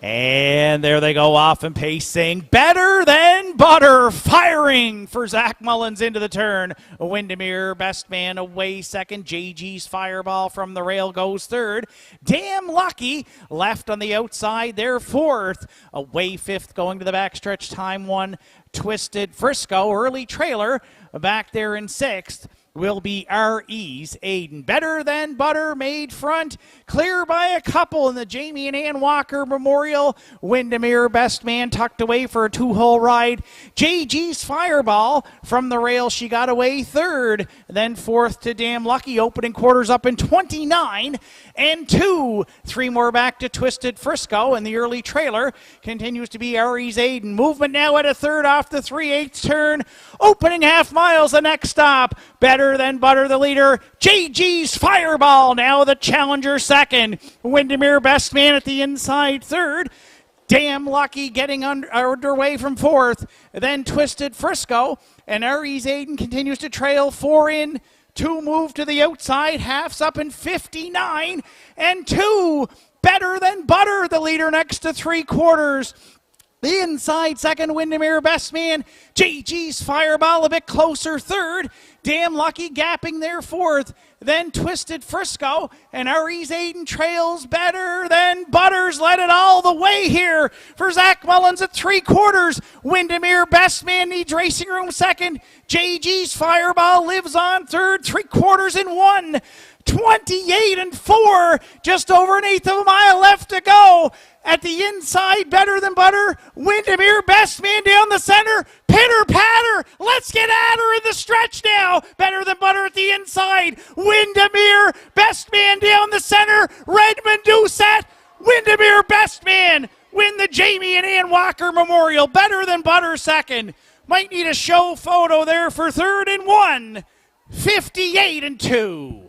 Speaker 1: And there they go off and pacing. Better Than Butter, firing for Zach Mullins into the turn. Windermere, Best Man away second. JG's Fireball from the rail goes third. Damn Lucky left on the outside, they're fourth. Away fifth, going to the backstretch, time 1. Twisted Frisco, early trailer back there in 6th. Will be RE's Aiden. Better Than Butter made front, clear by a couple in the Jamie and Ann Walker Memorial. Windermere, Best Man tucked away for a 2-hole ride. JG's Fireball from the rail, she got away third. Then fourth to Damn Lucky, opening quarters up in 29-2. 3 more back to Twisted Frisco, and the early trailer continues to be RE's Aiden. Movement now at a third off the 3/8 turn. Opening half miles, the next stop. Better Than Butter, the leader. JG's Fireball, now the challenger second. Windermere, Best Man at the inside third. Damn Lucky getting underway from fourth. Then Twisted Frisco, and RE's Aiden continues to trail 4 in. 2 move to the outside, halves up in 59-2. Better Than Butter, the leader next to 3/4. The inside second, Windermere, Best Man. JG's Fireball a bit closer third. Damn Lucky gapping there fourth. Then Twisted Frisco, and RE's Aiden trails Better Than Butter's led it all the way here for Zach Mullins at 3/4. Windermere, Best Man needs racing room second. JG's Fireball lives on third, 3/4 in 1. 28-4, just over an eighth of a mile left to go. At the inside, Better Than Butter. Windermere, Best Man down the center. Pitter patter. Let's get at her in the stretch now. Better Than Butter at the inside. Windermere, Best Man down the center. Redmond Doucette. Windermere, Best Man win the Jamie and Ann Walker Memorial. Better Than Butter second. Might need a show photo there for third and 1. 58-2.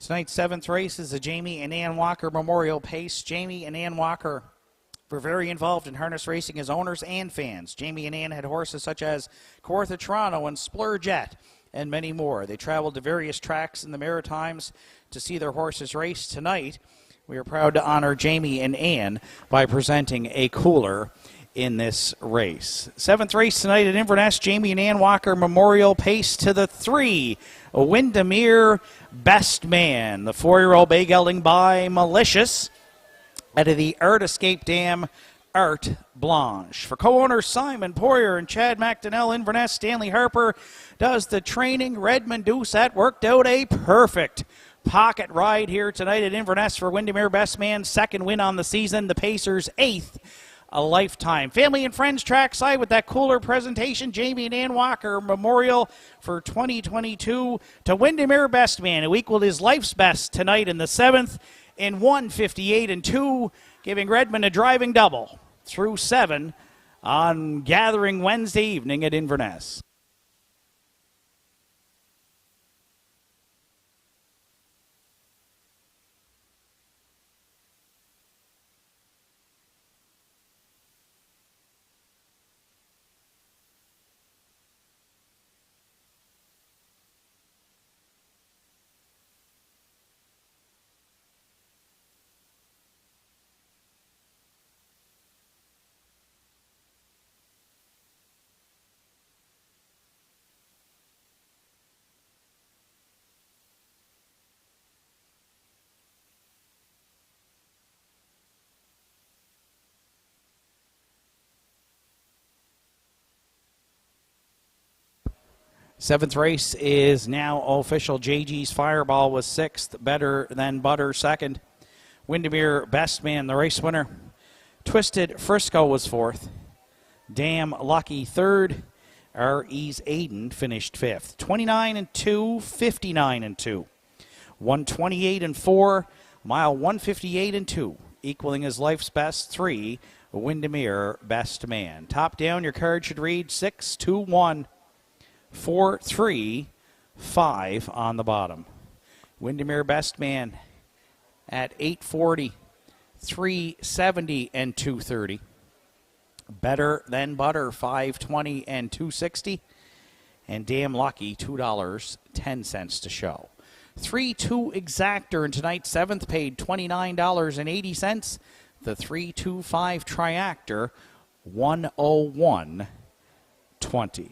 Speaker 1: Tonight's 7th race is the Jamie and Ann Walker Memorial Pace. Jamie and Ann Walker were very involved in harness racing as owners and fans. Jamie and Ann had horses such as Kawartha Toronto and Splurjet and many more. They traveled to various tracks in the Maritimes to see their horses race. Tonight, we are proud to honor Jamie and Ann by presenting a cooler in this race. 7th race tonight at Inverness, Jamie and Ann Walker Memorial Pace to the 3. Windermere Best Man, the 4-year-old bay gelding by Malicious out of the Art Escape Dam Art Blanche. For co-owners Simon Poirier and Chad McDonnell, Inverness, Stanley Harper does the training. Redmond Doucette worked out a perfect pocket ride here tonight at Inverness for Windermere Best Man. 2nd win on the season. The Pacers' 8th a lifetime. Family and friends trackside with that cooler presentation. Jamie and Ann Walker Memorial for 2022 to Windermere Best Man, who equaled his life's best tonight in the 7th in 1:58.2, giving Redmond a driving double through 7 on Gathering Wednesday evening at Inverness. Seventh race is now official. JG's Fireball was 6th, Better Than Butter 2nd. Windermere Best Man, the race winner. Twisted Frisco was 4th. Damn Lucky 3rd. R.E.'s Aiden finished 5th. 29-2, 59-2. 128-4, mile 158-2, equaling his life's best 3. Windermere Best Man. Top down, your card should read 6-2-1. 4-3-5 on the bottom. Windermere Best Man at 840, 370 and 230. Better Than Butter 520 and 260. And Damn Lucky $2.10 to show. 3-2 Exactor in tonight's 7th paid $29.80. The 3-2-5 Triactor 101.20.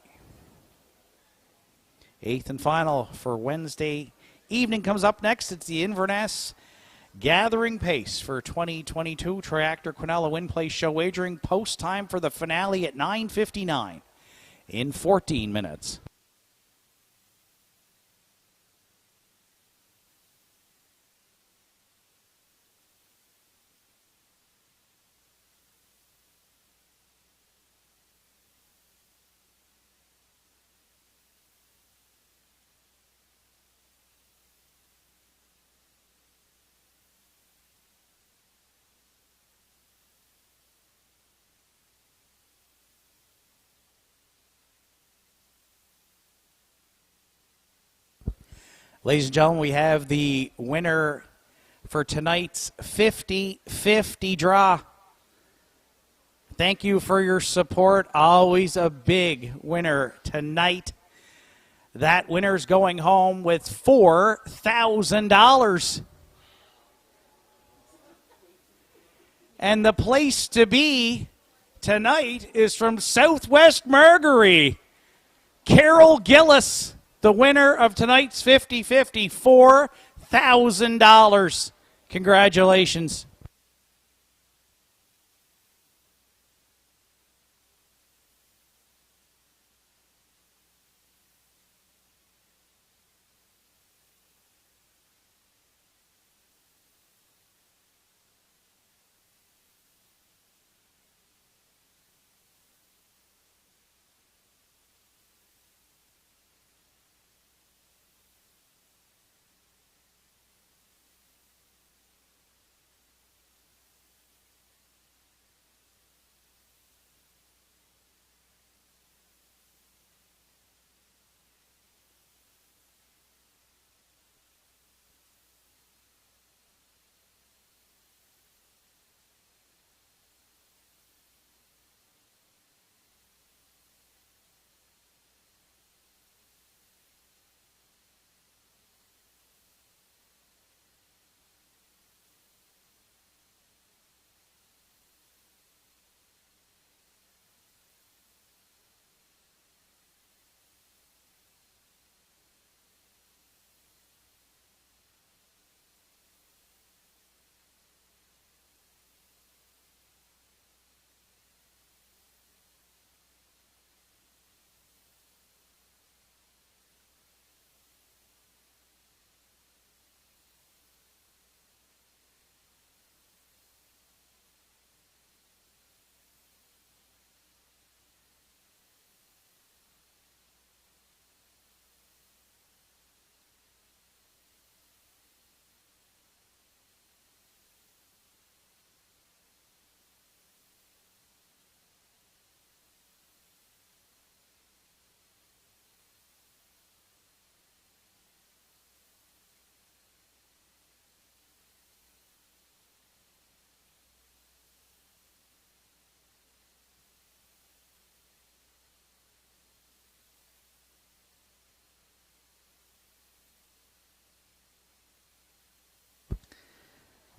Speaker 1: 8th and final for Wednesday evening comes up next. It's the Inverness Gathering Pace for 2022. Triactor Quinella Win Place Show Wagering. Post time for the finale at 9:59 in 14 minutes. Ladies and gentlemen, we have the winner for tonight's 50-50 draw. Thank you for your support. Always a big winner tonight. That winner's going home with $4,000. And the place to be tonight is from Southwest Margery. Carol Gillis, the winner of tonight's 50-50, $4,000. Congratulations.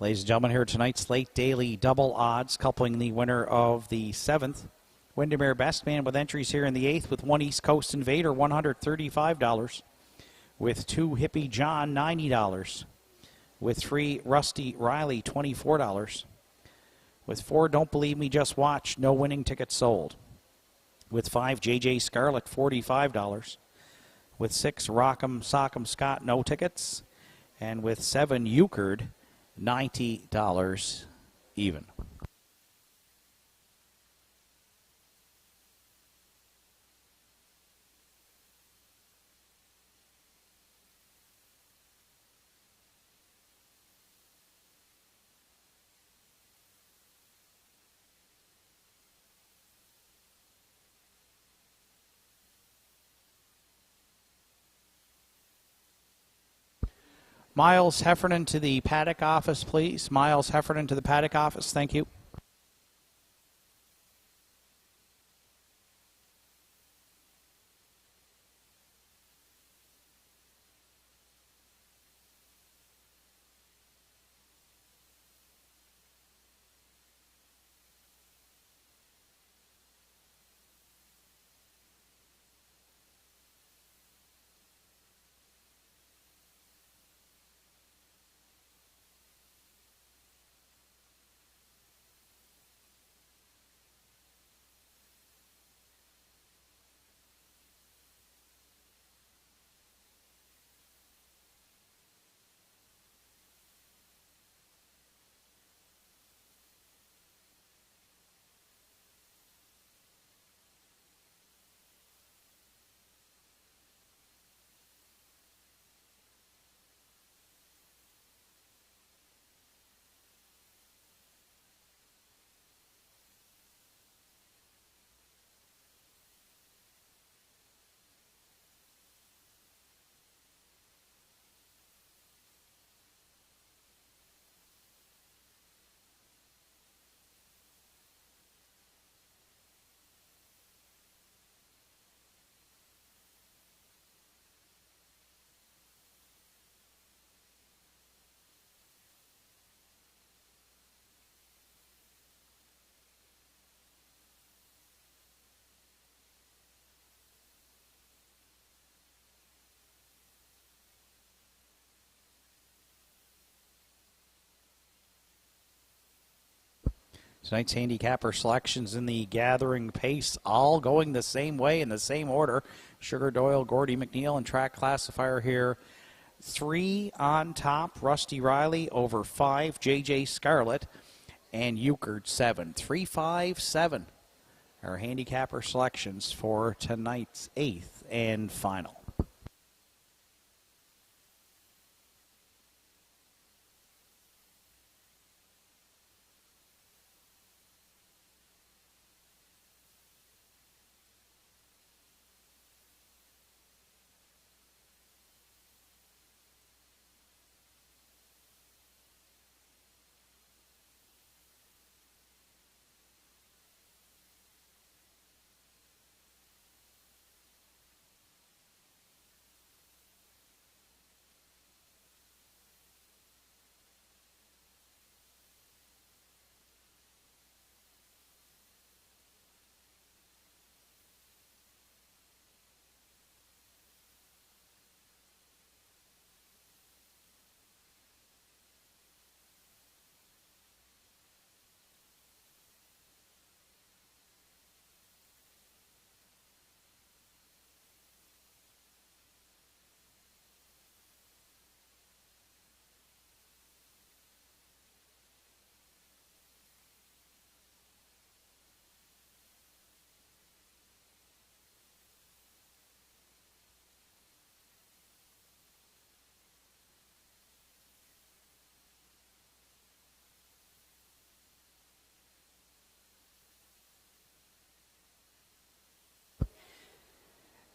Speaker 1: Ladies and gentlemen, here tonight's late daily double odds, coupling the winner of the 7th, Windermere Best Man, with entries here in the 8th, with 1 East Coast Invader, $135, with 2 Hippie John, $90, with 3 Rusty Riley, $24, with 4 Don't Believe Me, Just Watch, no winning tickets sold, with 5 JJ Scarlett, $45, with 6 Rock'em Sock'em Scott, no tickets, and with 7 Euchard, $90 even. Miles Heffernan to the paddock office, please. Miles Heffernan to the paddock office. Thank you. Tonight's handicapper selections in the gathering pace, all going the same way in the same order. Sugar Doyle, Gordy McNeil, and track classifier here. 3 on top, Rusty Riley over 5, JJ Scarlett, and Euchard 7. 3, 5, 7 are handicapper selections for tonight's 8th and final.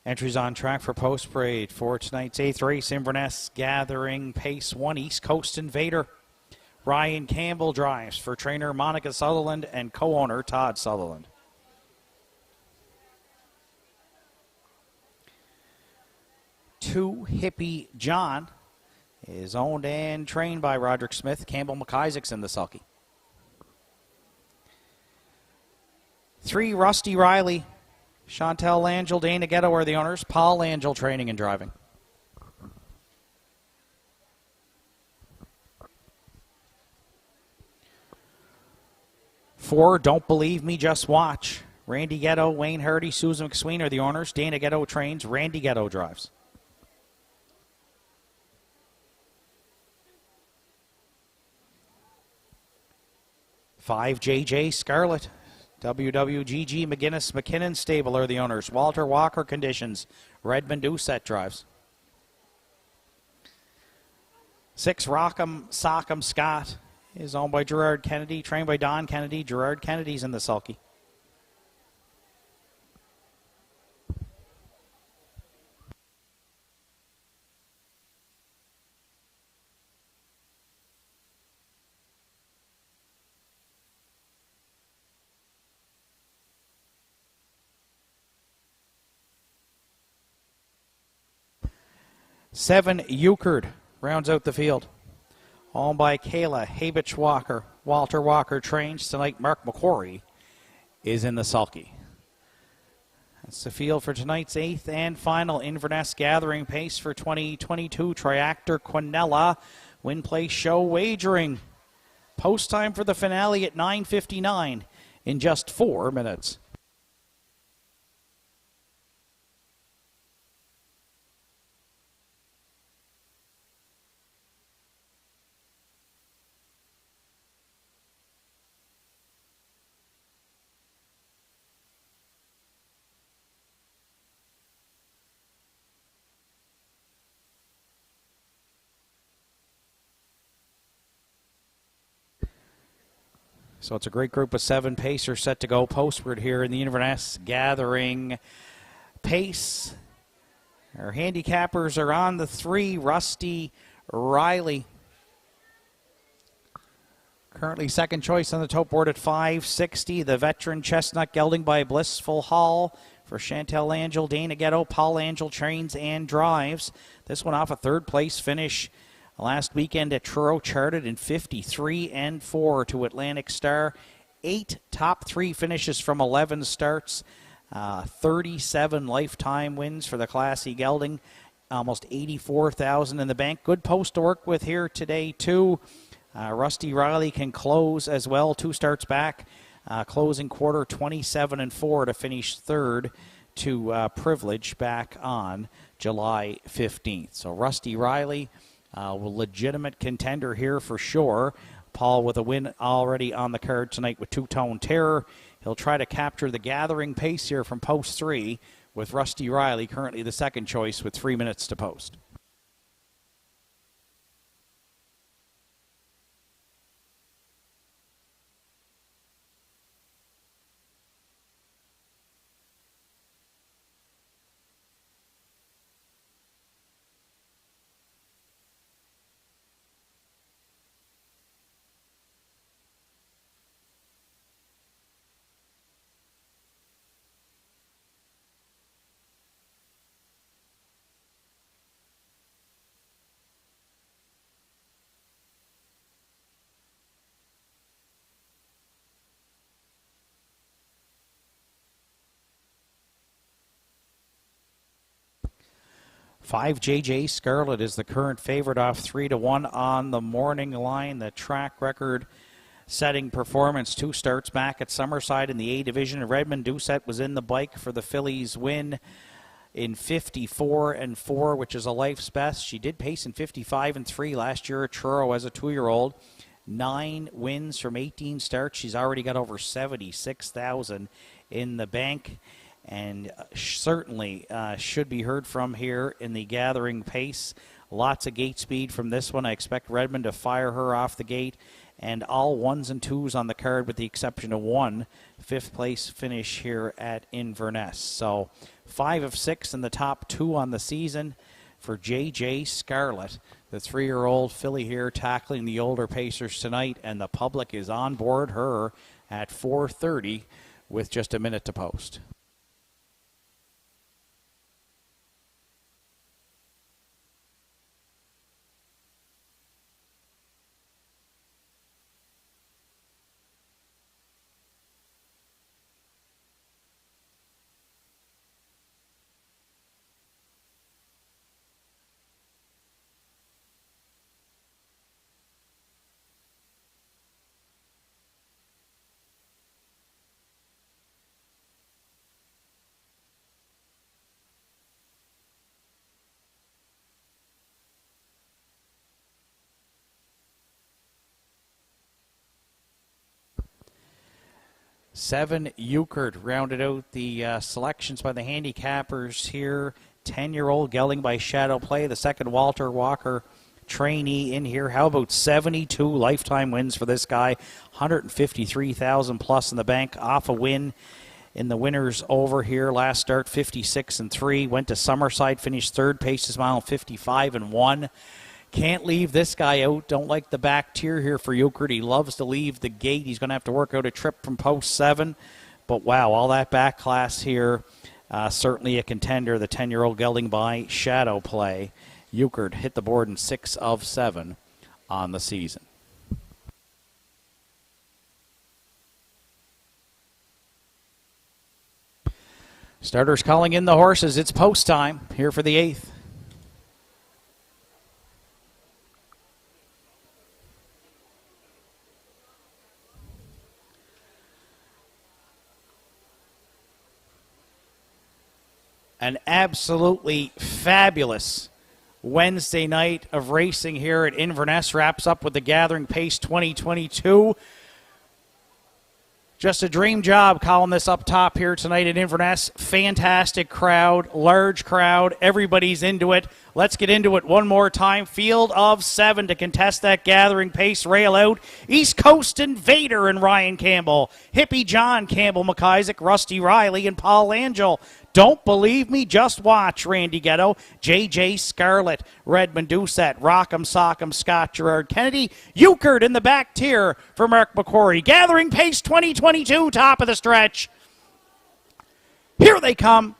Speaker 1: Entries on track for post parade for tonight's 8th race. Inverness gathering pace 1 East Coast Invader. Ryan Campbell drives for trainer Monica Sutherland and co-owner Todd Sutherland. Two Hippie John is owned and trained by Roderick Smith. Campbell McIsaac's in the sulky. 3, Rusty Riley. Chantel Langell, Dana Ghetto are the owners. Paul Langell training and driving. 4, Don't Believe Me, Just Watch. Randy Ghetto, Wayne Hardy, Susan McSween are the owners. Dana Ghetto trains. Randy Ghetto drives. 5, JJ Scarlett. WWGG McGinnis McKinnon Stable are the owners. Walter Walker Conditions. Redmond Doucette drives. 6, Rock'em Sock'em Scott is owned by Gerard Kennedy, trained by Don Kennedy. Gerard Kennedy's in the sulky. 7, Euchard rounds out the field. Owned by Kayla Habich Walker. Walter Walker trains tonight. Mark McQuarrie is in the sulky. That's the field for tonight's 8th and final Inverness Gathering Pace for 2022. Triactor Quinella Win Play Show Wagering. Post time for the finale at 9:59 in just 4 minutes. So it's a great group of 7 pacers set to go postward here in the Inverness Gathering Pace. Our handicappers are on the 3, Rusty Riley. Currently second choice on the top board at 560. The veteran Chestnut Gelding by Blissful Hall for Chantel Angel, Dana Ghetto. Paul Angel trains and drives. This one off a 3rd place finish last weekend at Truro, charted in 53-4 to Atlantic Star. 8 top 3 finishes from 11 starts. 37 lifetime wins for the Classy Gelding. Almost 84,000 in the bank. Good post to work with here today, too. Rusty Riley can close as well. 2 starts back. Closing quarter 27-4 to finish 3rd to Privilege back on July 15th. So Rusty Riley, legitimate contender here for sure. Paul with a win already on the card tonight with Two-Tone Terror. He'll try to capture the gathering pace here from post 3 with Rusty Riley, currently the second choice with 3 minutes to post. Five, JJ Scarlett is the current favorite off 3-1 on the morning line. The track record setting performance, 2 starts back at Summerside in the A division. Redmond Doucette was in the bike for the Phillies win in 54-4, which is a life's best. She did pace in 55-3 last year at Truro as a 2-year-old. 9 wins from 18 starts. She's already got over 76,000 in the bank, and certainly should be heard from here in the gathering pace. Lots of gate speed from this one. I expect Redmond to fire her off the gate, and all 1s and 2s on the card with the exception of 1 5th place finish here at Inverness. So 5 of 6 in the top 2 on the season for JJ Scarlett, the 3-year-old filly here tackling the older pacers tonight, and the public is on board her at 4:30 with just a minute to post. 7, Euchred rounded out the selections by the handicappers here. 10-year-old Gelding by Shadow Play. The second Walter Walker trainee in here. How about 72 lifetime wins for this guy? 153,000 plus in the bank off a win in the winners over here. Last start 56-3. Went to Summerside, finished third. Paced his mile 55-1. Can't leave this guy out. Don't like the back tier here for Euchred. He loves to leave the gate. He's going to have to work out a trip from post 7. But wow, all that back class here. Certainly a contender. The 10-year-old Gelding by Shadow Play. Euchred hit the board in 6 of 7 on the season. Starters calling in the horses. It's post time here for the 8th. An absolutely fabulous Wednesday night of racing here at Inverness wraps up with the Gathering Pace 2022. Just a dream job calling this up top here tonight at Inverness. Fantastic crowd, large crowd, everybody's into it. Let's get into it one more time. Field of 7 to contest that Gathering Pace rail out. East Coast Invader and Ryan Campbell. Hippie John Campbell McIsaac, Rusty Riley, and Paul Angel. Don't believe me? Just watch. Randy Ghetto, J.J. Scarlett, Redmond Doucette, Rock'em Sock'em, Scott Gerard Kennedy, Euchred in the back tier for Mark McQuarrie. Gathering Pace 2022, top of the stretch. Here they come.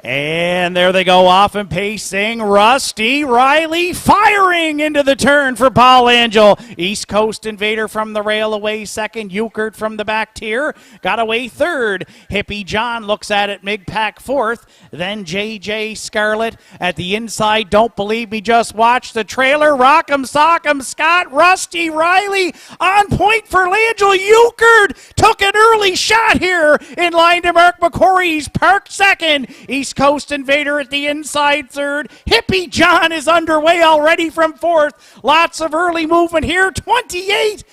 Speaker 1: And there they go, off and pacing. Rusty Riley firing into the turn for Paul Angel. East Coast Invader from the rail away second. Euchred from the back tier. Got away third. Hippie John looks at it. Migpack fourth. Then J.J. Scarlett at the inside. Don't believe me, just watch the trailer. Rock'em Sock'em Scott. Rusty Riley on point for Angel. Euchred took an early shot here in line to Mark McQuarrie's parked second. East Coast Invader at the inside third. Hippie John is underway already from fourth. Lots of early movement here. 28-4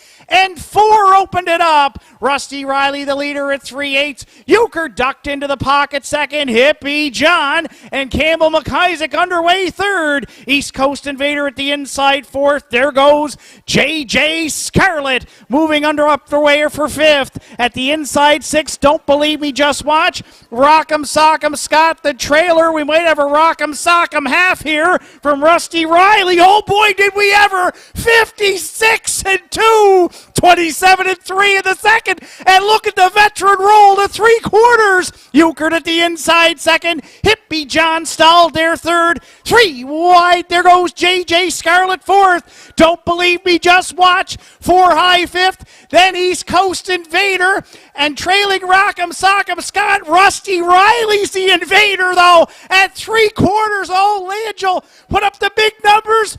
Speaker 1: opened it up. Rusty Riley the leader at 3/8. Euchred ducked into the pocket second. Hippie John and Campbell McIsaac underway third. East Coast Invader at the inside fourth. There goes J.J. Scarlett moving up the way for fifth. At the inside sixth. Don't believe me, just watch. Rock'em Sock'em Scott the trailer. We might have a Rock'em Sock'em half here from Rusty Riley. Oh boy, did we ever. 56-2. 27-3 in the second. And look at the veteran roll to 3/4. Euchred at the inside second. Hippie John stalled there third. 3 wide. There goes J.J. Scarlett fourth. Don't believe me, just watch. 4 high fifth. Then East Coast Invader. And trailing Rock'em Sock'em Scott. Rusty Riley's the Invader though at 3/4. Oh, Angel put up the big numbers.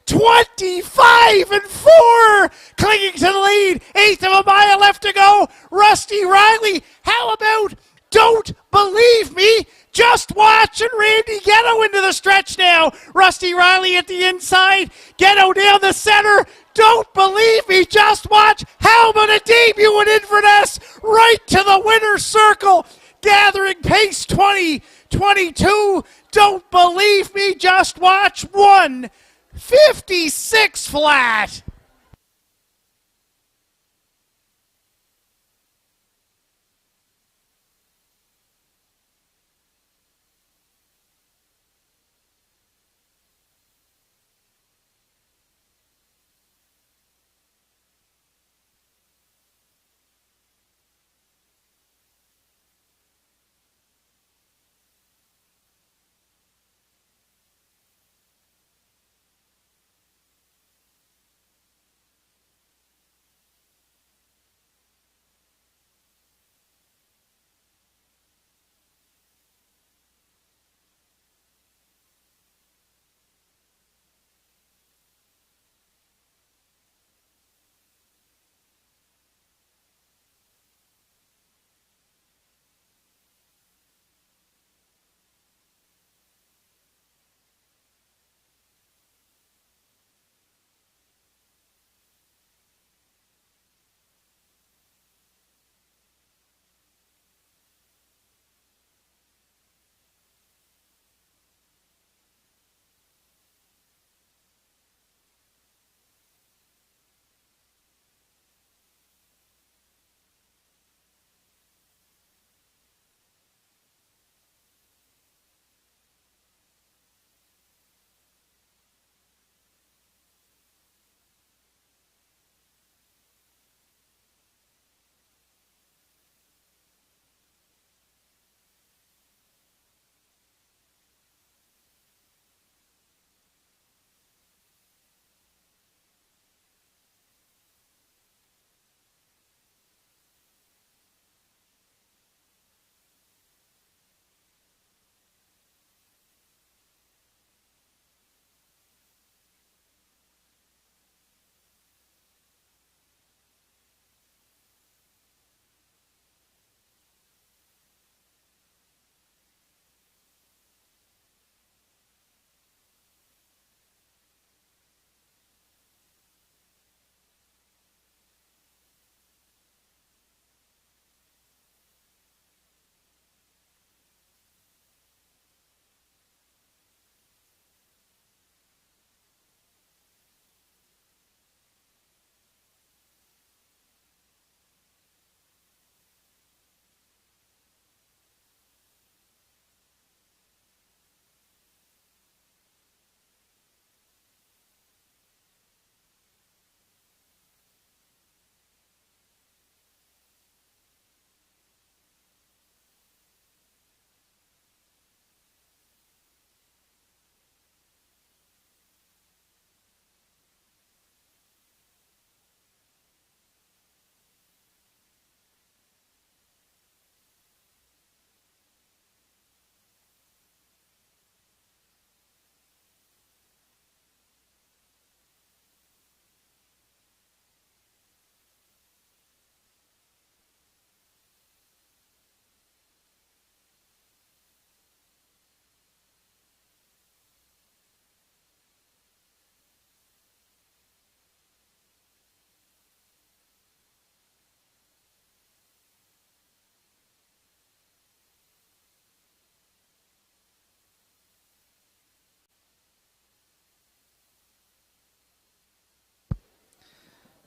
Speaker 1: 25-4, clinging to the lead. 1/8 of a mile left to go. Rusty Riley, how about Don't Believe Me? Just watch. And Randy Ghetto into the stretch now. Rusty Riley at the inside. Ghetto down the center. Don't Believe Me, just watch. How about a debut in Inverness? Right to the winner's circle. Gathering Pace 2022. Don't Believe Me, just watch. 1:56 flat.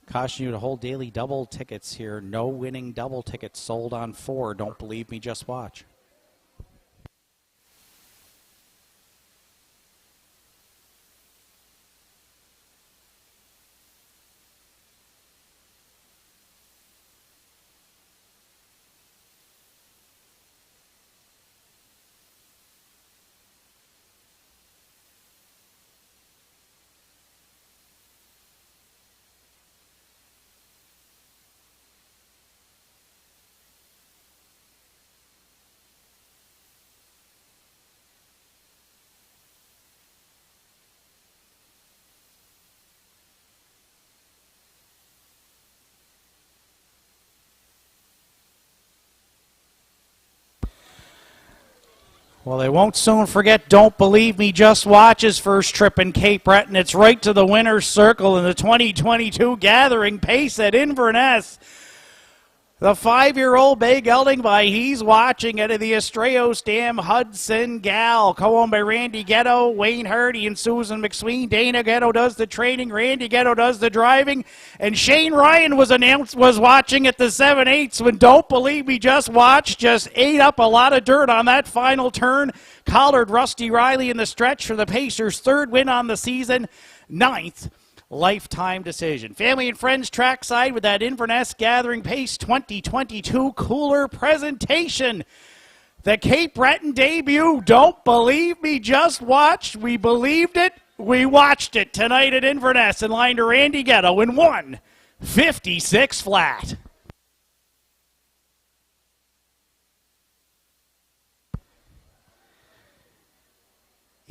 Speaker 1: Caution you to hold daily double tickets here. No winning double tickets sold on 4. Don't believe me, just watch. Well, they won't soon forget Don't Believe Me, Just Watch his first trip in Cape Breton. It's right to the winner's circle in the 2022 Gathering Pace at Inverness. The 5-year-old bay gelding by He's Watching out of the Estrellos Dam Hudson Gal. Co-owned by Randy Ghetto, Wayne Hardy, and Susan McSween. Dana Ghetto does the training. Randy Ghetto does the driving. And Shane Ryan was watching at the 7/8 when Don't Believe Me, Just Watch just ate up a lot of dirt on that final turn. Collared Rusty Riley in the stretch for the Pacers' 3rd win on the season. 9th lifetime decision. Family and friends trackside with that Inverness Gathering Pace 2022 cooler presentation. The Cape Breton debut, Don't Believe Me, Just Watch. We believed it, we watched it tonight at Inverness in line to Randy Ghetto in 1:56 flat.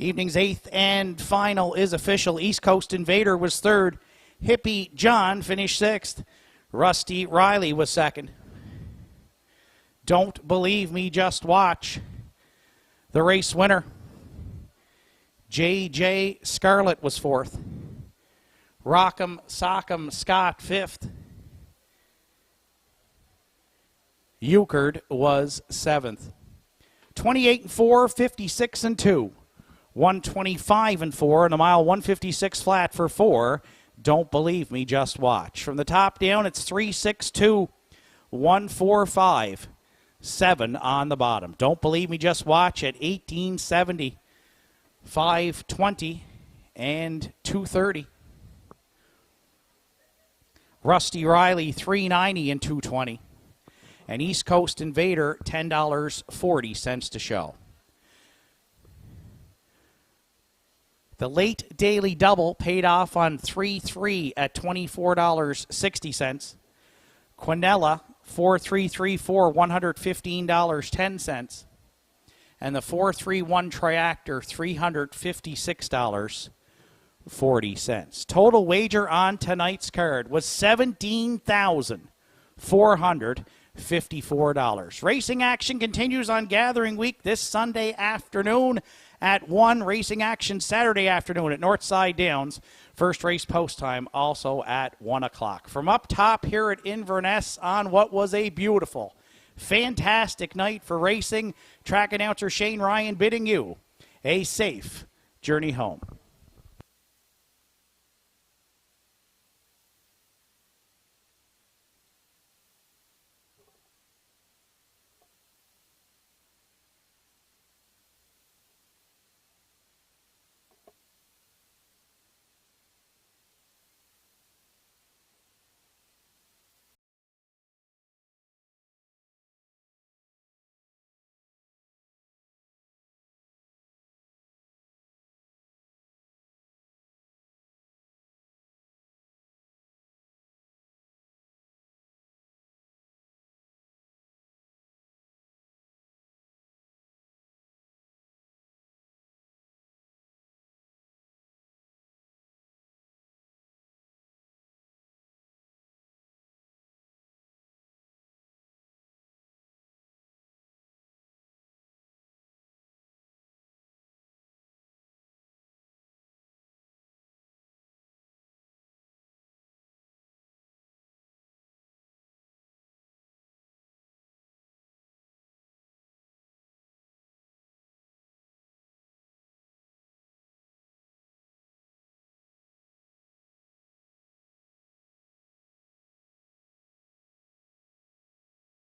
Speaker 1: Evening's 8th and final is official. East Coast Invader was 3rd. Hippie John finished 6th. Rusty Riley was 2nd. Don't Believe Me, Just Watch, the race winner. J.J. Scarlett was 4th. Rock'em Sock'em Scott 5th. Euchard was 7th. 28-4, 56-2. 125-4 and a mile 156 flat for 4. Don't Believe Me, Just Watch. From the top down, it's 3-6-2, 1-4-5, 7 on the bottom. Don't Believe Me, Just Watch at 1870, 520, and 230. Rusty Riley, 390 and 220. And East Coast Invader, $10.40 to show. The late daily double paid off on 3-3 at $24.60. Quinella, 4-3-3-4, $115.10. And the 4-3-1 Triactor, $356.40. Total wager on tonight's card was $17,454. Racing action continues on Gathering Week this Sunday afternoon at 1. Racing action Saturday afternoon at Northside Downs. First race post time also at 1 o'clock. From up top here at Inverness on what was a beautiful, fantastic night for racing, track announcer Shane Ryan bidding you a safe journey home.